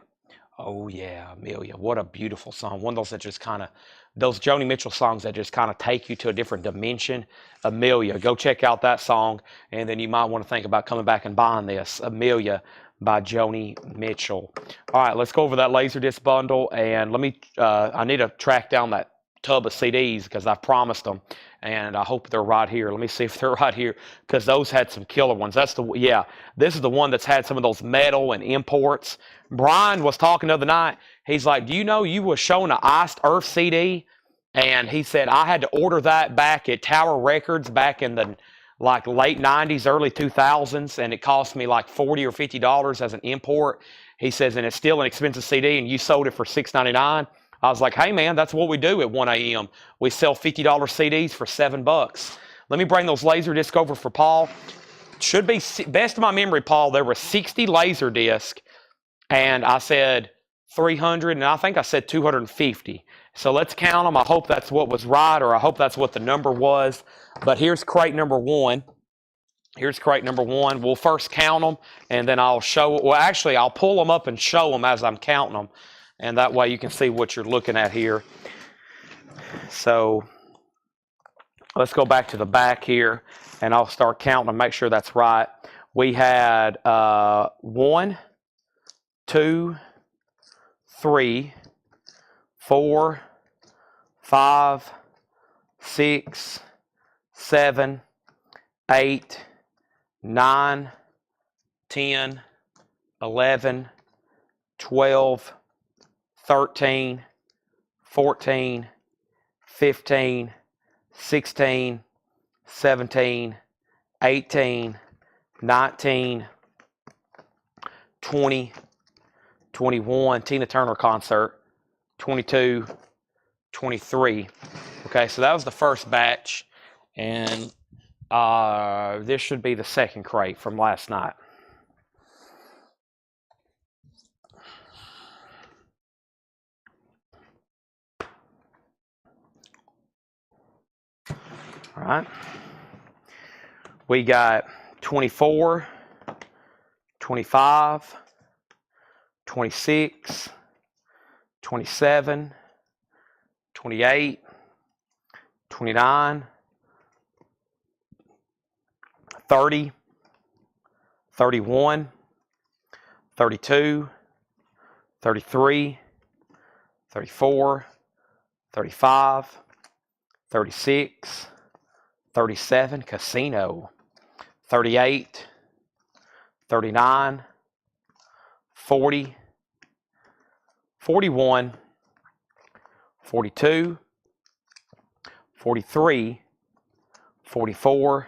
Oh, yeah, Amelia. What a beautiful song. One of those that just kind of, those Joni Mitchell songs that just kind of take you to a different dimension. Amelia. Go check out that song, and then you might want to think about coming back and buying this. Amelia by Joni Mitchell. All right, let's go over that Laserdisc bundle, and let me, I need to track down that tub of CDs because I promised them, and I hope they're right here. Let me see if they're right here because those had some killer ones. That's the, yeah, this is the one that's had some of those metal and imports. Brian was talking the other night. He's like, do you know you was showing an Iced Earth CD? And he said, I had to order that back at Tower Records back in the like late 90s, early 2000s, and it cost me like $40 or $50 as an import. He says, and it's still an expensive CD, and you sold it for $6.99. I was like, hey, man, that's what we do at 1 a.m. We sell $50 CDs for $7. Let me bring those Laserdisc over for Paul. Should be, best of my memory, Paul, there were 60 Laserdisc, and I said 300, and I think I said 250. So let's count them. I hope that's what was right, or I hope that's what the number was. But here's crate number one. Here's crate number one. We'll first count them, and then I'll show, well, actually, I'll pull them up and show them as I'm counting them. And that way you can see what you're looking at here. So let's go back to the back here, and I'll start counting and make sure that's right. We had 1, 2, 3, 4, 5, 6, 7, 8, 9, 10, 11, 12, 13, 14, 15, 16, 17, 18, 19, 20, 21, Tina Turner concert, 22, 23. Okay, so that was the first batch, and this should be the second crate from last night. All right. We got 24, 25, 26, 27, 28, 29, 30, 31, 32, 33, 34, 35, 36, 37, Casino, 38, 39, 40, 41, 42, 43, 44,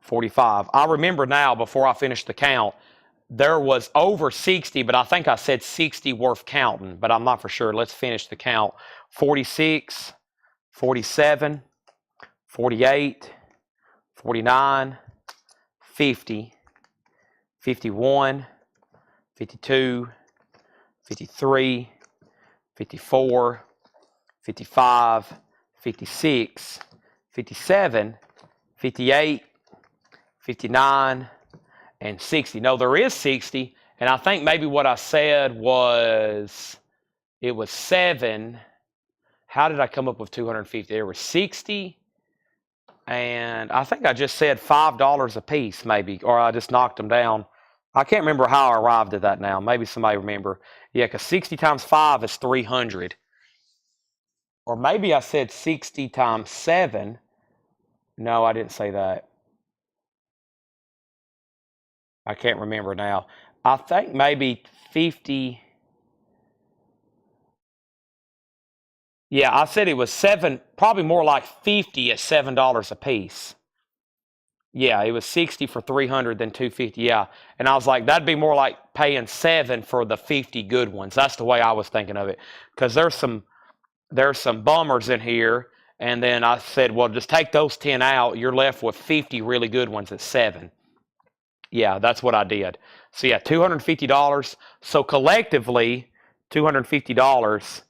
45. I remember now, before I finished the count, there was over 60, but I think I said 60 worth counting, but I'm not for sure. Let's finish the count. 46, 47, 48, 49, 50, 51, 52, 53, 54, 55, 56, 57, 58, 59, and 60. No, there is 60, and I think maybe what I said was, it was 7. How did I come up with 250? There were 60, and I think I just said $5 a piece, maybe, or I just knocked them down. I can't remember how I arrived at that now. Maybe somebody remember. Yeah, because 60 times 5 is 300. Or maybe I said 60 times 7. No, I didn't say that. I can't remember now. I think maybe 50. Yeah, I said it was 7, probably more like 50 at $7 a piece. Yeah, it was 60 for 300 than 250. Yeah, and I was like, that'd be more like paying 7 for the 50 good ones. That's the way I was thinking of it, because there's some bummers in here. And then I said, well, just take those 10 out. You're left with 50 really good ones at 7. Yeah, that's what I did. So yeah, $250. So collectively, $250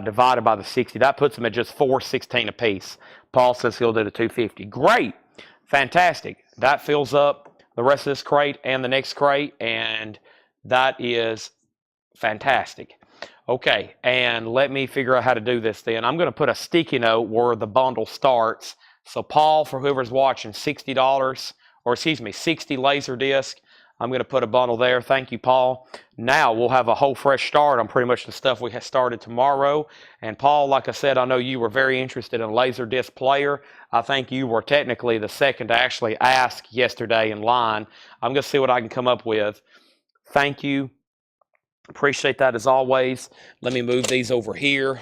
divided by the 60. That puts them at just $4.16 a piece. Paul says he'll do the 250. Great, fantastic. That fills up the rest of this crate and the next crate, and that is fantastic. Okay, and let me figure out how to do this then. I'm going to put a sticky note where the bundle starts. So Paul, for whoever's watching, $60, or excuse me, 60 Laserdisc. I'm going to put a bundle there. Thank you, Paul. Now we'll have a whole fresh start on pretty much the stuff we had started tomorrow. And Paul, like I said, I know you were very interested in a Laserdisc player. I think you were technically the second to actually ask yesterday in line. I'm going to see what I can come up with. Thank you. Appreciate that as always. Let me move these over here.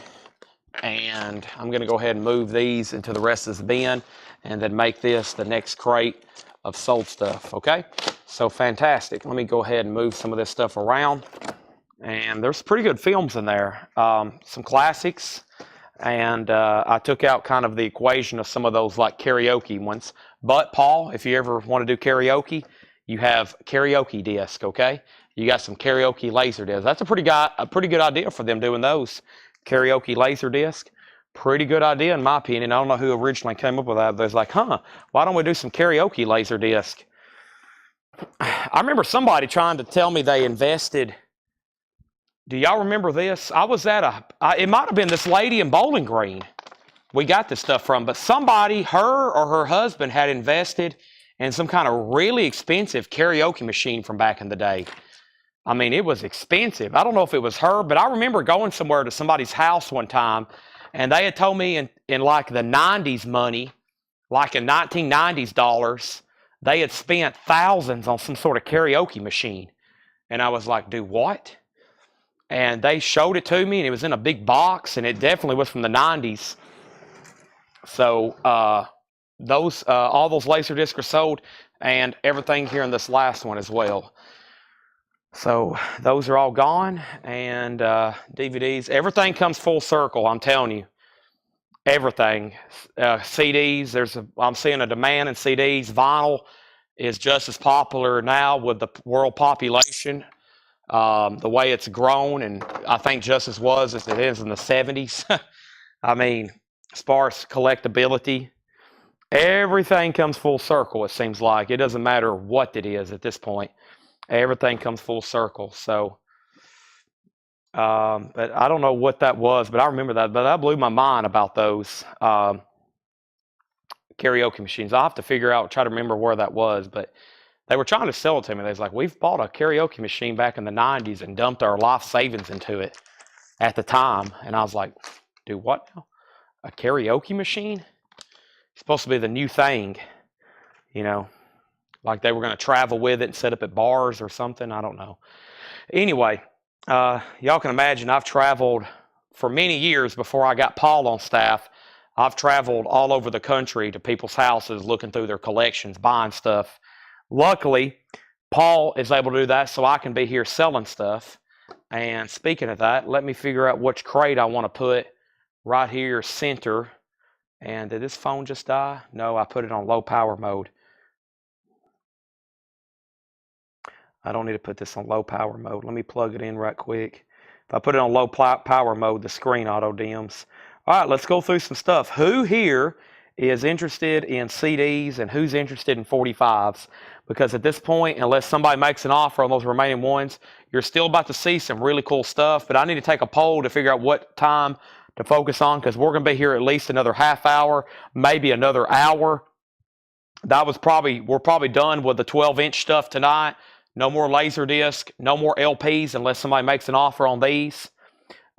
And I'm going to go ahead and move these into the rest of the bin and then make this the next crate of sold stuff, okay? So fantastic. Let me go ahead and move some of this stuff around. And there's pretty good films in there. Some classics. And I took out kind of the equation of some of those like karaoke ones. But Paul, if you ever want to do karaoke, you have karaoke disc, okay? You got some karaoke laser discs. That's a pretty good idea for them doing those. Karaoke laser disc. Pretty good idea in my opinion. I don't know who originally came up with that, but it's like, why don't we do some karaoke laser disc? I remember somebody trying to tell me they invested. Do y'all remember this? I was at it might have been this lady in Bowling Green we got this stuff from, but somebody, her or her husband, had invested in some kind of really expensive karaoke machine from back in the day. I mean, it was expensive. I don't know if it was her, but I remember going somewhere to somebody's house one time, and they had told me in like the 90s money, like in 1990s dollars, they had spent thousands on some sort of karaoke machine. And I was like, do what? And they showed it to me, and it was in a big box, and it definitely was from the 90s. So all those Laserdiscs are sold, and everything here in this last one as well. So those are all gone, and DVDs. Everything comes full circle, I'm telling you. Everything. CDs, I'm seeing a demand in CDs. Vinyl is just as popular now with the world population. The way it's grown, and I think just as was as it is in the 70s. I mean, as far as collectability, everything comes full circle, it seems like. It doesn't matter what it is at this point. Everything comes full circle. So, but I don't know what that was, but I remember that. But that blew my mind about those karaoke machines. I'll have to try to remember where that was, but they were trying to sell it to me. They was like, we've bought a karaoke machine back in the 90s and dumped our life savings into it at the time. And I was like, do what now? A karaoke machine? It's supposed to be the new thing, you know, like they were going to travel with it and set up at bars or something. I don't know. Anyway, y'all can imagine I've traveled for many years before I got Paul on staff. I've traveled all over the country to people's houses looking through their collections, buying stuff. Luckily, Paul is able to do that, so I can be here selling stuff. And speaking of that, let me figure out which crate I want to put right here center. And did this phone just die? No, I put it on low power mode. I don't need to put this on low power mode. Let me plug it in right quick. If I put it on low power mode, the screen auto dims. All right, let's go through some stuff. Who here is interested in CDs and who's interested in 45s? Because at this point, unless somebody makes an offer on those remaining ones, you're still about to see some really cool stuff. But I need to take a poll to figure out what time to focus on, because we're going to be here at least another half hour, maybe another hour. We're probably done with the 12-inch stuff tonight. No more Laserdisc, no more LPs unless somebody makes an offer on these.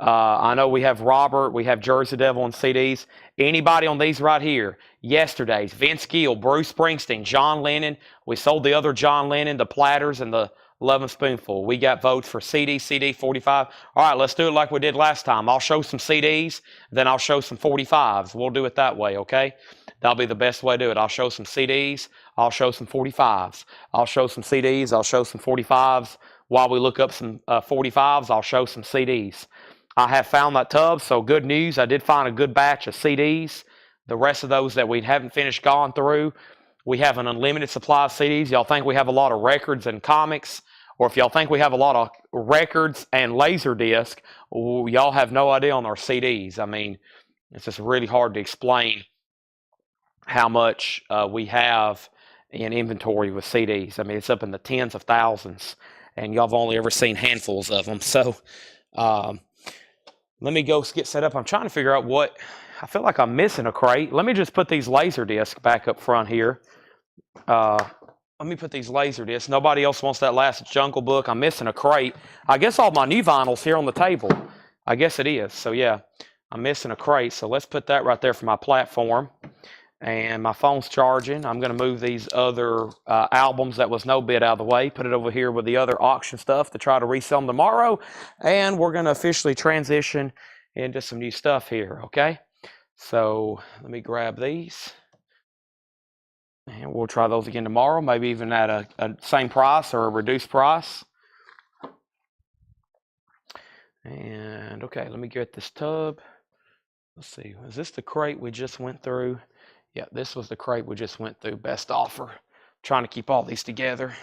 I know we have Robert, we have Jersey Devil and CDs. Anybody on these right here? Yesterday's, Vince Gill, Bruce Springsteen, John Lennon. We sold the other John Lennon, the Platters, and the 11 Spoonful. We got votes for CD, 45. All right, let's do it like we did last time. I'll show some CDs, then I'll show some 45s. We'll do it that way, okay? That'll be the best way to do it. I'll show some CDs, I'll show some 45s. I'll show some CDs, I'll show some 45s. While we look up some 45s, I'll show some CDs. I have found that tub, so good news. I did find a good batch of CDs. The rest of those that we haven't finished going through, we have an unlimited supply of CDs. Y'all think we have a lot of records and comics, or if y'all think we have a lot of records and Laserdisc, y'all have no idea on our CDs. I mean, it's just really hard to explain how much we have in inventory with CDs. I mean, it's up in the tens of thousands, and y'all have only ever seen handfuls of them. So let me go get set up. I'm trying to figure out what, I feel like I'm missing a crate. Let me just put these Laserdisc back up front here. Let me put these Laserdiscs. Nobody else wants that last Jungle Book. I'm missing a crate. I guess all my new vinyls here on the table. I guess it is. So yeah, I'm missing a crate. So let's put that right there for my platform. And my phone's charging. I'm going to move these other albums that was no bid out of the way, put it over here with the other auction stuff to try to resell them tomorrow. And we're going to officially transition into some new stuff here, okay? So let me grab these. And we'll try those again tomorrow, maybe even at a same price or a reduced price. And okay, let me get this tub. Let's see, is this the crate we just went through? Yeah, this was the crate we just went through, best offer. Trying to keep all these together.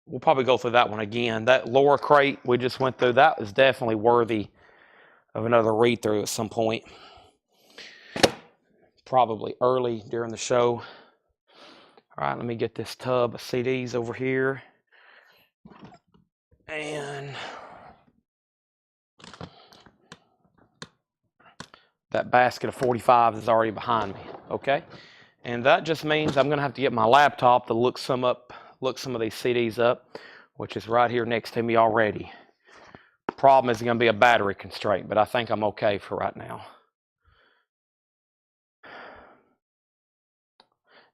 We'll probably go through that one again. That lower crate we just went through, that is definitely worthy of another read through at some point. Probably early during the show. All right, let me get this tub of CDs over here. And that basket of 45s is already behind me, okay? And that just means I'm gonna have to get my laptop to look some of these CDs up, which is right here next to me already. Problem is gonna be a battery constraint, but I think I'm okay for right now.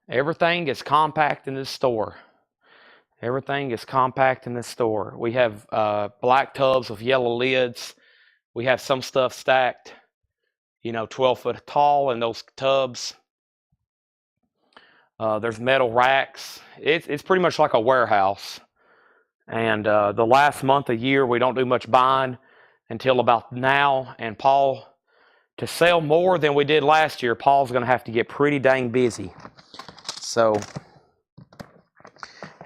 Everything is compact in this store. Everything is compact in this store. We have black tubs with yellow lids. We have some stuff stacked, 12 foot tall in those tubs. There's metal racks. It's pretty much like a warehouse. And the last month of year, we don't do much buying until about now. And Paul, to sell more than we did last year, Paul's going to have to get pretty dang busy. So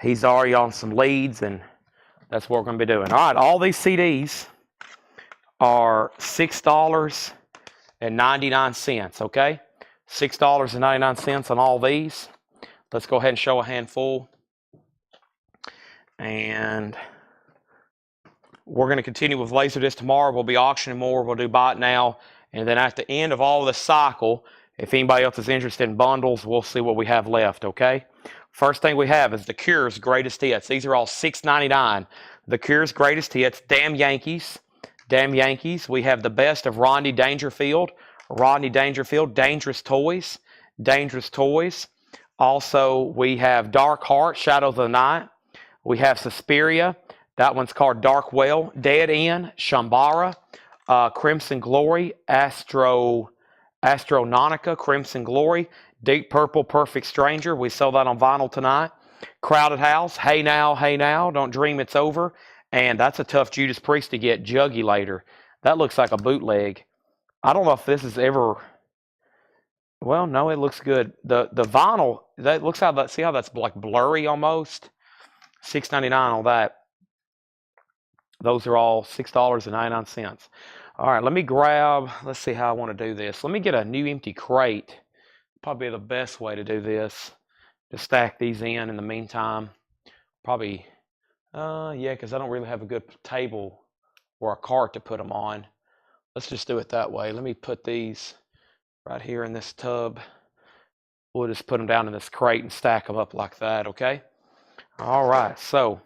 he's already on some leads, and that's what we're going to be doing. All right, all these CDs are $6.99, okay? $6.99 on all these. Let's go ahead and show a handful. And we're going to continue with Laserdisc tomorrow. We'll be auctioning more. We'll do Buy It Now. And then at the end of all this cycle, if anybody else is interested in bundles, we'll see what we have left, okay? First thing we have is The Cure's Greatest Hits. These are all $6.99. The Cure's Greatest Hits, Damn Yankees. Damn Yankees. We have the best of Rodney Dangerfield. Rodney Dangerfield, Dangerous Toys. Dangerous Toys. Also, we have Dark Heart, Shadows of the Night. We have Suspiria. That one's called Dark Well. Dead End, Shambara. Crimson Glory, Astronautica, Crimson Glory. Deep Purple, Perfect Stranger. We sell that on vinyl tonight. Crowded House, Hey Now, Don't Dream It's Over. And that's a tough Judas Priest to get. Jugulator. That looks like a bootleg. I don't know if this is ever. Well, no, it looks good. The vinyl, that looks how that. See how that's like blurry almost. $6.99 on that. Those are all $6.99. All right, let me grab. Let's see how I want to do this. Let me get a new empty crate. Probably the best way to do this. To stack these in the meantime. Probably, yeah, because I don't really have a good table or a cart to put them on. Let's just do it that way. Let me put these right here in this tub. We'll just put them down in this crate and stack them up like that, okay? All right, so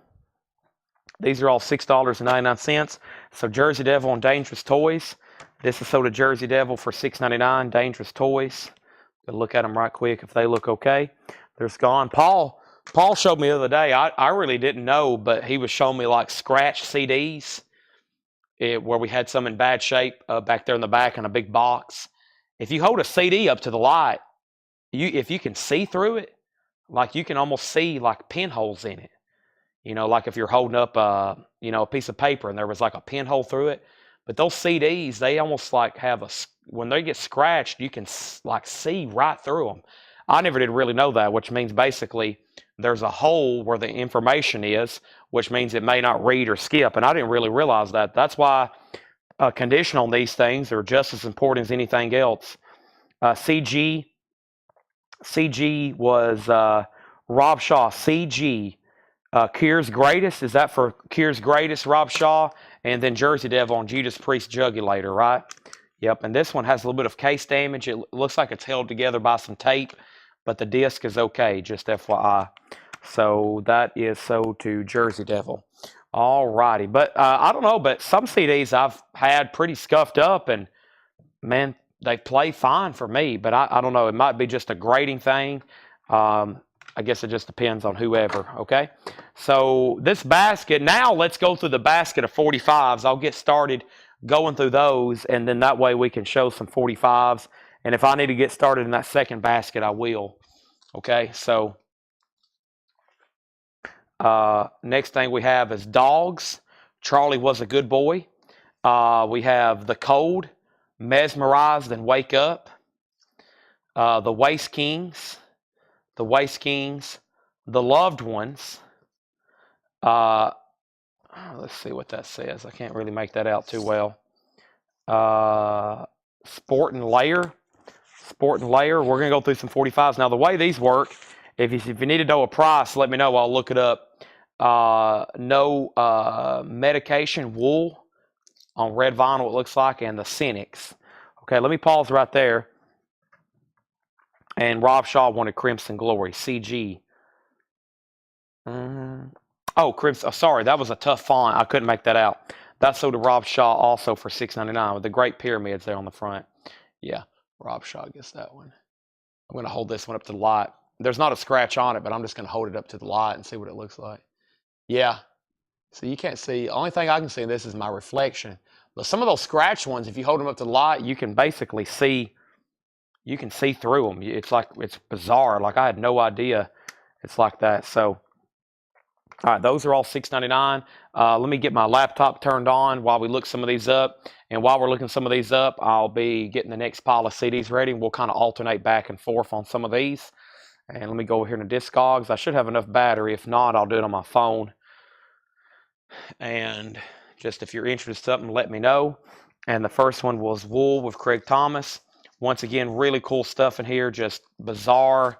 these are all $6.99. So Jersey Devil and Dangerous Toys. This is sold at Jersey Devil for $6.99. Dangerous Toys. Go look at them right quick if they look okay. They're gone. Paul showed me the other day. I really didn't know, but he was showing me like scratch CDs where we had some in bad shape back there in the back in a big box. If you hold a CD up to the light, if you can see through it, like you can almost see like pinholes in it. You know, like if you're holding up a piece of paper and there was like a pinhole through it. But those CDs, they almost like have when they get scratched, you can like see right through them. I never did really know that, which means basically there's a hole where the information is, which means it may not read or skip. And I didn't really realize that. That's why condition on these things are just as important as anything else. CG was Rob Shaw. CG. Kier's Greatest, is that for Kier's Greatest, Rob Shaw? And then Jersey Devil on Judas Priest Jugulator, right? Yep, and this one has a little bit of case damage. It looks like it's held together by some tape, but the disc is okay, just FYI. So that is sold to Jersey Devil. All righty, but I don't know, but some CDs I've had pretty scuffed up, and man, they play fine for me, but I don't know. It might be just a grading thing. I guess it just depends on whoever, okay? So this basket, now let's go through the basket of 45s. I'll get started going through those, and then that way we can show some 45s. And if I need to get started in that second basket, I will, okay? So next thing we have is Dogs. Charlie Was a Good Boy. We have The Cold, Mesmerized and Wake Up. The Waste Kings. The Waste Kings, The Loved Ones. Let's see what that says. I can't really make that out too well. Sport and Layer. Sport and Layer. We're going to go through some 45s. Now, the way these work, if you need to know a price, let me know. I'll look it up. No Medication Wool on red vinyl, it looks like, and the Cynics. Okay, let me pause right there. And Rob Shaw wanted Crimson Glory, CG. Oh, Crimson. Oh, sorry, that was a tough font. I couldn't make that out. That's sold to Rob Shaw also for $6.99 with the great pyramids there on the front. Yeah, Rob Shaw gets that one. I'm going to hold this one up to the light. There's not a scratch on it, but I'm just going to hold it up to the light and see what it looks like. Yeah. So you can't see. The only thing I can see in this is my reflection. But some of those scratch ones, if you hold them up to the light, you can basically see. You can see through them. It's like, it's bizarre. Like I had no idea it's like that. So, all right, those are all $6.99. Let me get my laptop turned on while we look some of these up. And while we're looking some of these up, I'll be getting the next pile of CDs ready. We'll kind of alternate back and forth on some of these. And let me go over here to Discogs. I should have enough battery. If not, I'll do it on my phone. And just if you're interested in something, let me know. And the first one was Wool with Craig Thomas. Once again, really cool stuff in here, just bizarre,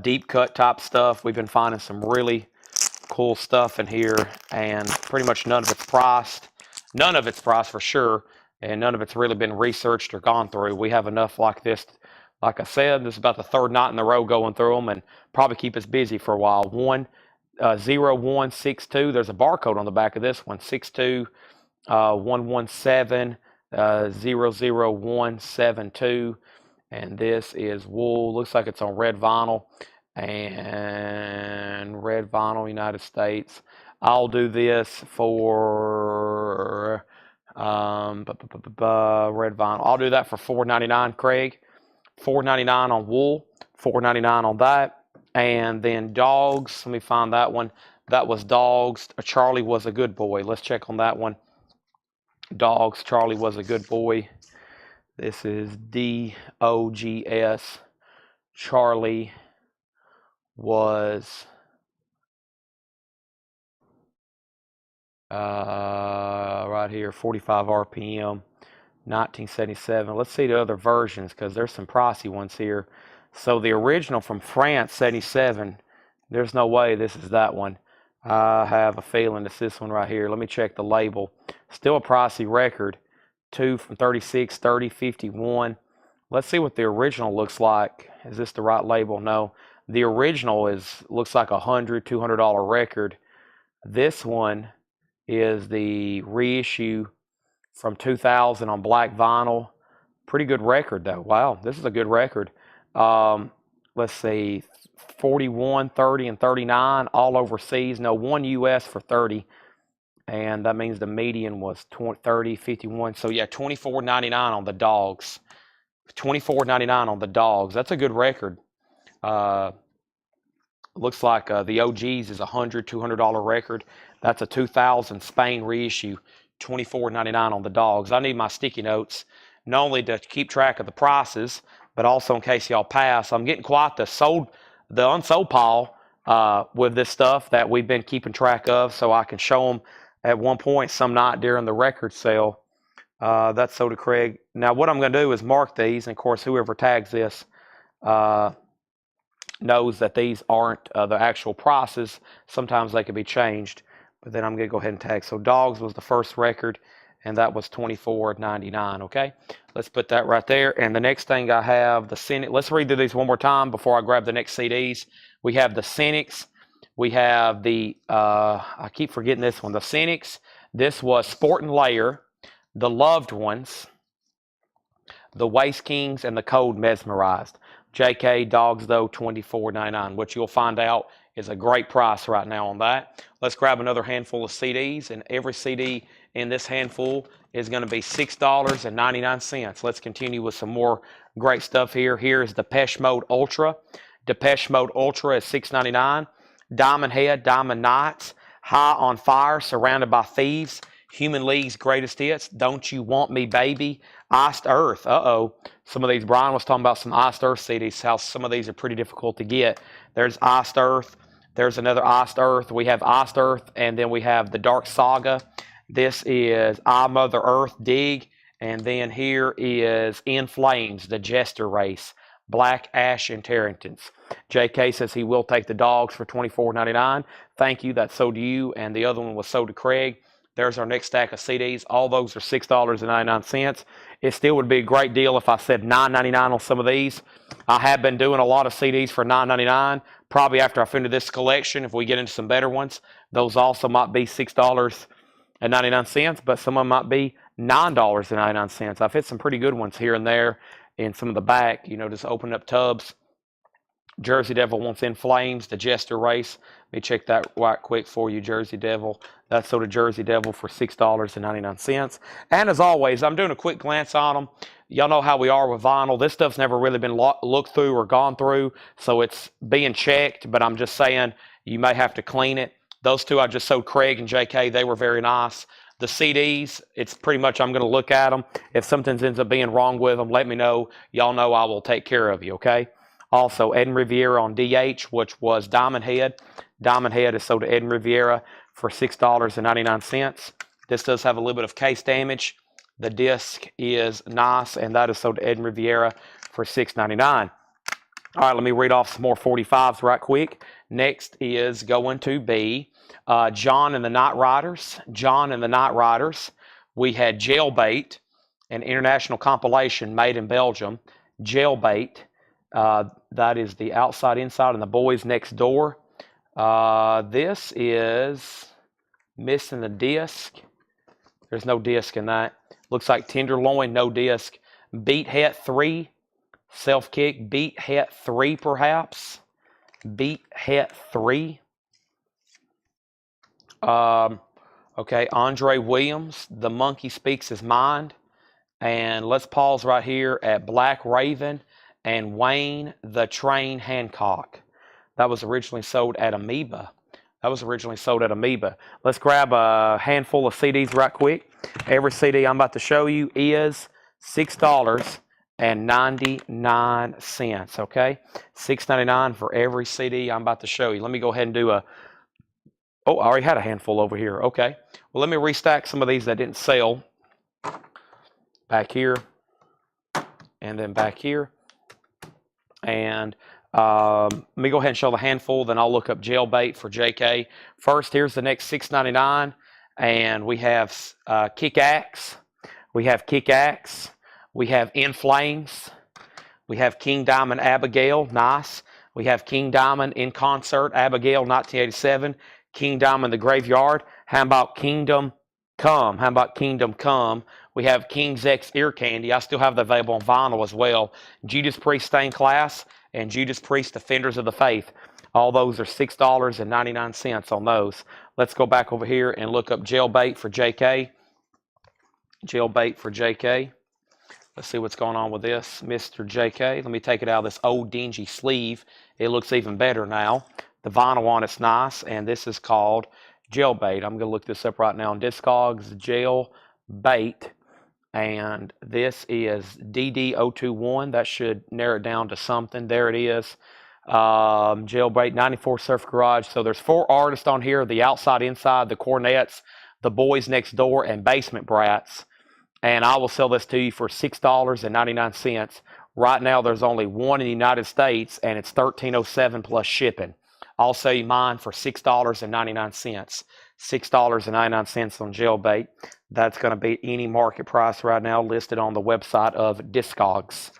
deep cut type stuff. We've been finding some really cool stuff in here, and pretty much none of it's priced. None of it's priced for sure, and none of it's really been researched or gone through. We have enough like this. Like I said, this is about the third night in a row going through them, and probably keep us busy for a while. 0162, there's a barcode on the back of this one, 62117. 00172, and this is Wool. Looks like it's on red vinyl, and red vinyl, United States. I'll do this for red vinyl. I'll do that for $4.99, Craig. $4.99 on Wool, $4.99 on that, And then dogs, let me find that one. That was dogs. Charlie was a good boy. Let's check on that one. Dogs, Charlie was a good boy. This is DOGS. Charlie was right here, 45 RPM, 1977. Let's see the other versions because there's some pricey ones here. So the original from France, 77. There's no way this is that one. I have a feeling it's this one right here. Let me check the label. Still a pricey record. 2 from 36, 30, 51. Let's see what the original looks like. Is this the right label? No. The original looks like $100, $200 record. This one is the reissue from 2000 on black vinyl. Pretty good record though. Wow, this is a good record. Let's see, 41, 30, and 39 all overseas. No, one US for 30. And that means the median was 20, 30, 51. So yeah, $24.99 on the dogs. $24.99 on the dogs. That's a good record. Looks like the OGs is $100, $200 record. That's a 2000 Spain reissue. $24.99 on the dogs. I need my sticky notes, not only to keep track of the prices, but also in case y'all pass. I'm getting quite the unsold pile with this stuff that we've been keeping track of, so I can show them at one point some night during the record sale. That's sold to Craig. Now what I'm going to do is mark these, and of course whoever tags this knows that these aren't the actual prices. Sometimes they can be changed, but then I'm going to go ahead and tag. So dogs was the first record, and that was $24.99. Okay, let's put that right there. And the next thing I have, the Cynic. Let's read through these one more time before I grab the next CDs. We have the Cynics. We have the I keep forgetting this one, the Cynics. This was Sport and Layer, the Loved Ones, the Waste Kings, and the Cold Mesmerized. JK Dogs, though, $24.99. What you'll find out is a great price right now on that. Let's grab another handful of CDs, and every CD in this handful is going to be $6.99. Let's continue with some more great stuff here. Here is Depeche Mode Ultra. Depeche Mode Ultra is $6.99. Diamond Head, Diamond Nights, High on Fire, Surrounded by Thieves, Human League's Greatest Hits, Don't You Want Me Baby, Iced Earth. Some of these, Brian was talking about some Iced Earth CDs, how some of these are pretty difficult to get. There's Iced Earth. There's another Iced Earth. We have Iced Earth, and then we have the Dark Saga. This is I, Mother Earth, Dig. And then here is In Flames, the Jester Race, Black Ash and Tarrantons. JK says he will take the dogs for $24.99. Thank you. That's sold to you. And the other one was sold to Craig. There's our next stack of CDs. All those are $6.99. It still would be a great deal if I said $9.99 on some of these. I have been doing a lot of CDs for $9.99. Probably after I finish this collection, if we get into some better ones, those also might be $6.99, but some of them might be $9.99. I've hit some pretty good ones here and there in some of the back, just open up tubs. Jersey Devil wants In Flames, the Jester Race. Let me check that right quick for you, Jersey Devil. That's sold to Jersey Devil for $6.99. And as always, I'm doing a quick glance on them. Y'all know how we are with vinyl. This stuff's never really been looked through or gone through, so it's being checked, but I'm just saying you may have to clean it. Those two I just sold Craig and JK. They were very nice. The CDs, it's pretty much I'm going to look at them. If something ends up being wrong with them, let me know. Y'all know I will take care of you, okay? Also, Ed and Riviera on DH, which was Diamond Head. Diamond Head is sold to Ed and Riviera for $6.99. This does have a little bit of case damage. The disc is nice, and that is sold to Ed and Riviera for $6.99. All right, let me read off some more 45s right quick. Next is going to be John and the Night Riders. John and the Night Riders. We had Jailbait, an international compilation made in Belgium. Jailbait. That is the Outside Inside and the Boys Next Door. This is missing the disc. There's no disc in that. Looks like Tenderloin, no disc. Beat Het 3. Self Kick. Beat Het 3 perhaps. Beat Het 3. Okay, Andre Williams, The Monkey Speaks His Mind. And let's pause right here at Black Raven and Wayne the Train Hancock. That was originally sold at Amoeba. Let's grab a handful of CDs right quick. Every CD I'm about to show you is $6.99, okay? $6.99 for every CD I'm about to show you. Let me go ahead and do a... Oh, I already had a handful over here. Okay. Well, let me restack some of these that didn't sell. Back here. And then back here. And let me go ahead and show the handful, then I'll look up jailbait for JK. First, here's the next $6.99, and we have Kick-Axe, we have In Flames, we have King Diamond Abigail, nice. We have King Diamond In Concert Abigail 1987, King Diamond The Graveyard. How about Kingdom Come? We have King's X Ear Candy. I still have that available on vinyl as well. Judas Priest Stained Class and Judas Priest Defenders of the Faith. All those are $6.99 on those. Let's go back over here and look up jailbait for JK. Let's see what's going on with this, Mr. JK. Let me take it out of this old dingy sleeve. It looks even better now. The vinyl on it's nice, and this is called Jailbait. I'm going to look this up right now on Discogs. Jailbait. And this is DD021. That should narrow it down to something. There it is. Jailbait 94 Surf Garage. So there's 4 artists on here: the Outside Inside, the Cornettes, the Boys Next Door, and Basement Brats. And I will sell this to you for $6.99. Right now there's only one in the United States, and it's $13.07 plus shipping. I'll sell you mine for $6.99. $6.99 on Jailbait. That's going to be any market price right now listed on the website of Discogs.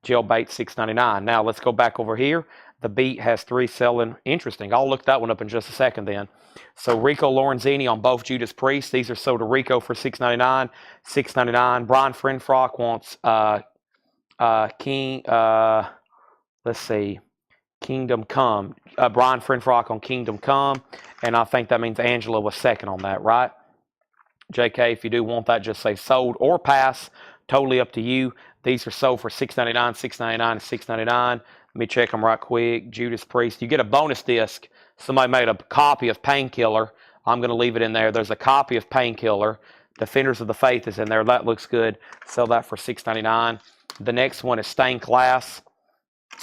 Jailbait $6.99. Now let's go back over here. The Beat has 3 selling. Interesting. I'll look that one up in just a second then. So Rico Lorenzini on both Judas Priest. These are sold to Rico for $6.99. $6.99. Brian Frenfrock wants let's see, Kingdom Come. Brian Frenfrock on Kingdom Come. And I think that means Angela was second on that, right? JK, if you do want that, just say sold or pass. Totally up to you. These are sold for $6.99, $6.99, and $6.99. Let me check them right quick. Judas Priest. You get a bonus disc. Somebody made a copy of Painkiller. I'm going to leave it in there. There's a copy of Painkiller. Defenders of the Faith is in there. That looks good. Sell that for $6.99. The next one is Stained Class.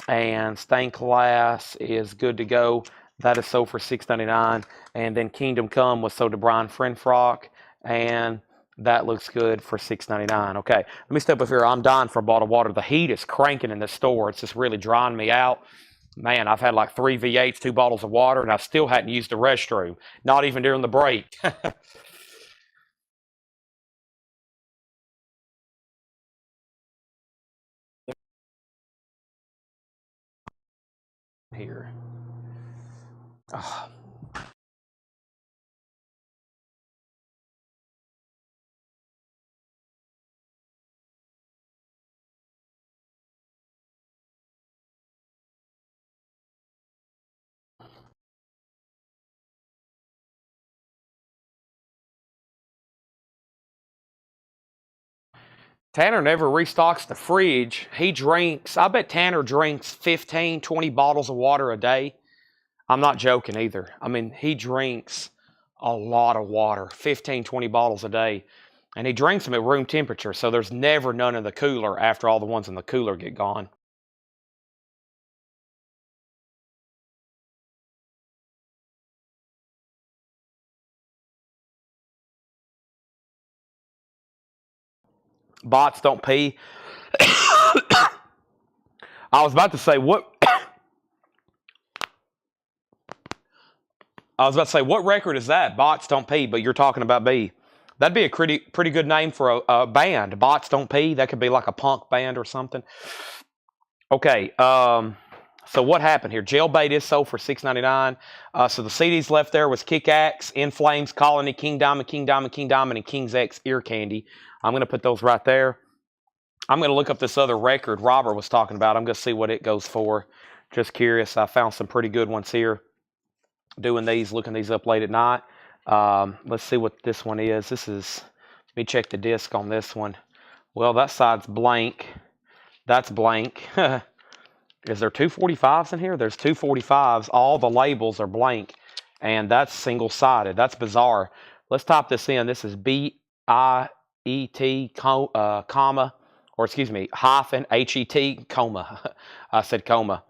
And Stained Class is good to go. That is sold for $6.99. And then Kingdom Come was sold to Brian Frenfrock. And that looks good for $6.99. Okay, let me step up here. I'm dying for a bottle of water. The heat is cranking in this store. It's just really drying me out. Man, I've had like 3 V8s, 2 bottles of water, and I still hadn't used the restroom. Not even during the break. Here. Oh. Tanner never restocks the fridge. He drinks, I bet Tanner drinks 15, 20 bottles of water a day. I'm not joking either. I mean, he drinks a lot of water, 15, 20 bottles a day. And he drinks them at room temperature, so there's never none in the cooler after all the ones in the cooler get gone. Bots don't pee. I was about to say, what record is that? Bots Don't Pee, but you're talking about B. That'd be a pretty good name for a band. Bots Don't Pee. That could be like a punk band or something. Okay, so what happened here? Jailbait is sold for $6.99. So the CDs left there was Kick-Axe, In Flames, Colony, King Diamond, and King's X Ear Candy. I'm going to put those right there. I'm going to look up this other record Robert was talking about. I'm going to see what it goes for. Just curious. I found some pretty good ones here. Doing these, looking these up late at night. Let's see what this one is. This is, let me check the disc on this one. Well, that side's blank. That's blank. Is there 245s in here? There's 245s. All the labels are blank, and that's single-sided. That's bizarre. Let's type this in. This is B-I-E-T, comma, or excuse me, hyphen, H-E-T, coma. I said coma.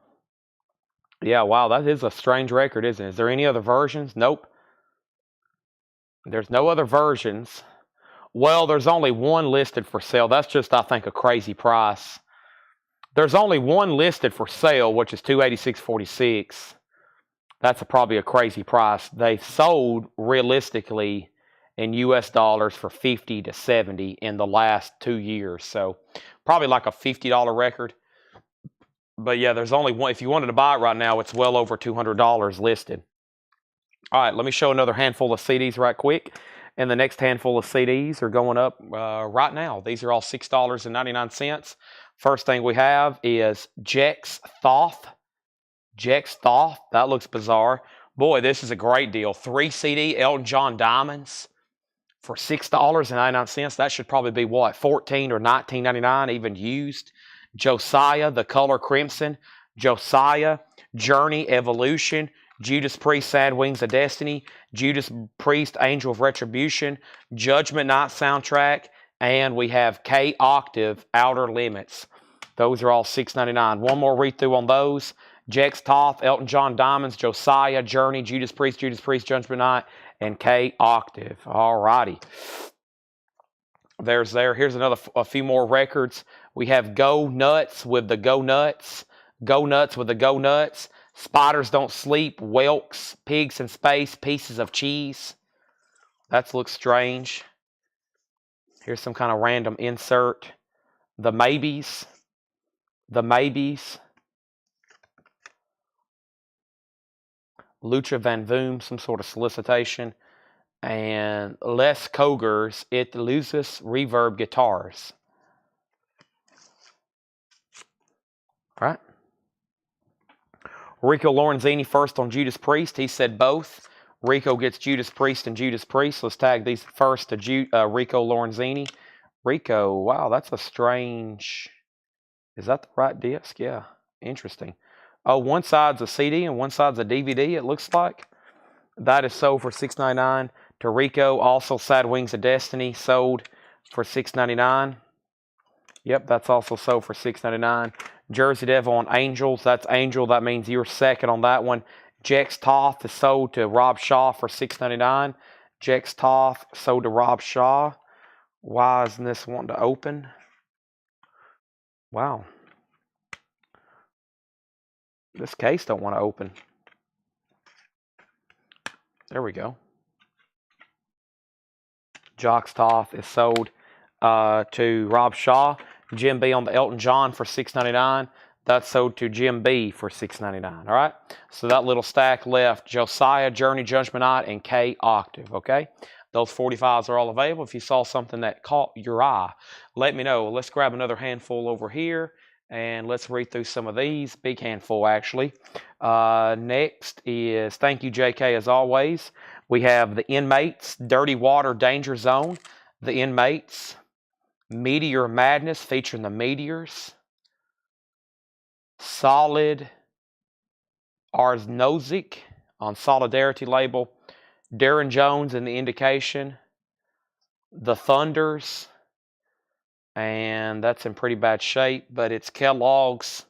Yeah, wow, that is a strange record, isn't it? Is there any other versions? Nope. There's no other versions. Well, there's only one listed for sale. That's just, I think, a crazy price. There's only one listed for sale, which is $286.46. That's probably a crazy price. They sold realistically in US dollars for 50 to 70 in the last 2 years. So probably like a $50 record. But yeah, there's only one. If you wanted to buy it right now, it's well over $200 listed. All right, let me show another handful of CDs right quick. And the next handful of CDs are going up right now. These are all $6.99. First thing we have is Jex Thoth. Jex Thoth. That looks bizarre. Boy, this is a great deal. 3 CD Elton John Diamonds for $6.99. That should probably be what, $14 or $19.99, even used. Josiah, The Color Crimson. Josiah, Journey, Evolution. Judas Priest, Sad Wings of Destiny. Judas Priest, Angel of Retribution. Judgment Night soundtrack. And we have K Octave, Outer Limits. Those are all $6.99. One more read through on those. Jex Thoth, Elton John Diamonds, Josiah, Journey, Judas Priest, Judgment Night, and K Octave. All righty. Here's a few more records. We have Go Nuts with the Go Nuts. Go Nuts with the Go Nuts. Spiders Don't Sleep, Whelks, Pigs in Space, Pieces of Cheese. That looks strange. Here's some kind of random insert. The Maybes. The Maybes. Lucha Van Voom, some sort of solicitation. And Les Coger's It Loses Reverb Guitars. All right. Rico Lorenzini first on Judas Priest. He said both. Rico gets Judas Priest and Judas Priest. Let's tag these first to Rico Lorenzini. Rico, wow, that's a strange... Is that the right disc? Yeah, interesting. Oh, one side's a CD and one side's a DVD, it looks like. That is sold for $6.99. To Rico, also Sad Wings of Destiny, sold for $6.99. Yep, that's also sold for $6.99. Jersey Devil on Angels. That's Angel. That means you're second on that one. Jex Thoth is sold to Rob Shaw for $6.99. Jex Thoth sold to Rob Shaw. Why isn't this wanting to open? Wow. This case don't want to open. There we go. Jex Thoth is sold to Rob Shaw. Jim B on the Elton John for $6.99. That's sold to Jim B for $6.99. All right. So that little stack left: Josiah, Journey, Judgment Night, and K Octave. Okay. Those 45s are all available. If you saw something that caught your eye, let me know. Let's grab another handful over here and let's read through some of these. Big handful, actually. Next is, thank you, JK, as always. We have The Inmates, Dirty Water, Danger Zone. The Inmates, Meteor Madness, featuring the Meteors. Solid Arznozik on Solidarity label. Darren Jones in The Indication. The Thunders. And that's in pretty bad shape, but it's Kellogg's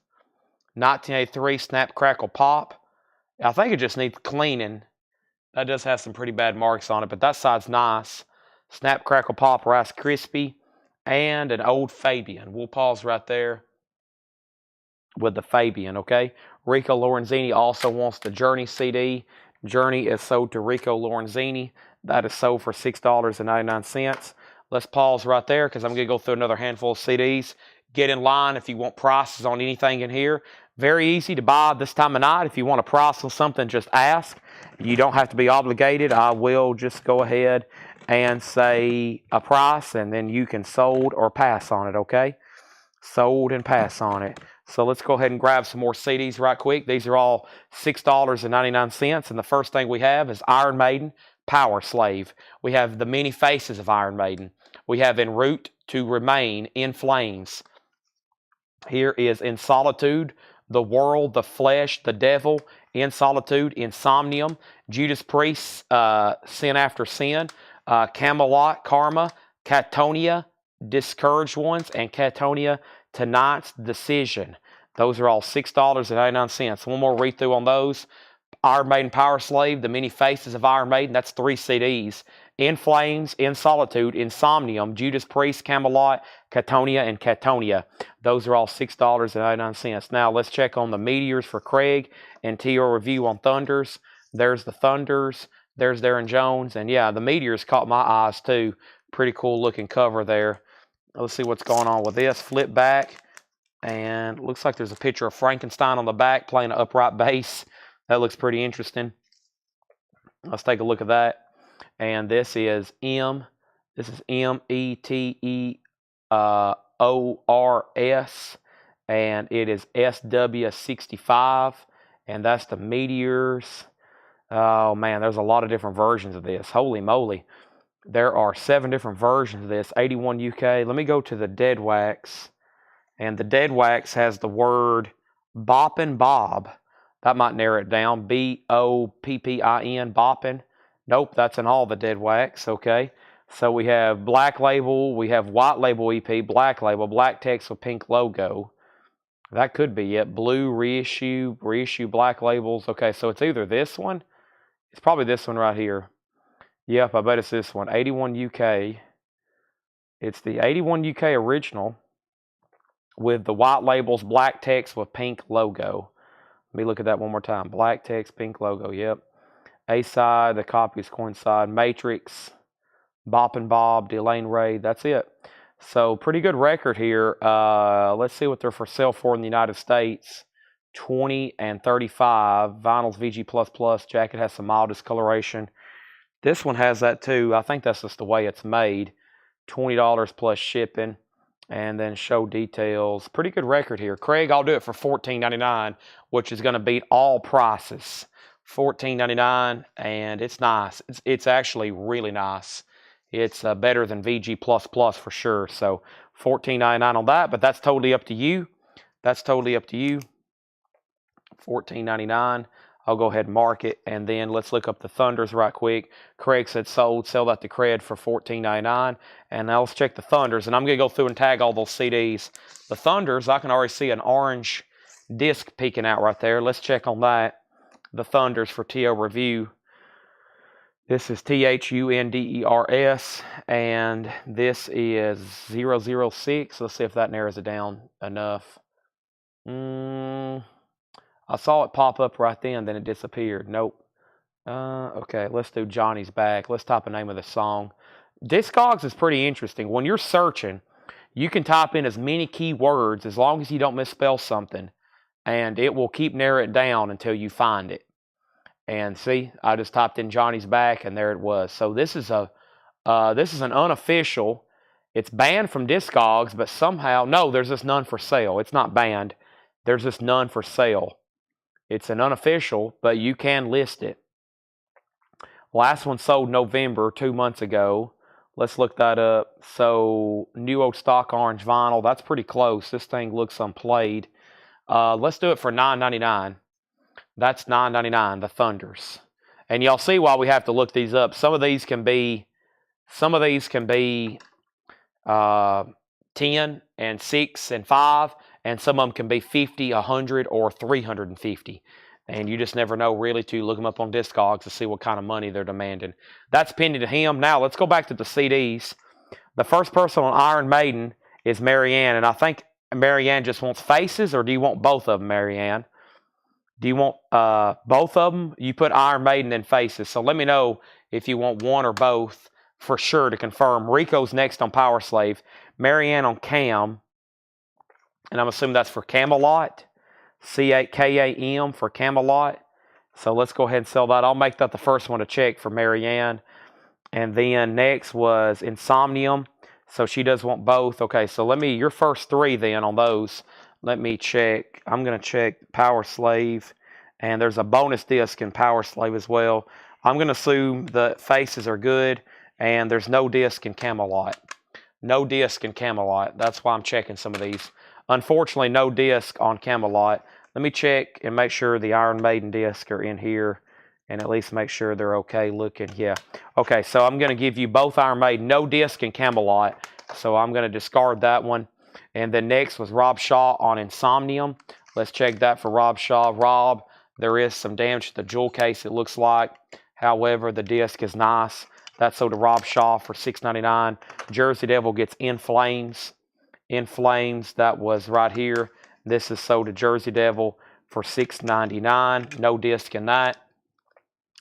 1983 Snap Crackle Pop. I think it just needs cleaning. That does have some pretty bad marks on it, but that side's nice. Snap Crackle Pop Rice Krispie and an old Fabian. We'll pause right there with the Fabian, okay? Rico Lorenzini also wants the Journey CD. Journey is sold to Rico Lorenzini. That is sold for $6.99. Let's pause right there because I'm going to go through another handful of CDs. Get in line if you want prices on anything in here. Very easy to buy this time of night. If you want a price on something, just ask. You don't have to be obligated. I will just go ahead and say a price, and then you can sold or pass on it, okay? Sold and pass on it. So let's go ahead and grab some more CDs right quick. These are all $6.99. And the first thing we have is Iron Maiden, Power Slave. We have the many faces of Iron Maiden. We have En Route to Remain, In Flames. Here is In Solitude, The World, The Flesh, The Devil, In Solitude, Insomnium, Judas Priest, Sin After Sin, Camelot, Karma, Catonia, Discouraged Ones, and Catonia, Tonight's Decision. Those are all $6.99. One more read through on those. Iron Maiden, Power Slave, The Many Faces of Iron Maiden, that's 3 CDs. In Flames, In Solitude, Insomnium, Judas Priest, Camelot, Catonia, and Catonia. Those are all $6.99. Now let's check on the Meteors for Craig and TR Review on Thunders. There's the Thunders. There's Darren Jones. And yeah, the Meteors caught my eyes too. Pretty cool looking cover there. Let's see what's going on with this. Flip back. And looks like there's a picture of Frankenstein on the back playing an upright bass. That looks pretty interesting. Let's take a look at that. And this is METEORS, and it is SW65, and that's the Meteors. Oh man, there's a lot of different versions of this. Holy moly. There are 7 different versions of this. 81 UK. Let me go to the Dead Wax. And the Dead Wax has the word Boppin' Bob. That might narrow it down. BOPPIN, Boppin'. Nope, that's in all the Dead Wax. Okay. So we have Black Label. We have White Label EP, Black Label, black text with pink logo. That could be it. Blue, reissue, Black Labels. Okay, so it's either this one. It's probably this one right here. Yep, I bet it's this one. 81 UK. It's the 81 UK original with the white labels, black text with pink logo. Let me look at that one more time. Black text, pink logo. Yep. A-side, the copy is coincide. Matrix, Boppin' Bob, Delane Ray. That's it. So pretty good record here. Let's see what they're for sale for in the United States. 20 and 35. Vinyl's VG++. Jacket has some mild discoloration. This one has that too. I think that's just the way it's made. $20 plus shipping. And then show details. Pretty good record here. Craig, I'll do it for $14.99, which is going to beat all prices. $14.99, and it's nice. It's actually really nice. It's better than VG++ for sure. So $14.99 on that, but that's totally up to you. That's totally up to you. $14.99. I'll go ahead and mark it, and then let's look up the Thunders right quick. Craig said sold. Sell that to Craig for $14.99. And now let's check the Thunders, and I'm going to go through and tag all those CDs. The Thunders, I can already see an orange disc peeking out right there. Let's check on that. The Thunders for TO Review. This is THUNDERS, and this is 006. Let's see if that narrows it down enough. I saw it pop up right then it disappeared. Nope. Okay, let's do Johnny's Back. Let's type the name of the song. Discogs is pretty interesting. When you're searching, you can type in as many keywords as long as you don't misspell something, and it will keep narrowing it down until you find it. And see, I just typed in Johnny's Back, and there it was. So this is an unofficial. It's banned from Discogs, but somehow, no, there's just none for sale. It's not banned. There's just none for sale. It's an unofficial, but you can list it. Last one sold November, 2 months ago. Let's look that up. So, new old stock orange vinyl. That's pretty close. This thing looks unplayed. Let's do it for $9.99. That's $9.99, the Thunders. And y'all see why we have to look these up. Some of these can be 10 and 6 and 5. And some of them can be 50, 100, or 350. And you just never know really to look them up on Discogs to see what kind of money they're demanding. That's pending to him. Now, let's go back to the CDs. The first person on Iron Maiden is Marianne. And I think Marianne just wants Faces, or do you want both of them, Marianne? Do you want both of them? You put Iron Maiden and Faces. So let me know if you want one or both for sure to confirm. Rico's next on Power Slave. Marianne on Cam. And I'm assuming that's for Camelot. CAM for Camelot. So let's go ahead and sell that. I'll make that the first one to check for Marianne. And then next was Insomnium. So she does want both. Okay, so your first 3 then on those. Let me check. I'm going to check Power Slave. And there's a bonus disc in Power Slave as well. I'm going to assume the Faces are good. And there's no disc in Camelot. No disc in Camelot. That's why I'm checking some of these. Unfortunately, no disc on Camelot. Let me check and make sure the Iron Maiden discs are in here, and at least make sure they're okay looking. Yeah. Okay, so I'm going to give you both Iron Maiden, no disc and Camelot. So I'm going to discard that one. And then next was Rob Shaw on Insomnium. Let's check that for Rob Shaw. Rob, there is some damage to the jewel case, it looks like. However, the disc is nice. That's sold to Rob Shaw for $6.99. Jersey Devil gets In Flames. In Flames, that was right here. This is sold to Jersey Devil for $6.99. No disc in that.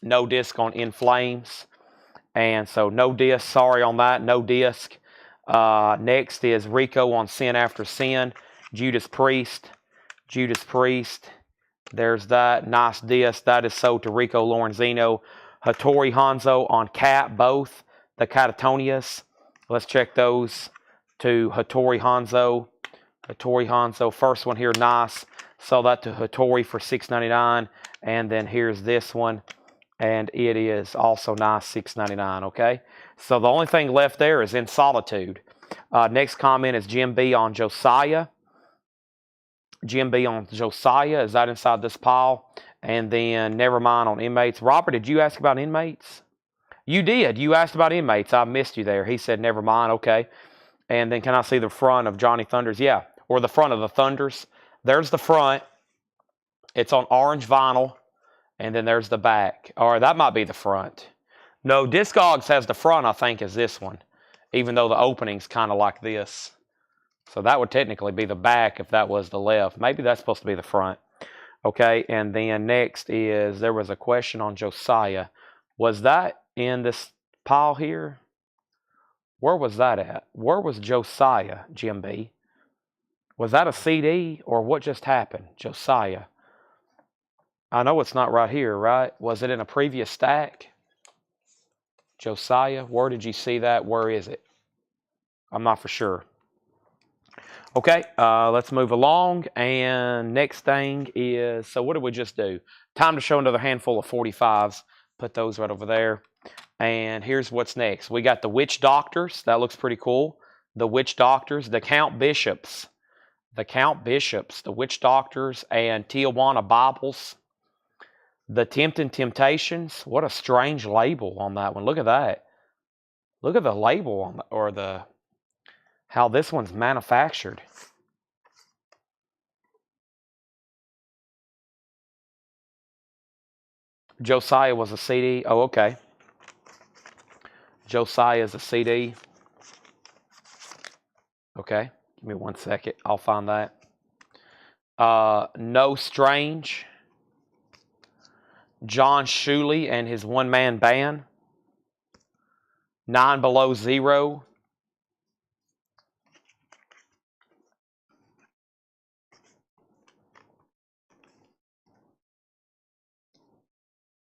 No disc on In Flames. And so no disc, sorry on that, no disc. Next is Rico on Sin After Sin. Judas Priest. Judas Priest. There's that. Nice disc. That is sold to Rico Lorenzino. Hattori Hanzo on Cat, both. The Catatonias. Let's check those to Hattori Hanzo. Hattori Hanzo. First one here, nice. Sold that to Hattori for $6.99. And then here's this one. And it is also nice, $6.99, okay? So the only thing left there is In Solitude. Next comment is Jim B on Josiah. Jim B on Josiah. Is that inside this pile? And then Nevermind on Inmates. Robert, did you ask about Inmates? You did. You asked about Inmates. I missed you there. He said Nevermind, okay. And then can I see the front of Johnny Thunders? Yeah, or the front of the Thunders. There's the front. It's on orange vinyl. And then there's the back. Or that might be the front. No, Discogs has the front, I think, is this one. Even though the opening's kind of like this. So that would technically be the back if that was the left. Maybe that's supposed to be the front. Okay, and then next is, there was a question on Josiah. Was that in this pile here? Where was that at? Where was Josiah, Jim B? Was that a CD or what just happened? Josiah. I know it's not right here, right? Was it in a previous stack? Josiah, where did you see that? Where is it? I'm not for sure. Okay, let's move along. And next thing is, so what did we just do? Time to show another handful of 45s. Put those right over there. And here's what's next. We got the Witch Doctors. That looks pretty cool. The Witch Doctors. The Count Bishops. The Count Bishops. The Witch Doctors. And Tijuana Bibles. The Tempting Temptations. What a strange label on that one. Look at that. Look at the label on the, or the, how this one's manufactured. Josiah was a CD. Oh, okay. Josiah is a CD. Okay. Give me 1 second. I'll find that. No Strange. John Shuley and his one-man band. 9 Below Zero.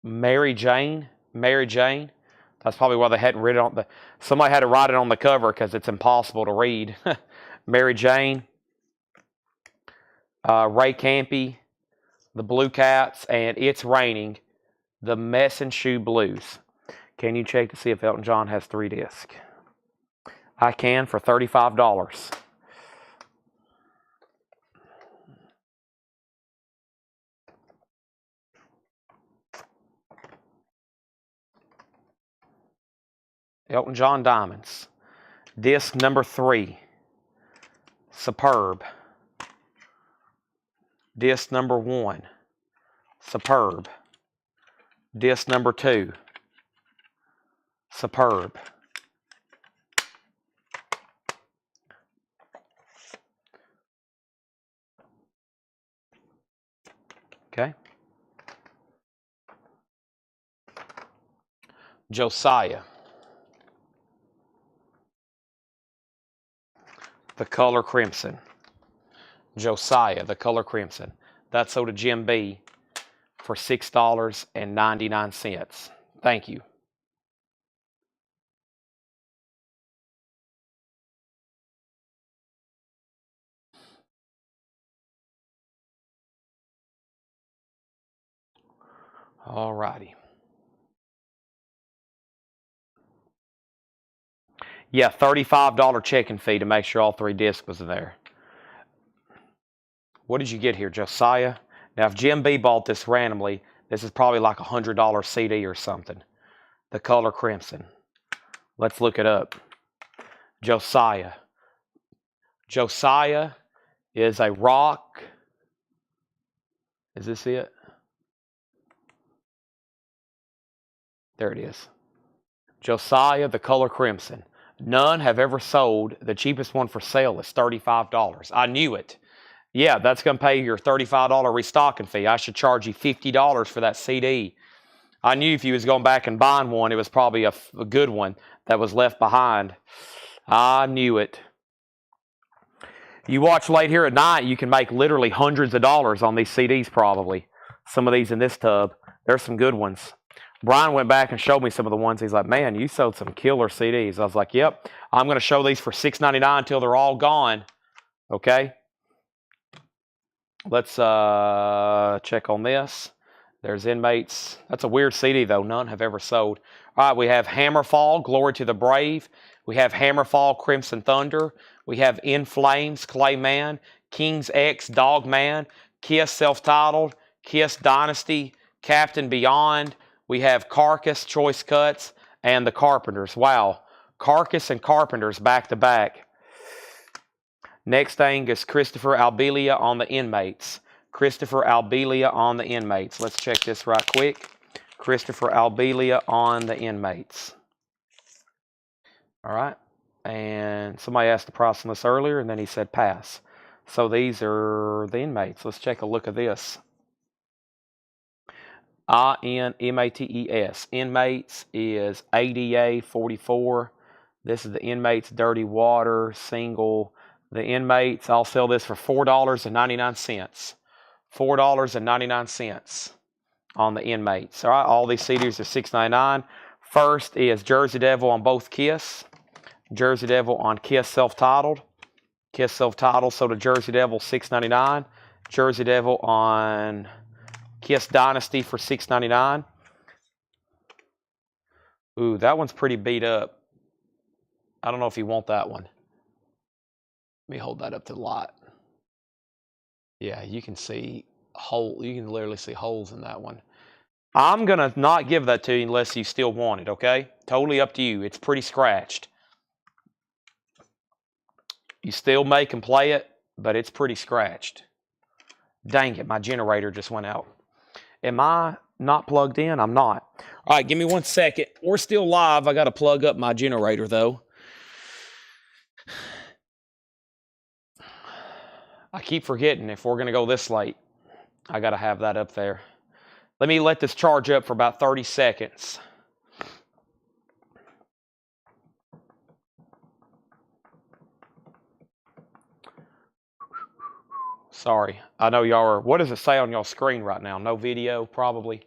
Mary Jane. Mary Jane. That's probably why they hadn't written on the, somebody had to write it on the cover because it's impossible to read. Mary Jane. Ray Campy. The Blue Cats. And It's Raining. The Mess and Shoe Blues. Can you check to see if Elton John has 3 discs? I can for $35. Elton John Diamonds. Disc number 3. Superb. Disc number 1. Superb. Disc number 2. Superb. Okay. Josiah. The Color Crimson. Josiah, The Color Crimson. That's sold to Jim B for $6.99. Thank you. All righty. Yeah, $35 checking fee to make sure all 3 discs was there. What did you get here, Josiah? Now, if Jim B bought this randomly, this is probably like a $100 CD or something. The color crimson. Let's look it up. Josiah. Josiah is a rock. Is this it? There it is. Josiah, the color crimson. None have ever sold. The cheapest one for sale is $35. I knew it. Yeah, that's going to pay your $35 restocking fee. I should charge you $50 for that CD. I knew if you was going back and buying one, it was probably a good one that was left behind. I knew it. You watch late here at night, you can make literally hundreds of dollars on these CDs probably. Some of these in this tub. There's some good ones. Brian went back and showed me some of the ones. He's like, man, you sold some killer CDs. I was like, yep, I'm going to show these for $6.99 until they're all gone. Okay? Let's check on this. There's Inmates. That's a weird CD, though. None have ever sold. All right, we have Hammerfall, Glory to the Brave. We have Hammerfall, Crimson Thunder. We have In Flames, Clayman. King's X, Dogman. Kiss, Self-Titled. Kiss, Dynasty. Captain Beyond. We have Carcass, Choice Cuts. And the Carpenters. Wow. Carcass and Carpenters back to back. Next thing is Christopher Albelia on the Inmates. Christopher Albelia on the Inmates. Let's check this right quick. Christopher Albelia on the Inmates. All right. And somebody asked the price on this earlier, and then he said pass. So these are the Inmates. Let's take a look at this. INMATES. Inmates is ADA 44. This is the Inmates Dirty Water single. The Inmates, I'll sell this for $4.99. $4.99 on the Inmates. All right, all these CDs are $6.99. First is Jersey Devil on both Kiss. Jersey Devil on Kiss Self-Titled. Kiss Self-Titled, so the Jersey Devil $6.99. Jersey Devil on Kiss Dynasty for $6.99. Ooh, that one's pretty beat up. I don't know if you want that one. Let me hold that up to the light. Yeah, you can see you can literally see holes in that one. I'm going to not give that to you unless you still want it, okay? Totally up to you. It's pretty scratched. You still make and play it, but it's pretty scratched. Dang it, my generator just went out. Am I not plugged in? I'm not. All right, give me 1 second. We're still live. I got to plug up my generator, though. I keep forgetting if we're going to go this late, I got to have that up there. Let me let this charge up for about 30 seconds. Sorry. I know y'all are, what does it say on y'all screen right now? No video, probably.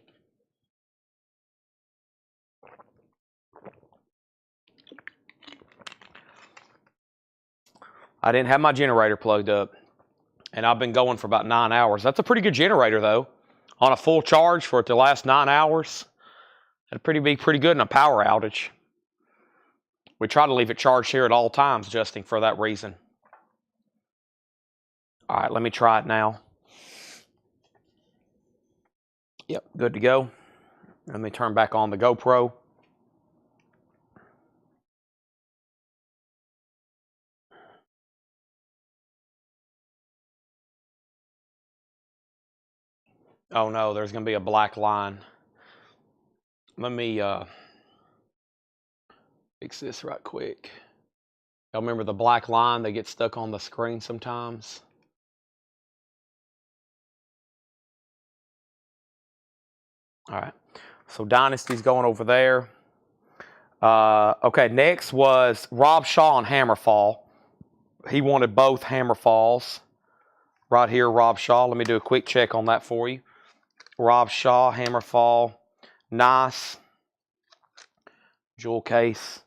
I didn't have my generator plugged up. And I've been going for about 9 hours. That's a pretty good generator, though. On a full charge for it to last 9 hours. That'd be pretty good in a power outage. We try to leave it charged here at all times, Justin, for that reason. All right, let me try it now. Yep, good to go. Let me turn back on the GoPro. Oh no, there's going to be a black line. Let me fix this right quick. Y'all remember the black line that gets stuck on the screen sometimes? All right, so Dynasty's going over there. Okay, next was Rob Shaw on Hammerfall. He wanted both Hammerfalls. Right here, Rob Shaw. Let me do a quick check on that for you. Rob Shaw, Hammerfall. Nice. Jewel case.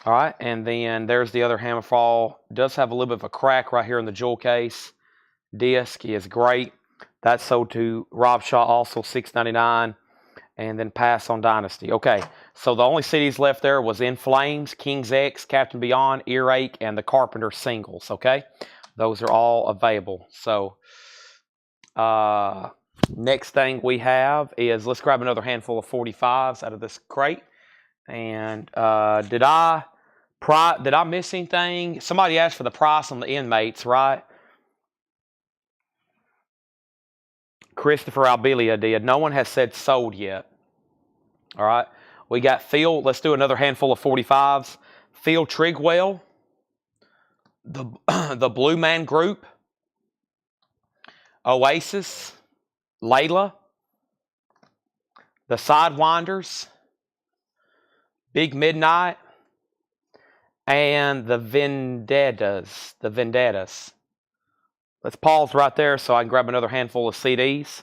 All right, and then there's the other Hammerfall. Does have a little bit of a crack right here in the jewel case. Disc is great. That's sold to Rob Shaw, also $6.99. And then pass on Dynasty. Okay, so the only CDs left there was In Flames, King's X, Captain Beyond, Earache, and the Carpenter singles, okay? Those are all available. So Next thing we have is, let's grab another handful of 45s out of this crate. And did I miss anything? Somebody asked for the price on the inmates, right? Christopher Albelia did. No one has said sold yet. All right. We got Phil. Let's do another handful of 45s. Phil Trigwell, the Blue Man Group, Oasis, Layla, the Sidewinders, Big Midnight, and the Vendettas. Let's pause right there so I can grab another handful of CDs.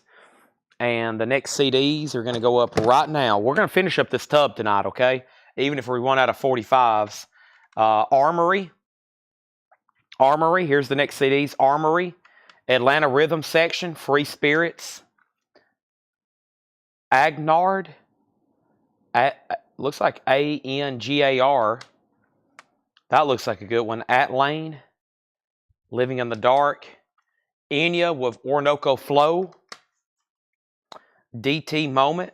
And the next CDs are going to go up right now. We're going to finish up this tub tonight, okay? Even if we run out of 45s. Armory. Here's the next CDs. Armory. Atlanta Rhythm Section. Free Spirits. Agnard. Looks like Angar. That looks like a good one. Atlane. Living in the Dark. Enya with Orinoco Flow. DT Moment.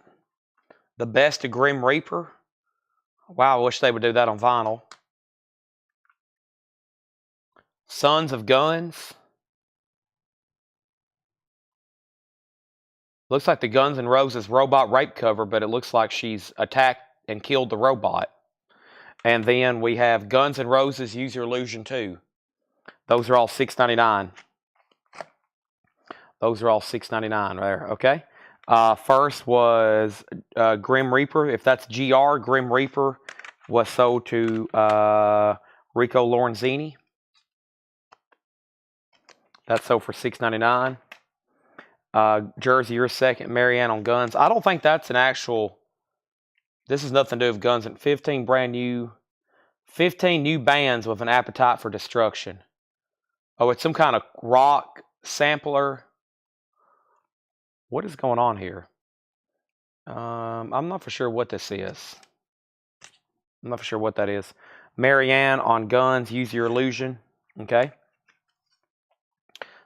The Best of Grim Reaper. Wow, I wish they would do that on vinyl. Sons of Guns. Looks like the Guns N' Roses robot rape cover, but it looks like she's attacked and killed the robot. And then we have Guns N' Roses Use Your Illusion 2. Those are all $6.99. Those are all $6.99 there, okay? First was Grim Reaper. If that's GR, Grim Reaper was sold to Rico Lorenzini. That's sold for $6.99. Jersey, you're second. Marianne on Guns. I don't think that's an actual. This has nothing to do with Guns. 15 new bands with an appetite for destruction. Oh, it's some kind of rock sampler. What is going on here? I'm not for sure what this is. I'm not for sure what that is. Marianne on Guns, Use Your Illusion. Okay.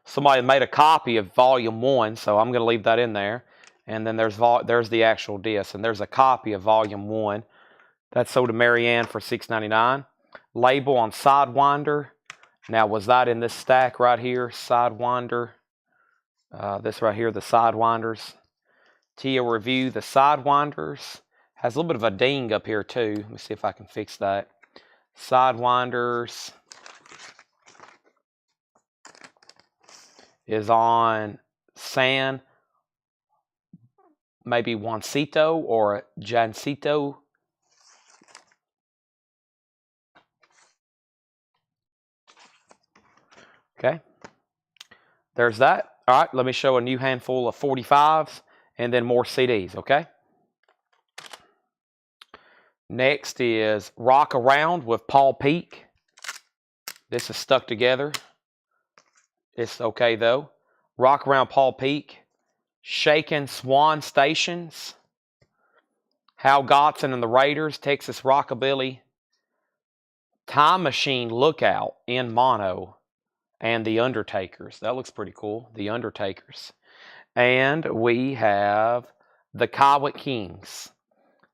Somebody made a copy of Volume 1, so I'm going to leave that in there. And then there's the actual disc, and there's a copy of Volume 1. That's sold to Marianne for $6.99. Label on Sidewinder. Now, was that in this stack right here? Sidewinder. This right here, the Sidewinders. Tia Review, the Sidewinders. Has a little bit of a ding up here, too. Let me see if I can fix that. Sidewinders is on San, maybe Juancito or Jancito. Okay. There's that. All right, let me show a new handful of 45s and then more CDs, okay? Next is Rock Around with Paul Peak. This is stuck together. It's okay, though. Rock Around Paul Peak. Shakin' Swan Stations. Hal Godson and the Raiders. Texas Rockabilly. Time Machine Lookout in mono. And the Undertakers. That looks pretty cool. The Undertakers. And we have the Kywit Kings.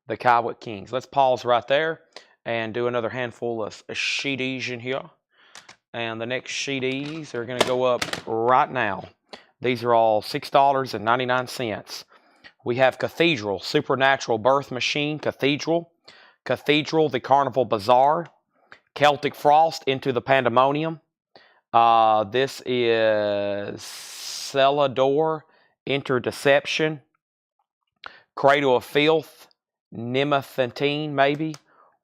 The Kywit Kings. Let's pause right there and do another handful of CDs in here. And the next CDs are going to go up right now. These are all $6.99. We have Cathedral, Supernatural Birth Machine, Cathedral, The Carnival Bazaar, Celtic Frost, Into the Pandemonium. This is Celador, Enter Deception, Cradle of Filth, Nemathantine, maybe,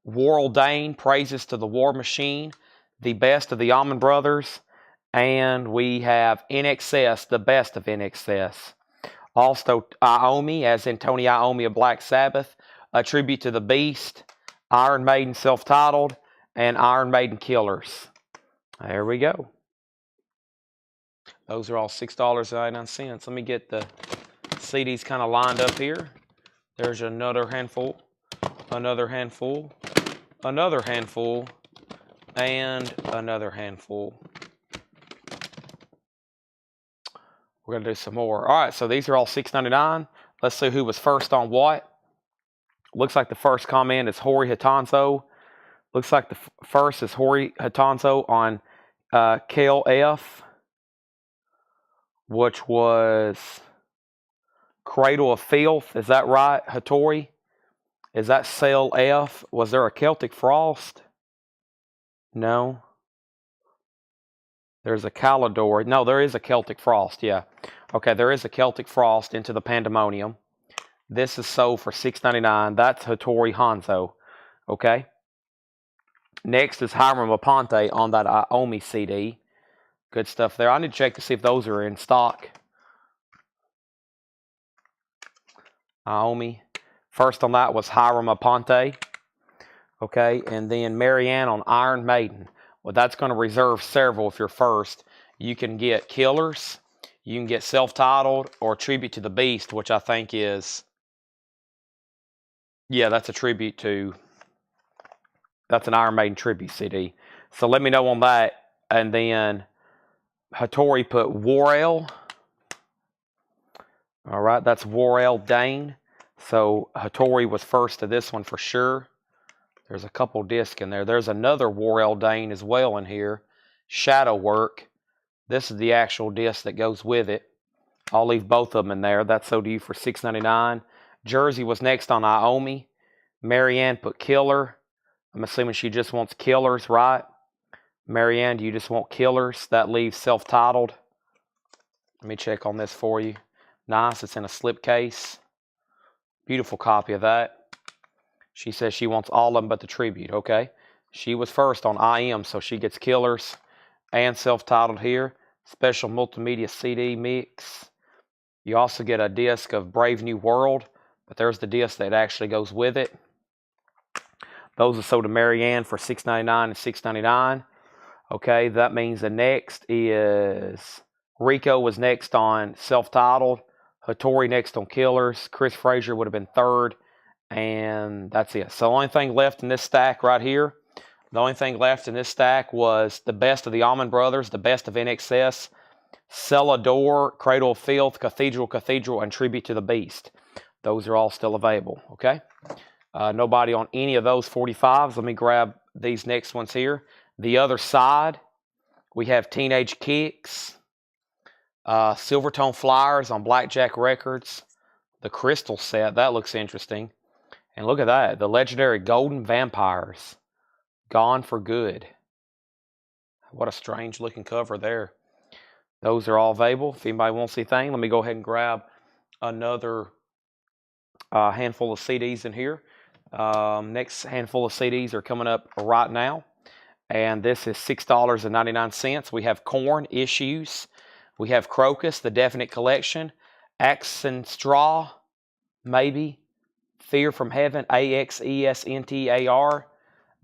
Waraldane, Praises to the War Machine, The Best of the Allman Brothers, and we have NXS, The Best of NXS. Also, Iommi, as in Tony Iommi of Black Sabbath, A Tribute to the Beast, Iron Maiden Self-Titled, and Iron Maiden Killers. There we go. Those are all $6.99. Let me get the CDs kind of lined up here. There's another handful, another handful, another handful, and another handful. We're going to do some more. All right, so these are all $6.99. Let's see who was first on what. Looks like the first comment is Hori Hatanzo. Looks like the first is Hori Hatanzo on KLF, which was Cradle of Filth. Is that right, Hattori? Is that Cell F? Was there a Celtic Frost? No. There's a Calidor. No, there is a Celtic Frost, yeah. Okay, there is a Celtic Frost into the Pandemonium. This is sold for $6.99. That's Hattori Hanzo. Okay. Next is Hiram Aponte on that Iomi CD. Good stuff there. I need to check to see if those are in stock. Iomi. First on that was Hiram Aponte. Okay, and then Marianne on Iron Maiden. Well, that's going to reserve several if you're first. You can get Killers, you can get Self-Titled, or Tribute to the Beast, which I think is, yeah, that's a tribute to, that's an Iron Maiden tribute CD. So let me know on that. And then Hattori put Warel. All right, that's Warel Dane. So Hattori was first to this one for sure. There's a couple discs in there. There's another Warel Dane as well in here. Shadow Work. This is the actual disc that goes with it. I'll leave both of them in there. That's sold to you for $6.99. Jersey was next on Iomi. Marianne put Killer. I'm assuming she just wants Killers, right? Marianne, do you just want Killers? That leaves Self-Titled. Let me check on this for you. Nice. It's in a slipcase. Beautiful copy of that. She says she wants all of them but the tribute, okay? She was first on IM, so she gets Killers and Self-Titled here. Special multimedia CD mix. You also get a disc of Brave New World, but there's the disc that actually goes with it. Those are sold to Marianne for $6.99 and $6.99. Okay, that means the next is Rico was next on Self-Titled. Hattori next on Killers. Chris Frazier would have been third. And that's it. So the only thing left in this stack right here, the only thing left in this stack was the best of the Allman Brothers, the best of NXS, Celador, Cradle of Filth, Cathedral, and Tribute to the Beast. Those are all still available, okay? Nobody on any of those 45s. Let me grab these next ones here. The other side, we have Teenage Kicks, Silvertone Flyers on Blackjack Records, the Crystal set. That looks interesting. And look at that, the legendary Golden Vampires, Gone for Good. What a strange looking cover there. Those are all available. If anybody wants anything, let me go ahead and grab another handful of CDs in here. Next handful of CDs are coming up right now. And this is $6.99. We have Korn Issues. We have Crocus, The Definite Collection. Axe and Straw, maybe. Fear from Heaven, AXESNTAR.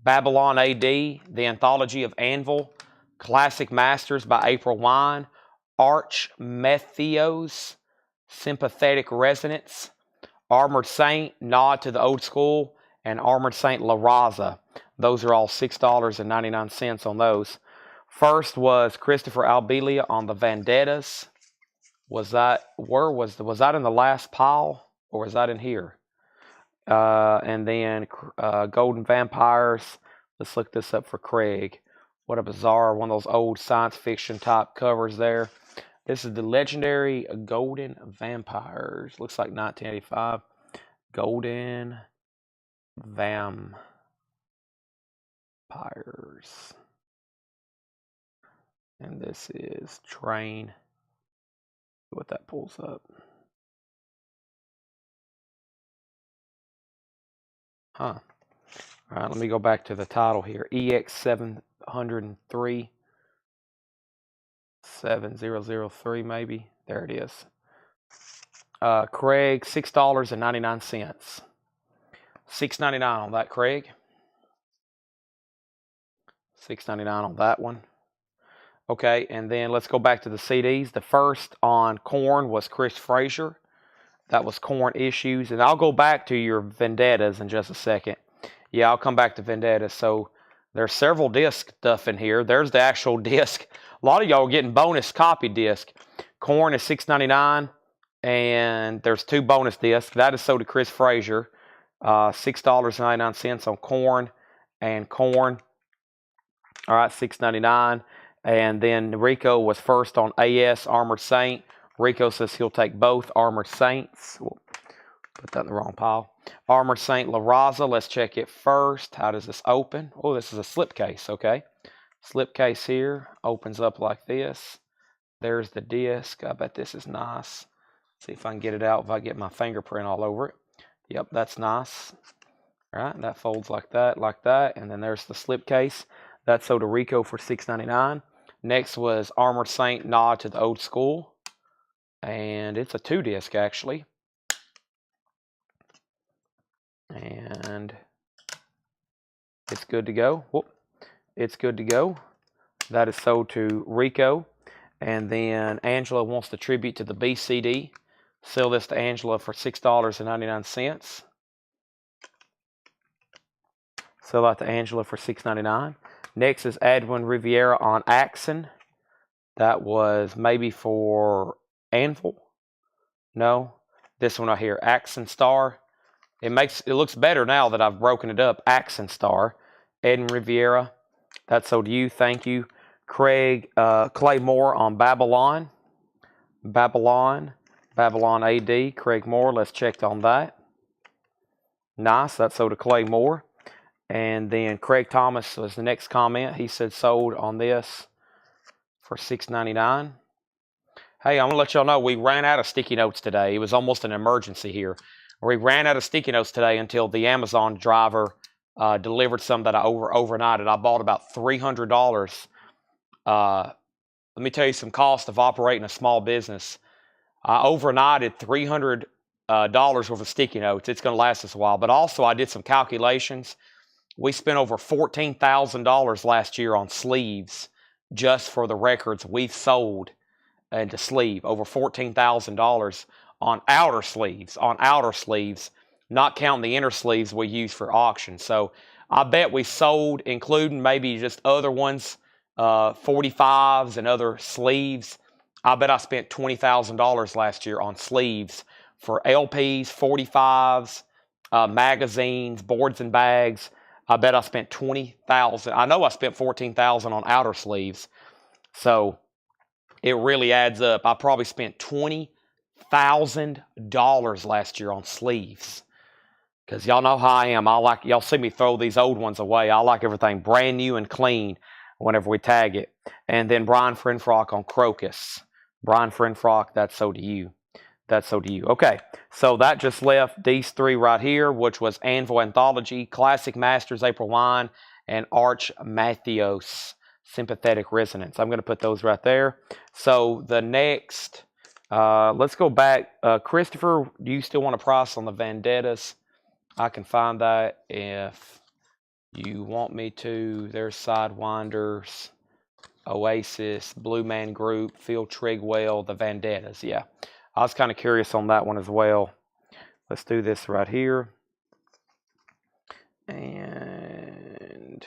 Babylon AD, The Anthology of Anvil. Classic Masters by April Wine. Arch Metheos, Sympathetic Resonance. Armored Saint, Nod to the Old School. And Armored Saint La Raza. Those are all $6.99 on those. First was Christopher Albelia on the Vendettas. Was that in the last pile or was that in here? And then Golden Vampires. Let's look this up for Craig. What a bizarre one of those old science fiction type covers there. This is the legendary Golden Vampires. Looks like 1985. Golden Vampires. And this is Train. What that pulls up. Huh. All right, let me go back to the title here. EX703. 7003 maybe. There it is. Craig, $6.99. $6.99 on that, Craig. $6.99 on that one. Okay, and then let's go back to the CDs. The first on Korn was Chris Frazier. That was Korn Issues. And I'll go back to your Vendettas in just a second. Yeah, I'll come back to Vendettas. So there's several disc stuff in here. There's the actual disc. A lot of y'all are getting bonus copy disc. Corn is $6.99, and there's 2 bonus discs. That is sold to Chris Frazier. $6.99 on corn and corn. All right, $6.99. And then Rico was first on AS Armored Saint. Rico says he'll take both Armored Saints. We'll put that in the wrong pile. Armored Saint La Raza. Let's check it first. How does this open? Oh, this is a slipcase. Okay. Slipcase here. Opens up like this. There's the disc. I bet this is nice. See if I can get it out if I get my fingerprint all over it. Yep, that's nice. All right, that folds like that, and then there's the slipcase. That's sold to Rico for $6.99. Next was Armored Saint Nod to the Old School, and it's a 2-disc actually. And it's good to go. Whoop. It's good to go. That is sold to Rico. And then Angela wants the tribute to the BCD. Sell this to Angela for $6.99. Sell that to Angela for $6.99. Next is Edwin Riviera on Axon. That was maybe for Anvil. No, this one right here, Axon Star. It looks better now that I've broken it up. Axon Star, Edwin Riviera. That's sold to you. Thank you. Craig Clay Moore on Babylon. Babylon AD. Craig Moore. Let's check on that. Nice. That's sold to Clay Moore. And then Craig Thomas was the next comment. He said sold on this for $6.99. Hey, I'm going to let y'all know we ran out of sticky notes today. It was almost an emergency here. We ran out of sticky notes today until the Amazon driver delivered some that I overnighted. I bought about $300. Let me tell you some cost of operating a small business. I overnighted $300 worth of sticky notes. It's going to last us a while. But also I did some calculations. We spent over $14,000 last year on sleeves just for the records we've sold into sleeve. Over $14,000 on outer sleeves, not counting the inner sleeves we use for auction. So I bet we sold, including maybe just other ones, 45s and other sleeves. I bet I spent $20,000 last year on sleeves for LPs, 45s, magazines, boards and bags. I bet I spent $20,000. I know I spent $14,000 on outer sleeves. So it really adds up. I probably spent $20,000 last year on sleeves. Because y'all know how I am. Y'all see me throw these old ones away. I like everything brand new and clean whenever we tag it. And then Brian Frenfrock on Crocus. Brian Frenfrock, that's sold to you. That's sold to you. Okay, so that just left these 3 right here, which was Anvil Anthology, Classic Masters April Wine, and Arch Mattheos Sympathetic Resonance. I'm going to put those right there. So the next, let's go back. Christopher, do you still want a price on the Vendettas? I can find that if you want me to. There's Sidewinders, Oasis, Blue Man Group, Phil Trigwell, the Vendettas. Yeah, I was kind of curious on that one as well. Let's do this right here. And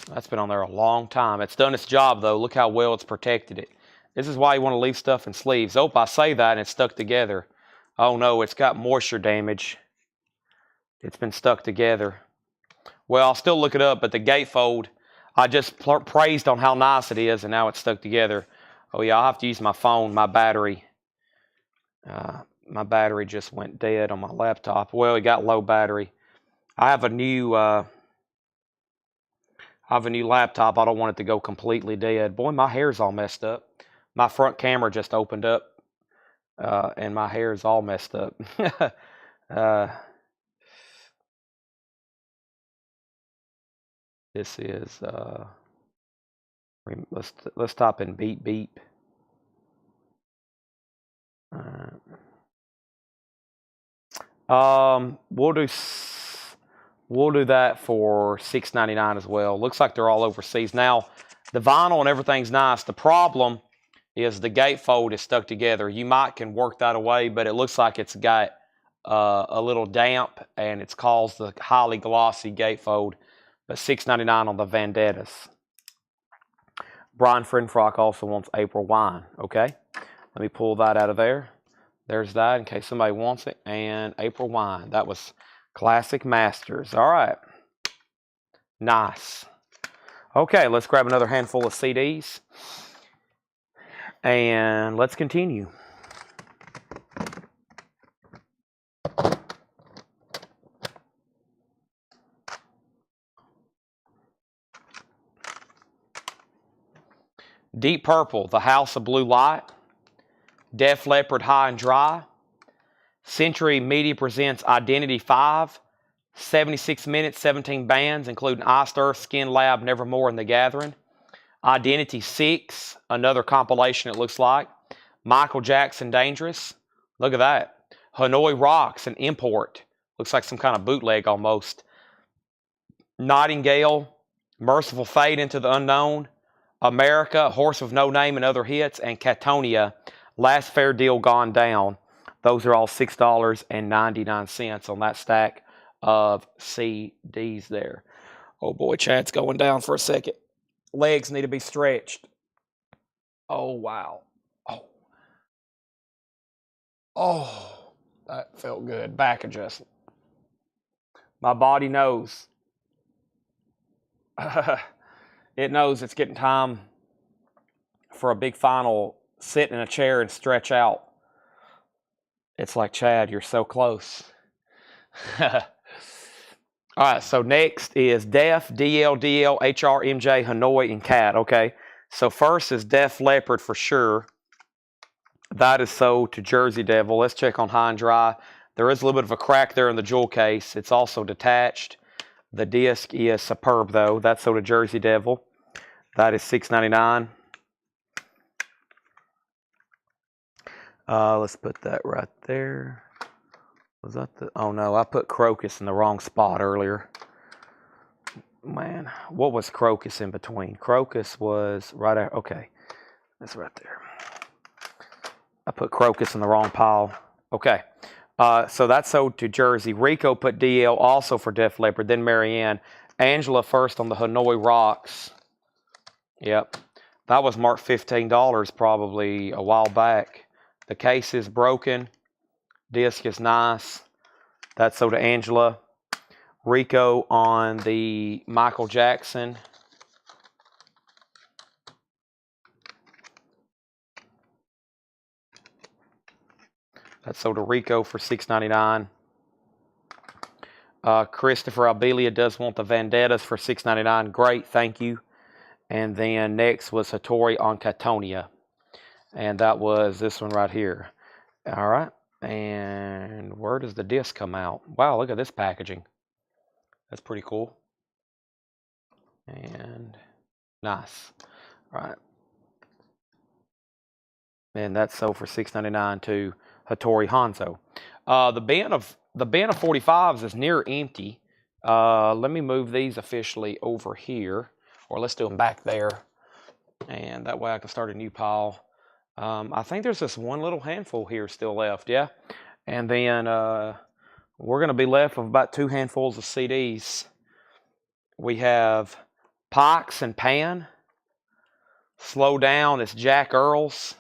that's been on there a long time. It's done its job, though. Look how well it's protected it. This is why you want to leave stuff in sleeves. Oh, I say that and it's stuck together. Oh, no, it's got moisture damage. It's been stuck together. Well, I'll still look it up, but the gatefold, I just praised on how nice it is, and now it's stuck together. Oh, yeah, I'll have to use my phone. My battery just went dead on my laptop. Well, it got low battery. I have a new laptop. I don't want it to go completely dead. Boy, my hair's all messed up. My front camera just opened up, and my hair is all messed up. This is let's type in beep beep. We'll do that for $6.99 as well. Looks like they're all overseas now. The vinyl and everything's nice. The problem is the gatefold is stuck together. You can work that away, but it looks like it's got a little damp, and it's caused the highly glossy gatefold but $6.99 on the Vendettas. Brian Frenfrock also wants April Wine. Okay, let me pull that out of there. There's that in case somebody wants it. And April Wine. That was Classic Masters. All right. Nice. Okay, let's grab another handful of CDs. And let's continue. Deep Purple, The House of Blue Light. Def Leppard, High and Dry. Century Media presents Identity 5. 76 minutes, 17 bands, including Iced Earth, Skin Lab, Nevermore, and The Gathering. Identity 6, another compilation it looks like. Michael Jackson, Dangerous. Look at that. Hanoi Rocks, an import. Looks like some kind of bootleg almost. Nightingale, Merciful Fate, Into the Unknown. America, Horse of No Name and Other Hits. And Catonia, Last Fair Deal Gone Down. Those are all $6.99 on that stack of CDs there. Oh boy, Chad's going down for a second. Legs need to be stretched. Oh, wow. Oh, that felt good. Back adjustment. My body knows. It knows it's getting time for a big final sit in a chair and stretch out. It's like, Chad, you're so close. All right, so next is Def, DL, HR, MJ, Hanoi, and Cat. Okay, so first is Def Leppard for sure. That is sold to Jersey Devil. Let's check on High and Dry. There is a little bit of a crack there in the jewel case. It's also detached. The disc is superb, though. That's sold to Jersey Devil. That is $6.99. Let's put that right there. Was that the... Oh, no. I put Crocus in the wrong spot earlier. Man, what was Crocus in between? Crocus was right there. Okay. That's right there. I put Crocus in the wrong pile. Okay. So that's sold to Jersey. Rico put DL also for Def Leppard. Then Marianne. Angela first on the Hanoi Rocks. Yep. That was marked $15 probably a while back. The case is broken. Disc is nice. That's sold to Angela. Rico on the Michael Jackson. That's sold to Rico for $6.99. Christopher Albelia does want the Vendettas for $6.99. Great, thank you. And then next was Hattori on Catonia. And that was this one right here. All right. And where does the disc come out? Wow, look at this packaging. That's pretty cool. And nice. All right. And that's sold for $6.99 to Hattori Hanzo. The bin of 45s is near empty. Let me move these officially over here, or let's do them back there, and that way I can start a new pile. I think there's just one little handful here still left, yeah. And then we're going to be left with about 2 handfuls of CDs. We have Pikes and Pan. Slow Down, it's Jack Earls.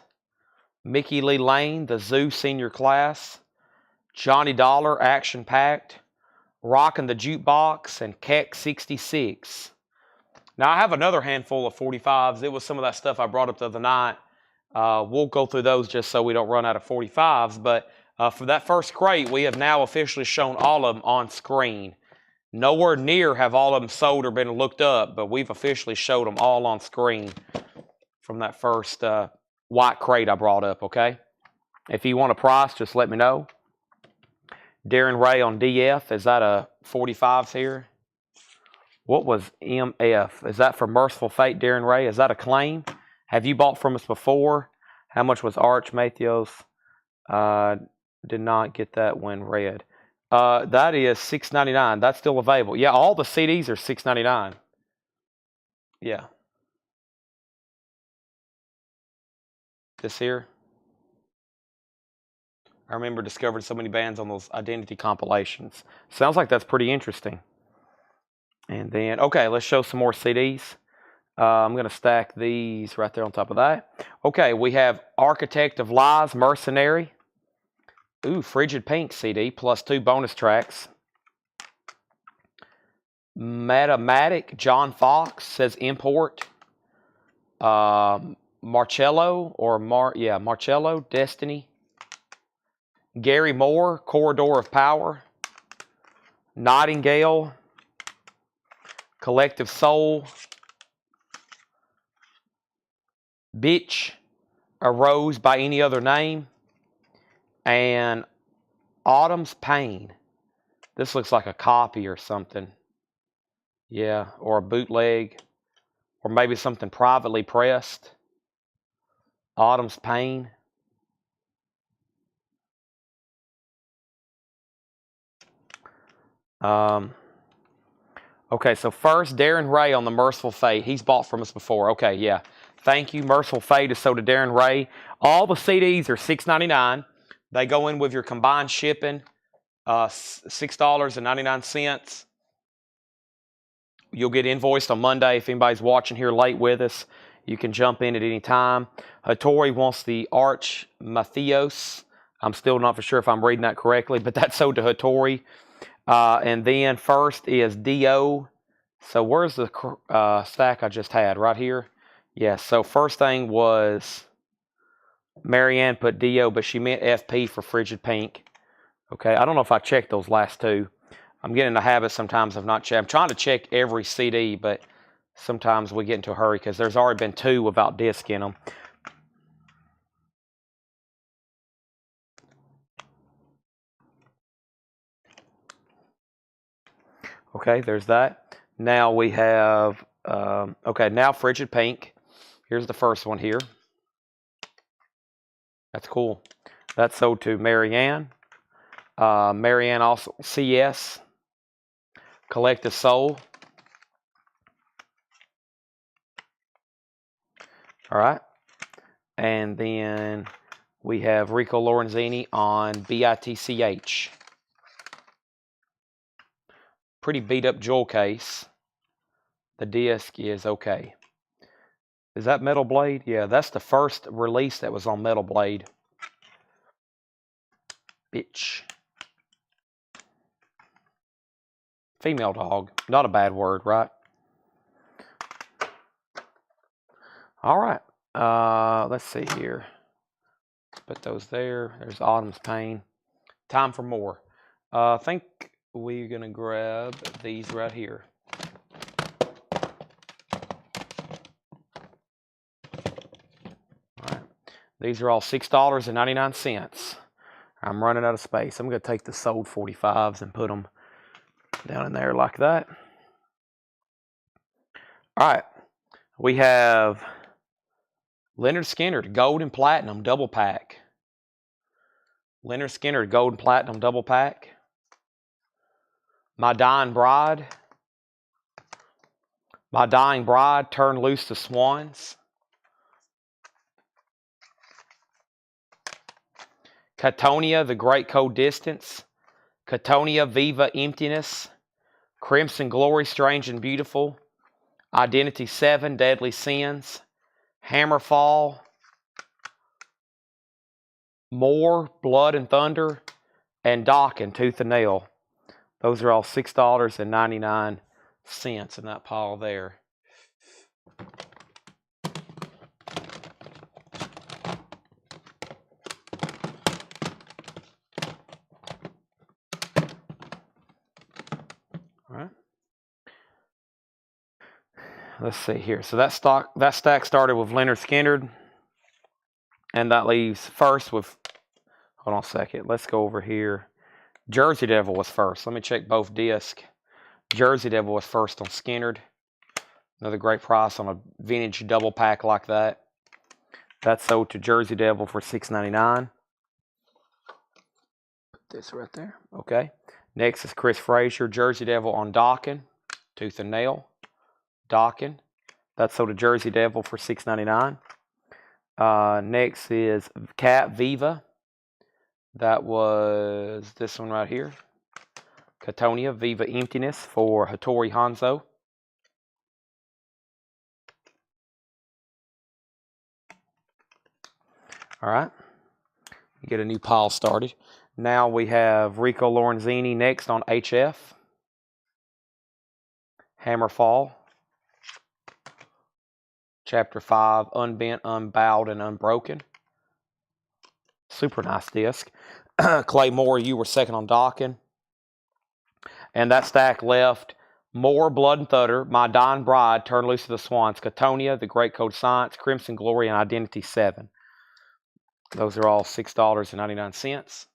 Mickey Lee Lane, The Zoo Senior Class. Johnny Dollar, Action Packed. Rockin' the Jukebox, and Keck 66. Now, I have another handful of 45s. It was some of that stuff I brought up the other night. We'll go through those just so we don't run out of 45s. But for that first crate, we have now officially shown all of them on screen. Nowhere near have all of them sold or been looked up, but we've officially showed them all on screen from that first white crate I brought up, okay? If you want a price, just let me know. Darren Ray on DF, is that a 45s here? What was MF? Is that for Merciful Fate, Darren Ray? Is that a claim? Have you bought from us before? How much was Arch Matthews? Did not get that when read. That is $6.99. That's still available. Yeah, all the CDs are $6.99. Yeah. This here. I remember discovering so many bands on those Identity compilations. Sounds like that's pretty interesting. And then, okay, let's show some more CDs. I'm going to stack these right there on top of that. Okay, we have Architect of Lies, Mercenary. Ooh, Frigid Pink CD, plus 2 bonus tracks. Matematic, John Fox, says import. Marcello, Marcello, Destiny. Gary Moore, Corridor of Power. Nightingale, Collective Soul. Bitch, Arose by Any Other Name. And Autumn's Pain. This looks like a copy or something. Yeah, or a bootleg. Or maybe something privately pressed. Autumn's Pain. Okay, so first, Darren Ray on the Merciful Fate. He's bought from us before. Okay, yeah. Thank you. Merciful Fate is sold to Darren Ray. All the CDs are $6.99. They go in with your combined shipping, $6.99. You'll get invoiced on Monday. If anybody's watching here late with us, you can jump in at any time. Hattori wants the Arch Matthios. I'm still not for sure if I'm reading that correctly, but that's sold to Hattori. And then first is D.O. So where's the stack I just had? Right here? Yes, so first thing was Marianne put D.O., but she meant FP for Frigid Pink. Okay, I don't know if I checked those last two. I'm getting in the habit sometimes of not checking. I'm trying to check every CD, but sometimes we get into a hurry because there's already been 2 without disc in them. Okay, there's that. Now we have, okay, now Frigid Pink. Here's the first one here. That's cool. That's sold to Marianne. Marianne also, CS. Collective Soul. All right. And then we have Rico Lorenzini on BITCH. Pretty beat up jewel case. The disc is okay. Is that Metal Blade? Yeah, that's the first release that was on Metal Blade. Bitch. Female dog. Not a bad word, right? All right. Let's see here. Put those there. There's Autumn's Pain. Time for more. I think we're going to grab these right here. All right. These are all $6.99. I'm running out of space. I'm going to take the sold 45s and put them down in there like that. All right. We have Leonard Skinner, Gold and Platinum double pack. Leonard Skinner, Gold and Platinum double pack. My Dying Bride. My Dying Bride, Turn Loose the Swans. Catonia, The Great Cold Distance. Catonia, Viva Emptiness. Crimson Glory, Strange and Beautiful. Identity 7, Deadly Sins. Hammerfall. More, Blood and Thunder. And Dokken, Tooth and Nail. Those are all $6.99 in that pile there. All right. Let's see here. So that stack started with Leonard Skinner, and that leaves first with. Hold on a second. Let's go over here. Jersey Devil was first. Let me check both discs. Jersey Devil was first on Skinner. Another great price on a vintage double pack like that. That's sold to Jersey Devil for $6.99. Put this right there. Okay. Next is Chris Frazier, Jersey Devil on Dokken, Tooth and Nail. Dokken. That's sold to Jersey Devil for $6.99. Next is Cat Viva. That was this one right here. Katonia, Viva Emptiness for Hattori Hanzo. All right. Get a new pile started. Now we have Rico Lorenzini next on HF. Hammerfall. Chapter 5, Unbent, Unbowed, and Unbroken. Super nice disc. Clay Moore, you were second on docking. And that stack left Moore, Blood and Thunder, My Dying Bride, Turn Loose of the Swans, Katonia, The Great Code Science, Crimson Glory, and Identity 7. Those are all $6.99.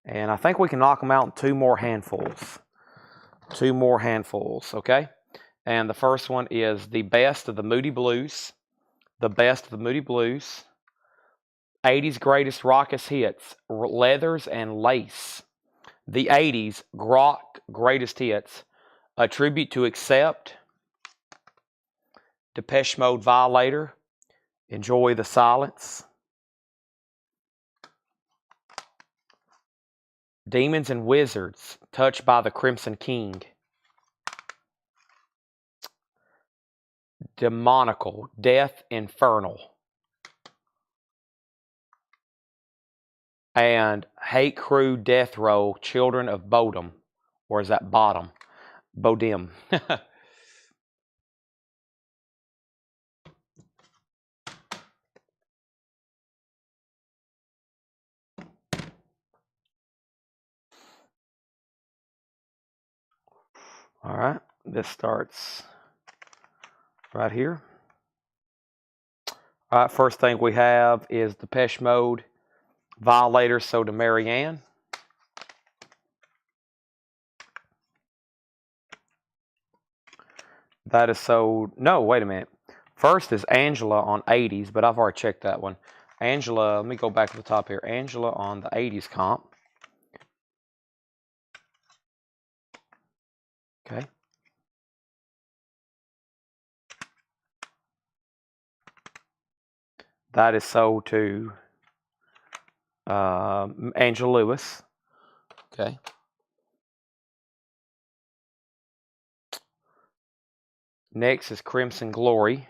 And I think we can knock them out in 2 more handfuls. 2 more handfuls, okay? And the first one is The Best of the Moody Blues. The Best of the Moody Blues. 80s Greatest Rockus Hits, Leathers and Lace. The 80s Rock Greatest Hits, A Tribute to Accept, Depeche Mode Violator, Enjoy the Silence, Demons and Wizards, Touched by the Crimson King, Demonical, Death Infernal, and Hate Crew Death Row, Children of Bodom. Or is that Bottom? Bodem. All right, this starts right here. All right, first thing we have is Depeche Mode, Violator, So to Marianne. That is so, no, wait a minute. First is Angela on 80s, but I've already checked that one. Angela, let me go back to the top here. Angela on the 80s comp. Okay. That is sold to Angela Lewis. Okay. Next is Crimson Glory.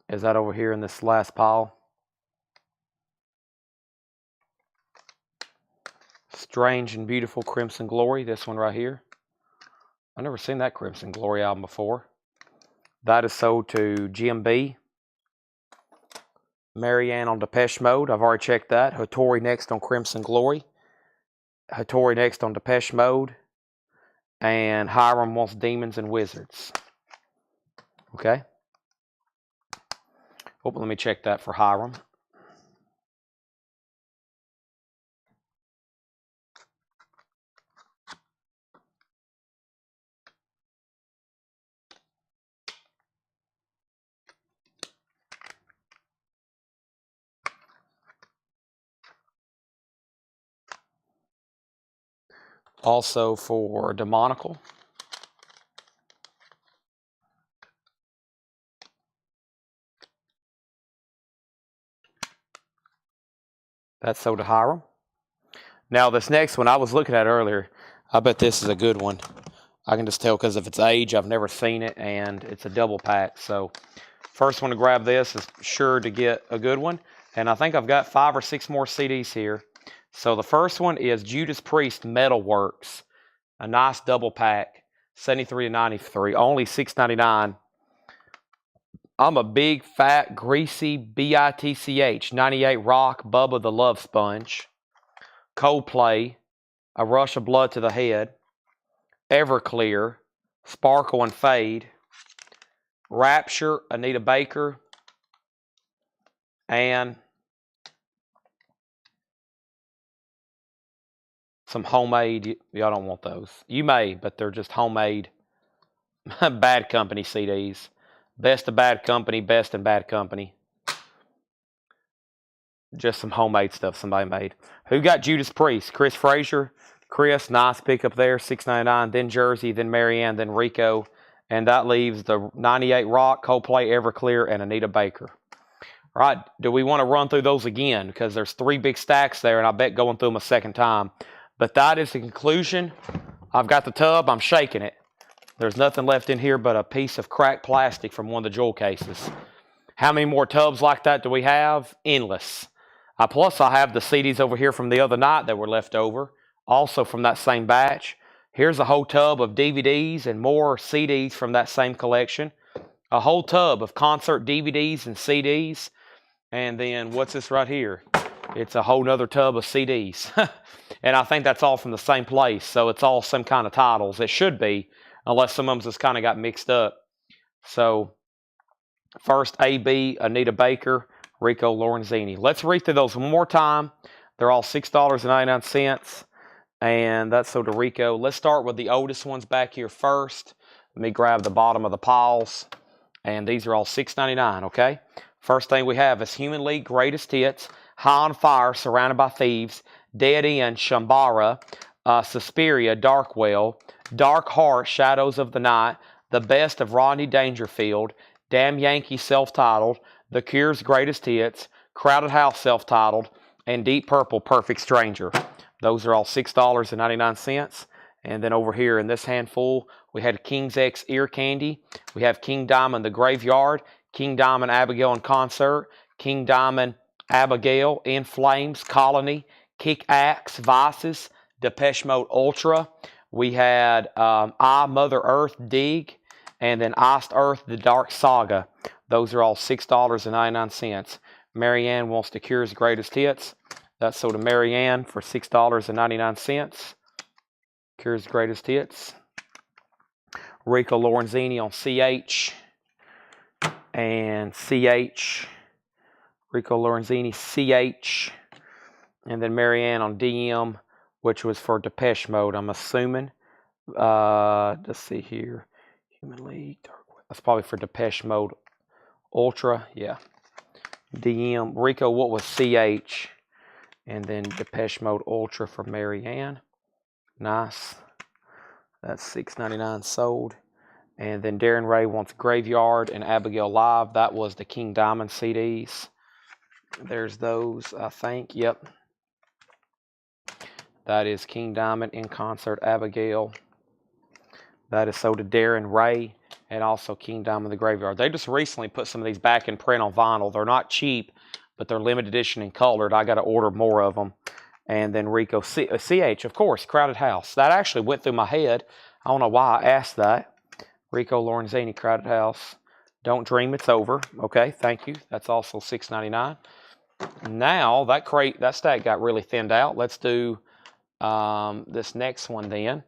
Is that over here in this last pile? Strange and Beautiful Crimson Glory. This one right here. I've never seen that Crimson Glory album before. That is sold to GMB. Marianne on Depeche Mode. I've already checked that. Hattori next on Crimson Glory. Hattori next on Depeche Mode. And Hiram wants Demons and Wizards. Okay. Oh, let me check that for Hiram. Also for Demonical. That's sold to Hiram. Now this next one I was looking at earlier. I bet this is a good one. I can just tell because of its age. I've never seen it, and it's a double pack. So first one to grab this is sure to get a good one. And I think I've got 5 or 6 more CDs here. So the first one is Judas Priest Metalworks. A nice double pack. 73 to 93. Only $6.99. I'm a big, fat, greasy BITCH. 98 Rock, Bubba the Love Sponge. Coldplay. A Rush of Blood to the Head. Everclear. Sparkle and Fade. Rapture, Anita Baker. And some homemade, y'all don't want those. You may, but they're just homemade Bad Company CDs. Best of Bad Company, Best in Bad Company. Just some homemade stuff somebody made. Who got Judas Priest? Chris Frazier. Chris, nice pickup there, $6.99. Then Jersey, then Marianne, then Rico. And that leaves the 98 Rock, Coldplay, Everclear, and Anita Baker. All right, do we want to run through those again? Because there's 3 big stacks there, and I bet going through them a second time. But that is the conclusion. I've got the tub. I'm shaking it. There's nothing left in here but a piece of cracked plastic from one of the jewel cases. How many more tubs like that do we have? Endless. Plus, I have the CDs over here from the other night that were left over, also from that same batch. Here's a whole tub of DVDs and more CDs from that same collection. A whole tub of concert DVDs and CDs. And then what's this right here? It's a whole nother tub of CDs. And I think that's all from the same place. So it's all some kind of titles. It should be, unless some of them just kind of got mixed up. So first, A.B., Anita Baker, Rico Lorenzini. Let's read through those one more time. They're all $6.99. And that's so to Rico. Let's start with the oldest ones back here first. Let me grab the bottom of the piles. And these are all $6.99, okay? First thing we have is Human League Greatest Hits, High on Fire, Surrounded by Thieves, Dead End, Shambara, Suspiria, Darkwell, Dark Heart, Shadows of the Night, The Best of Rodney Dangerfield, Damn Yankee self-titled, The Cure's Greatest Hits, Crowded House self-titled, and Deep Purple, Perfect Stranger. Those are all $6.99. And then over here in this handful, we had King's X Ear Candy. We have King Diamond, The Graveyard, King Diamond, Abigail in Concert, King Diamond, Abigail, In Flames, Colony, Kick Axe, Vices, Depeche Mode Ultra. We had I, Mother Earth, Dig, and then Iced Earth, The Dark Saga. Those are all $6.99. Marianne wants The Cure's Greatest Hits. That's sold to Marianne for $6.99. Cure's Greatest Hits. Rico Lorenzini on CH. And CH. Rico Lorenzini, CH. And then Marianne on DM, which was for Depeche Mode, I'm assuming. Let's see here. Human League. That's probably for Depeche Mode Ultra. Yeah. DM. Rico, what was CH? And then Depeche Mode Ultra for Marianne. Nice. That's $6.99 sold. And then Darren Ray wants Graveyard and Abigail Live. That was the King Diamond CDs. There's those, I think. Yep. That is King Diamond in Concert, Abigail. That is sold to Darren Ray and also King Diamond, The Graveyard. They just recently put some of these back in print on vinyl. They're not cheap, but they're limited edition and colored. I got to order more of them. And then Rico CH, of course, Crowded House. That actually went through my head. I don't know why I asked that. Rico Lorenzini, Crowded House. Don't Dream It's Over. Okay, thank you. That's also $6.99. Now, that stack got really thinned out. Let's do this next one then.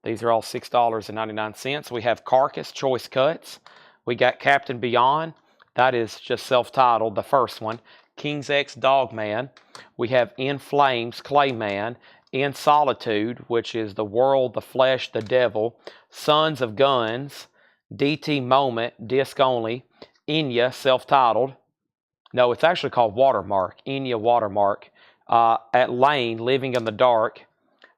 These are all $6.99. We have Carcass Choice Cuts. We got Captain Beyond. That is just self-titled, the first one. King's X Dogman. We have In Flames, Clayman. In Solitude, which is The World, the Flesh, the Devil. Sons of Guns. DT Moment, disc only. Enya, self-titled. No, it's actually called Watermark. Enya Watermark. At Lane, Living in the Dark.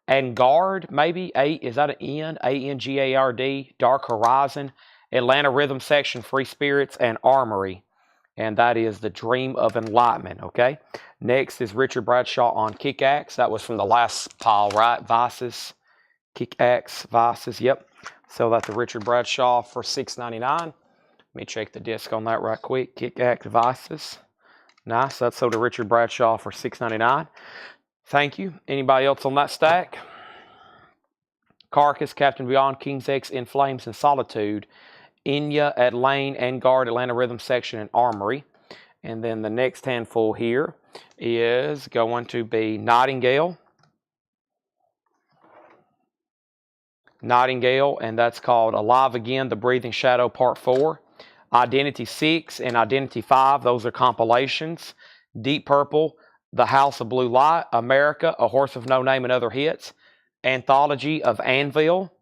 And Guard, maybe. Is that an N? A-N-G-A-R-D. Dark Horizon. Atlanta Rhythm Section, Free Spirits, and Armory. And that is The Dream of Enlightenment, okay? Next is Richard Bradshaw on Kick Axe. That was from the last pile, right? Vices. Kick Axe, Vices, yep. Sell that to Richard Bradshaw for $6.99. Let me check the disc on that right quick. Kick Axe, Vices. Nice. That's sold to Richard Bradshaw for $6.99. Thank you. Anybody else on that stack? Carcass, Captain Beyond, King's X, In Flames, and Solitude. Enya at Lane and Guard, Atlanta Rhythm Section, and Armory. And then the next handful here is going to be Nightingale. Nightingale, and that's called Alive Again, The Breathing Shadow Part 4. Identity 6 and Identity 5, those are compilations. Deep Purple, The House of Blue Light, America, A Horse of No Name and Other Hits. Anthology of Anvil,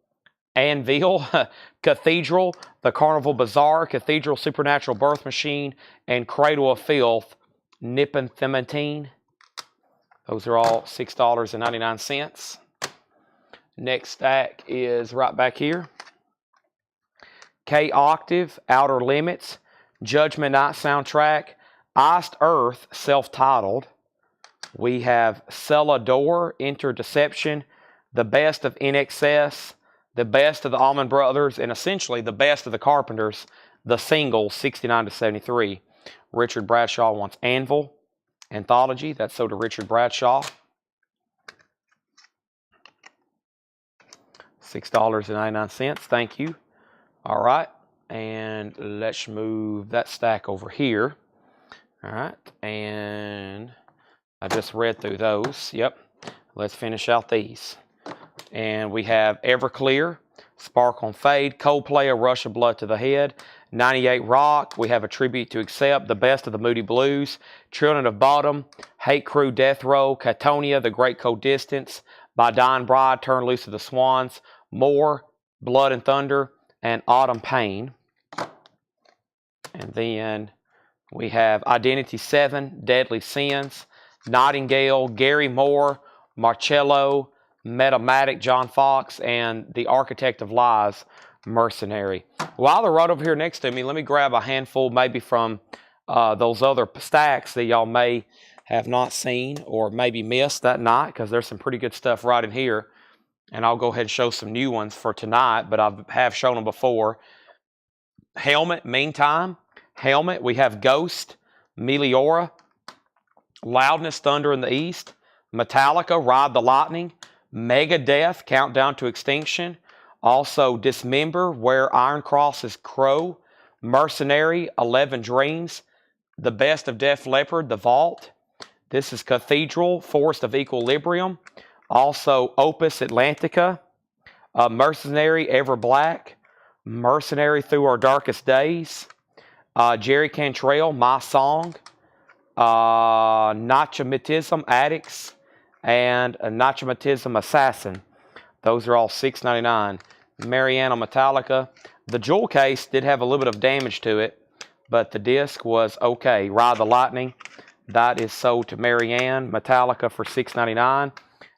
Cathedral, The Carnival Bazaar, Cathedral Supernatural Birth Machine, and Cradle of Filth, Nippon Themantine. Those are all $6.99. Next stack is right back here. K Octave, Outer Limits, Judgment Night soundtrack, Iced Earth, self-titled. We have Celador, Enter Deception, the best of NXS, the best of the Allman Brothers, and essentially the best of the Carpenters, the singles, 69 to 73. Richard Bradshaw wants Anvil, Anthology. That's so to Richard Bradshaw. $6.99. Thank you. All right. And let's move that stack over here. All right. And I just read through those. Yep. Let's finish out these. And we have Everclear, Sparkle and Fade, Coldplay, A Rush of Blood to the Head, 98 Rock. We have A Tribute to Accept, The Best of the Moody Blues, Children of Bottom, Hate Crew, Death Row, Catonia, The Great Cold Distance, By Dying Bride, Turn Loose of the Swans, More, Blood and Thunder, and Autumn Pain. And then we have Identity 7, Deadly Sins, Nightingale, Gary Moore, Marcello, Metamatic, John Fox, and The Architect of Lies, Mercenary. While they're right over here next to me, let me grab a handful maybe from those other stacks that y'all may have not seen or maybe missed that night, because there's some pretty good stuff right in here. And I'll go ahead and show some new ones for tonight, but I have shown them before. Helmet, Meantime. Helmet, we have Ghost, Meliora, Loudness, Thunder in the East, Metallica, Ride the Lightning, Megadeth, Countdown to Extinction, also Dismember, Where Iron Crosses Crow, Mercenary, 11 Dreams, The Best of Def Leppard, The Vault. This is Cathedral, Forest of Equilibrium, also Opus Atlantica, Mercenary, Ever Black, Mercenary, Through Our Darkest Days, Jerry Cantrell, My Song, Nachamatism, Addicts, and Nachamatism, Assassin. Those are all $6.99. Mariana, Metallica. The jewel case did have a little bit of damage to it, but the disc was okay. Ride the Lightning. That is sold to Marianne, Metallica for $6.99.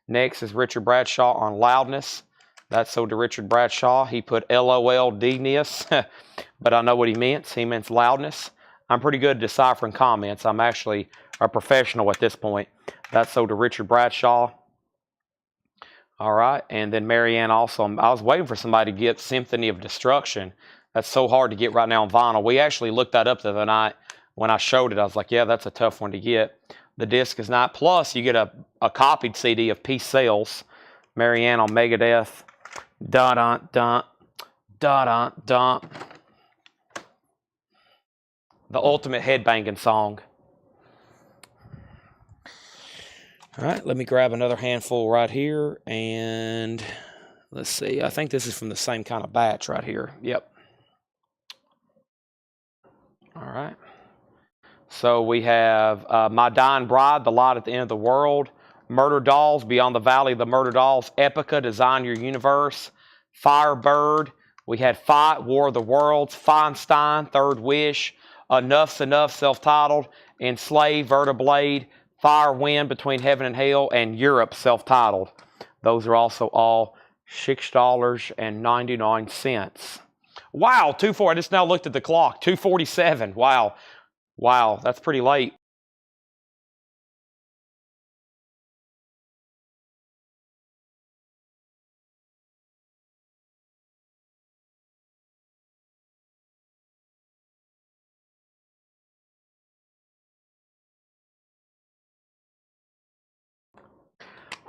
Next is Richard Bradshaw on Loudness. That's sold to Richard Bradshaw. He put LOLD-ness, but I know what he meant. He meant loudness. I'm pretty good at deciphering comments. I'm actually a professional at this point. That's sold to Richard Bradshaw. All right, and then Marianne also. I was waiting for somebody to get Symphony of Destruction. That's so hard to get right now on vinyl. We actually looked that up the other night when I showed it. I was like, yeah, that's a tough one to get. The disc is not. Plus, you get a copied CD of Peace Sales. Marianne on Megadeth. Dun-dun-dun. Dun-dun-dun. The ultimate headbanging song. All right, let me grab another handful right here, and let's see. I think this is from the same kind of batch right here. Yep. All right. So we have My Dying Bride, The Light at the End of the World, Murder Dolls, Beyond the Valley of the Murder Dolls, Epica, Design Your Universe, Firebird. We had Fight, War of the Worlds, Feinstein, Third Wish, Enough's Enough, self-titled, Enslaved, Vertiblade, Fire, Wind, Between Heaven and Hell, and Europe, self-titled. Those are also all $6.99. Wow, 2:04. I just now looked at the clock. 2:47. Wow. Wow, that's pretty late.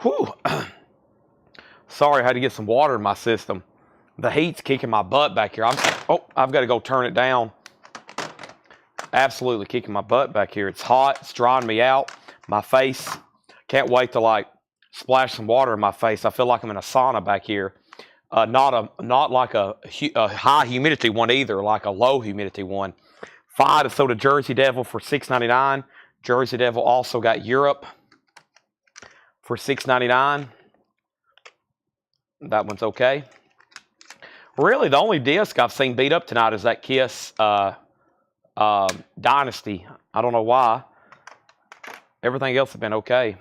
Whew. Sorry, I had to get some water in my system. The heat's kicking my butt back here. I've got to go turn it down. Absolutely kicking my butt back here. It's hot. It's drying me out. My face. Can't wait to splash some water in my face. I feel like I'm in a sauna back here. Not like a high humidity one either, like a low humidity one. Five is sold to Jersey Devil for $6.99. Jersey Devil also got Europe for $6.99. That one's okay. Really, the only disc I've seen beat up tonight is that Kiss Dynasty. I don't know why. Everything else has been okay.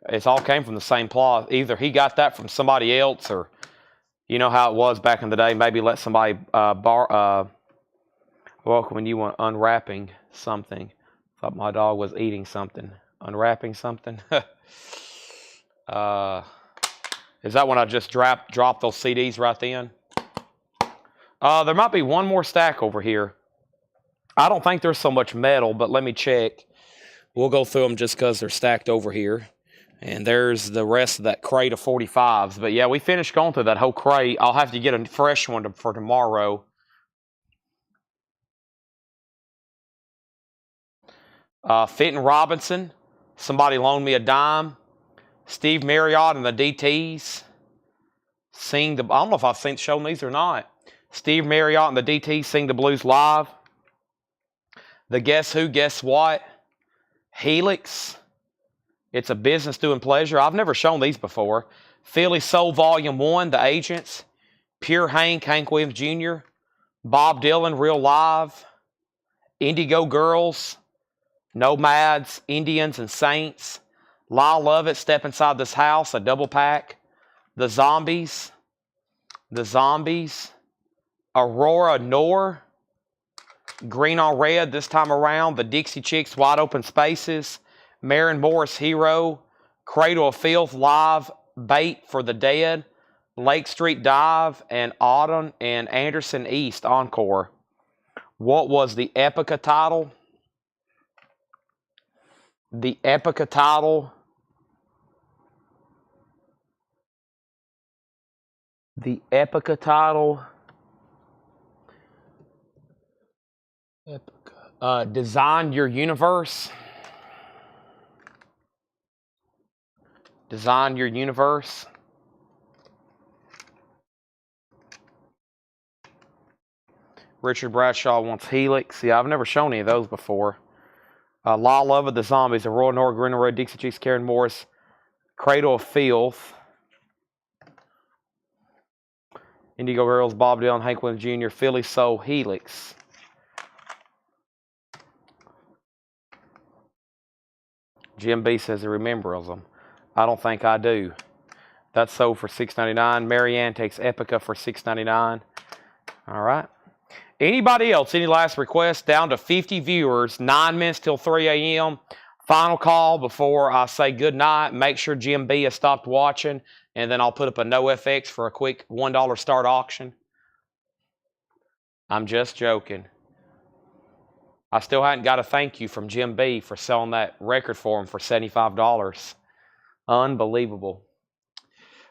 It's all came from the same plot. Either he got that from somebody else, or you know how it was back in the day. Maybe let somebody when you want unwrapping something. Thought my dog was eating something, unwrapping something. Is that when I just dropped those CDs right then? There might be one more stack over here. I don't think there's so much metal, but let me check. We'll go through them just because they're stacked over here. And there's the rest of that crate of 45s. But yeah, we finished going through that whole crate. I'll have to get a fresh one for tomorrow. Fenton Robinson. Somebody loaned me a dime. Steve Marriott and the DTs. I don't know if I've shown these or not. Steve Marriott and the DTs sing the blues live. The Guess Who, Guess What. Helix. It's a business doing pleasure. I've never shown these before. Philly Soul Volume 1, The Agents. Pure Hank Williams Jr. Bob Dylan, Real Live. Indigo Girls. Nomads, Indians and Saints. Lyle Lovett, Step Inside This House, a double pack. The Zombies. Aurora Noor. Green on Red this time around. The Dixie Chicks, Wide Open Spaces. Maren Morris, Hero. Cradle of Filth, Live. Bait for the Dead. Lake Street Dive. And Autumn and Anderson East, Encore. What was the Epica title? The Epica title. Design Your Universe. Design Your Universe. Richard Bradshaw wants Helix. Yeah, I've never shown any of those before. Law Love of the Zombies. Aurora Noor, Green Red, Dixie Chicks, Karen Morris. Cradle of Filth. Indigo Girls, Bob Dylan, Hank Williams Jr., Philly Soul, Helix. Jim B says he remembers them. I don't think I do. That's sold for $6.99. Marianne takes Epica for $6.99. All right. Anybody else? Any last requests? Down to 50 viewers. 9 minutes till 3 a.m. Final call before I say good night. Make sure Jim B has stopped watching, and then I'll put up a NoFX for a quick $1 start auction. I'm just joking. I still hadn't got a thank you from Jim B for selling that record for him for $75. Unbelievable.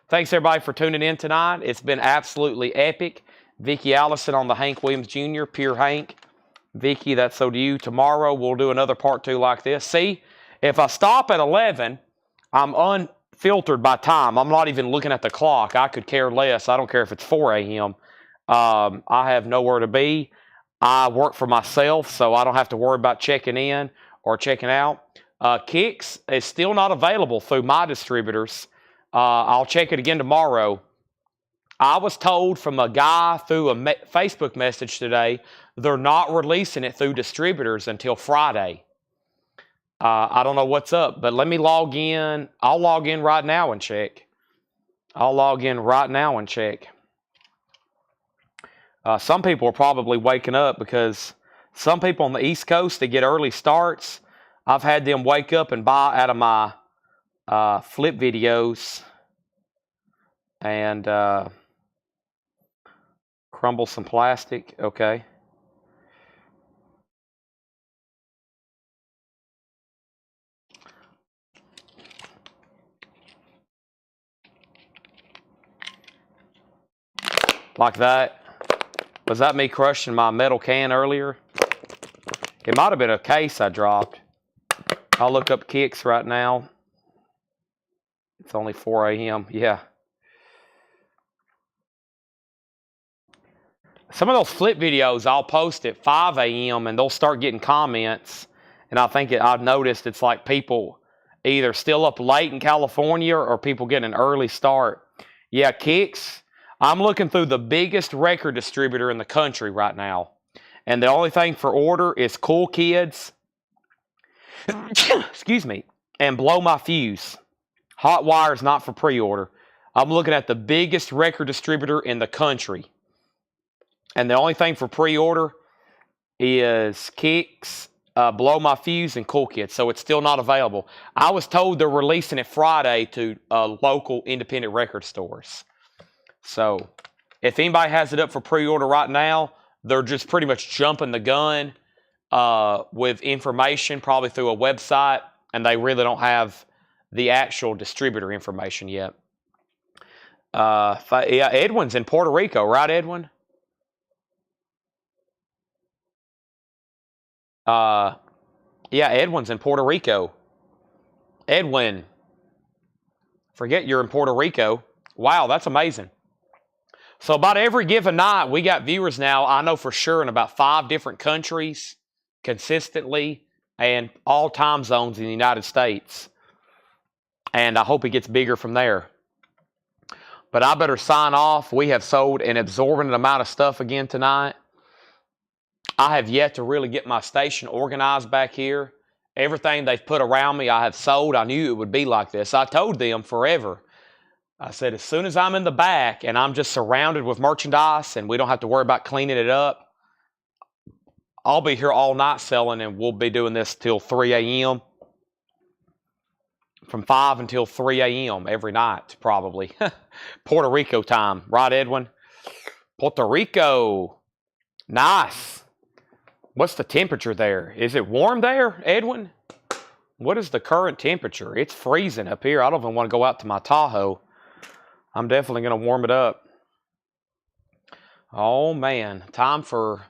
Thanks, everybody, for tuning in tonight. It's been absolutely epic. Vicki Allison on the Hank Williams Jr., Pure Hank. Vicki, that's so to you. Tomorrow, we'll do another part 2 like this. See, if I stop at 11, I'm unfiltered by time. I'm not even looking at the clock. I could care less. I don't care if it's 4 a.m. I have nowhere to be. I work for myself, so I don't have to worry about checking in or checking out. Kicks is still not available through my distributors. I'll check it again tomorrow. I was told from a guy through a Facebook message today, they're not releasing it through distributors until Friday. I don't know what's up, but let me log in. I'll log in right now and check. Some people are probably waking up because some people on the East Coast, they get early starts. I've had them wake up and buy out of my flip videos and crumble some plastic. Okay. Like that. Was that me crushing my metal can earlier? It might have been a case I dropped. I'll look up kicks right now. It's only 4 a.m. Yeah. Some of those flip videos I'll post at 5 a.m. and they'll start getting comments. And I think I've noticed it's like people either still up late in California or people getting an early start. Yeah, kicks. I'm looking through the biggest record distributor in the country right now. And the only thing for order is Cool Kids. Excuse me. And Blow My Fuse. Hot Wire's not for pre-order. I'm looking at the biggest record distributor in the country. And the only thing for pre-order is Kicks Blow My Fuse and Cool Kids, so it's still not available. I was told they're releasing it Friday to local independent record stores. So if anybody has it up for pre-order right now, they're just pretty much jumping the gun with information, probably through a website, and they really don't have the actual distributor information yet. Yeah, Edwin's in Puerto Rico, right, Edwin? Yeah, Edwin's in Puerto Rico. Edwin, forget you're in Puerto Rico. Wow, that's amazing. So about every given night, we got viewers now, I know for sure, in about 5 different countries consistently and all time zones in the United States. And I hope it gets bigger from there. But I better sign off. We have sold an absorbent amount of stuff again tonight. I have yet to really get my station organized back here. Everything they've put around me, I have sold. I knew it would be like this. I told them forever. I said, as soon as I'm in the back and I'm just surrounded with merchandise and we don't have to worry about cleaning it up, I'll be here all night selling, and we'll be doing this till 3 a.m. From 5 until 3 a.m. every night, probably. Puerto Rico time. Right, Edwin? Puerto Rico. Nice. What's the temperature there? Is it warm there, Edwin? What is the current temperature? It's freezing up here. I don't even want to go out to my Tahoe. I'm definitely going to warm it up. Oh, man. Time for...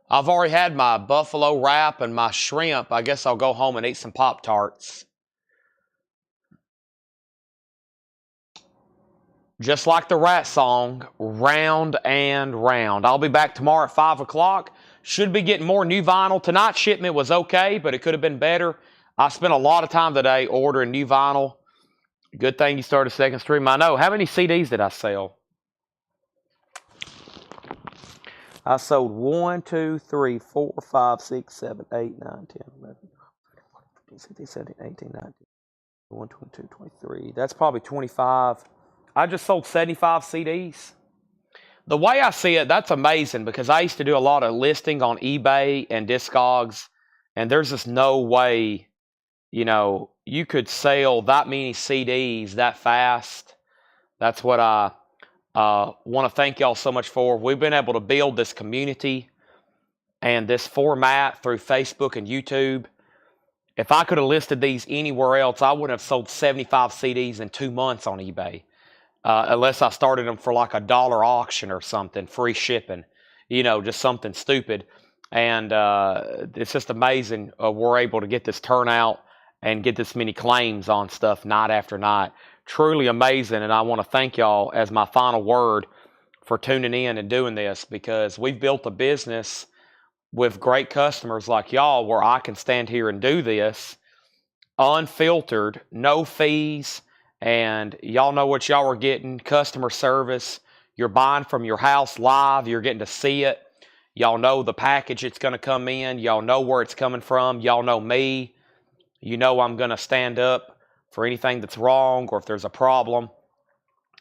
I've already had my buffalo wrap and my shrimp. I guess I'll go home and eat some Pop-Tarts. Just like the Rat song, round and round. I'll be back tomorrow at 5 o'clock. Should be getting more new vinyl. Tonight's shipment was okay, but it could have been better. I spent a lot of time today ordering new vinyl. Good thing you started a second stream. I know. How many CDs did I sell? I sold 1, 2, 3, 4, 5, 6, 7, 8, 9, 10, 11, 12, 13, 16, 17, 18, 19, 21, 22, 23. That's probably 25. I just sold 75 CDs. The way I see it, that's amazing, because I used to do a lot of listing on eBay and Discogs, and there's just no way, you know, you could sell that many CDs that fast. That's what I want to thank y'all so much for. We've been able to build this community and this format through Facebook and YouTube. If I could have listed these anywhere else, I would have sold 75 CDs in 2 months on eBay. Unless I started them for like $1 auction or something, free shipping, you know, just something stupid. And it's just amazing we're able to get this turnout and get this many claims on stuff night after night. Truly amazing, and I want to thank y'all as my final word for tuning in and doing this, because we've built a business with great customers like y'all where I can stand here and do this unfiltered, no fees. And y'all know what y'all are getting, customer service. You're buying from your house live. You're getting to see it. Y'all know the package it's going to come in. Y'all know where it's coming from. Y'all know me. You know I'm going to stand up for anything that's wrong or if there's a problem.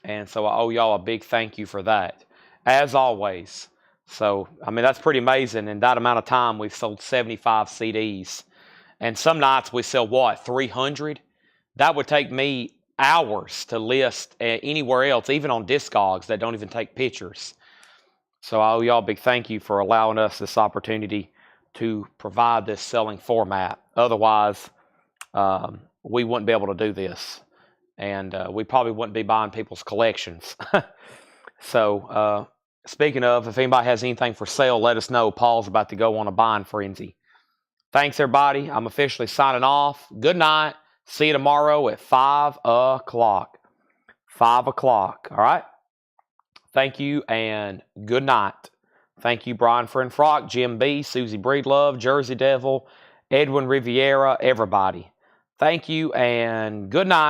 And so I owe y'all a big thank you for that, as always. So, I mean, that's pretty amazing. In that amount of time, we've sold 75 CDs. And some nights we sell, what, 300? That would take me hours to list anywhere else, even on Discogs that don't even take pictures. So I owe y'all a big thank you for allowing us this opportunity to provide this selling format. Otherwise, we wouldn't be able to do this, and we probably wouldn't be buying people's collections. So speaking of, if anybody has anything for sale, let us know. Paul's about to go on a buying frenzy. Thanks, everybody. I'm officially signing off. Good night. See you tomorrow at 5 o'clock. 5 o'clock, all right? Thank you, and good night. Thank you, Brian Friend Frock, Jim B., Susie Breedlove, Jersey Devil, Edwin Riviera, everybody. Thank you, and good night.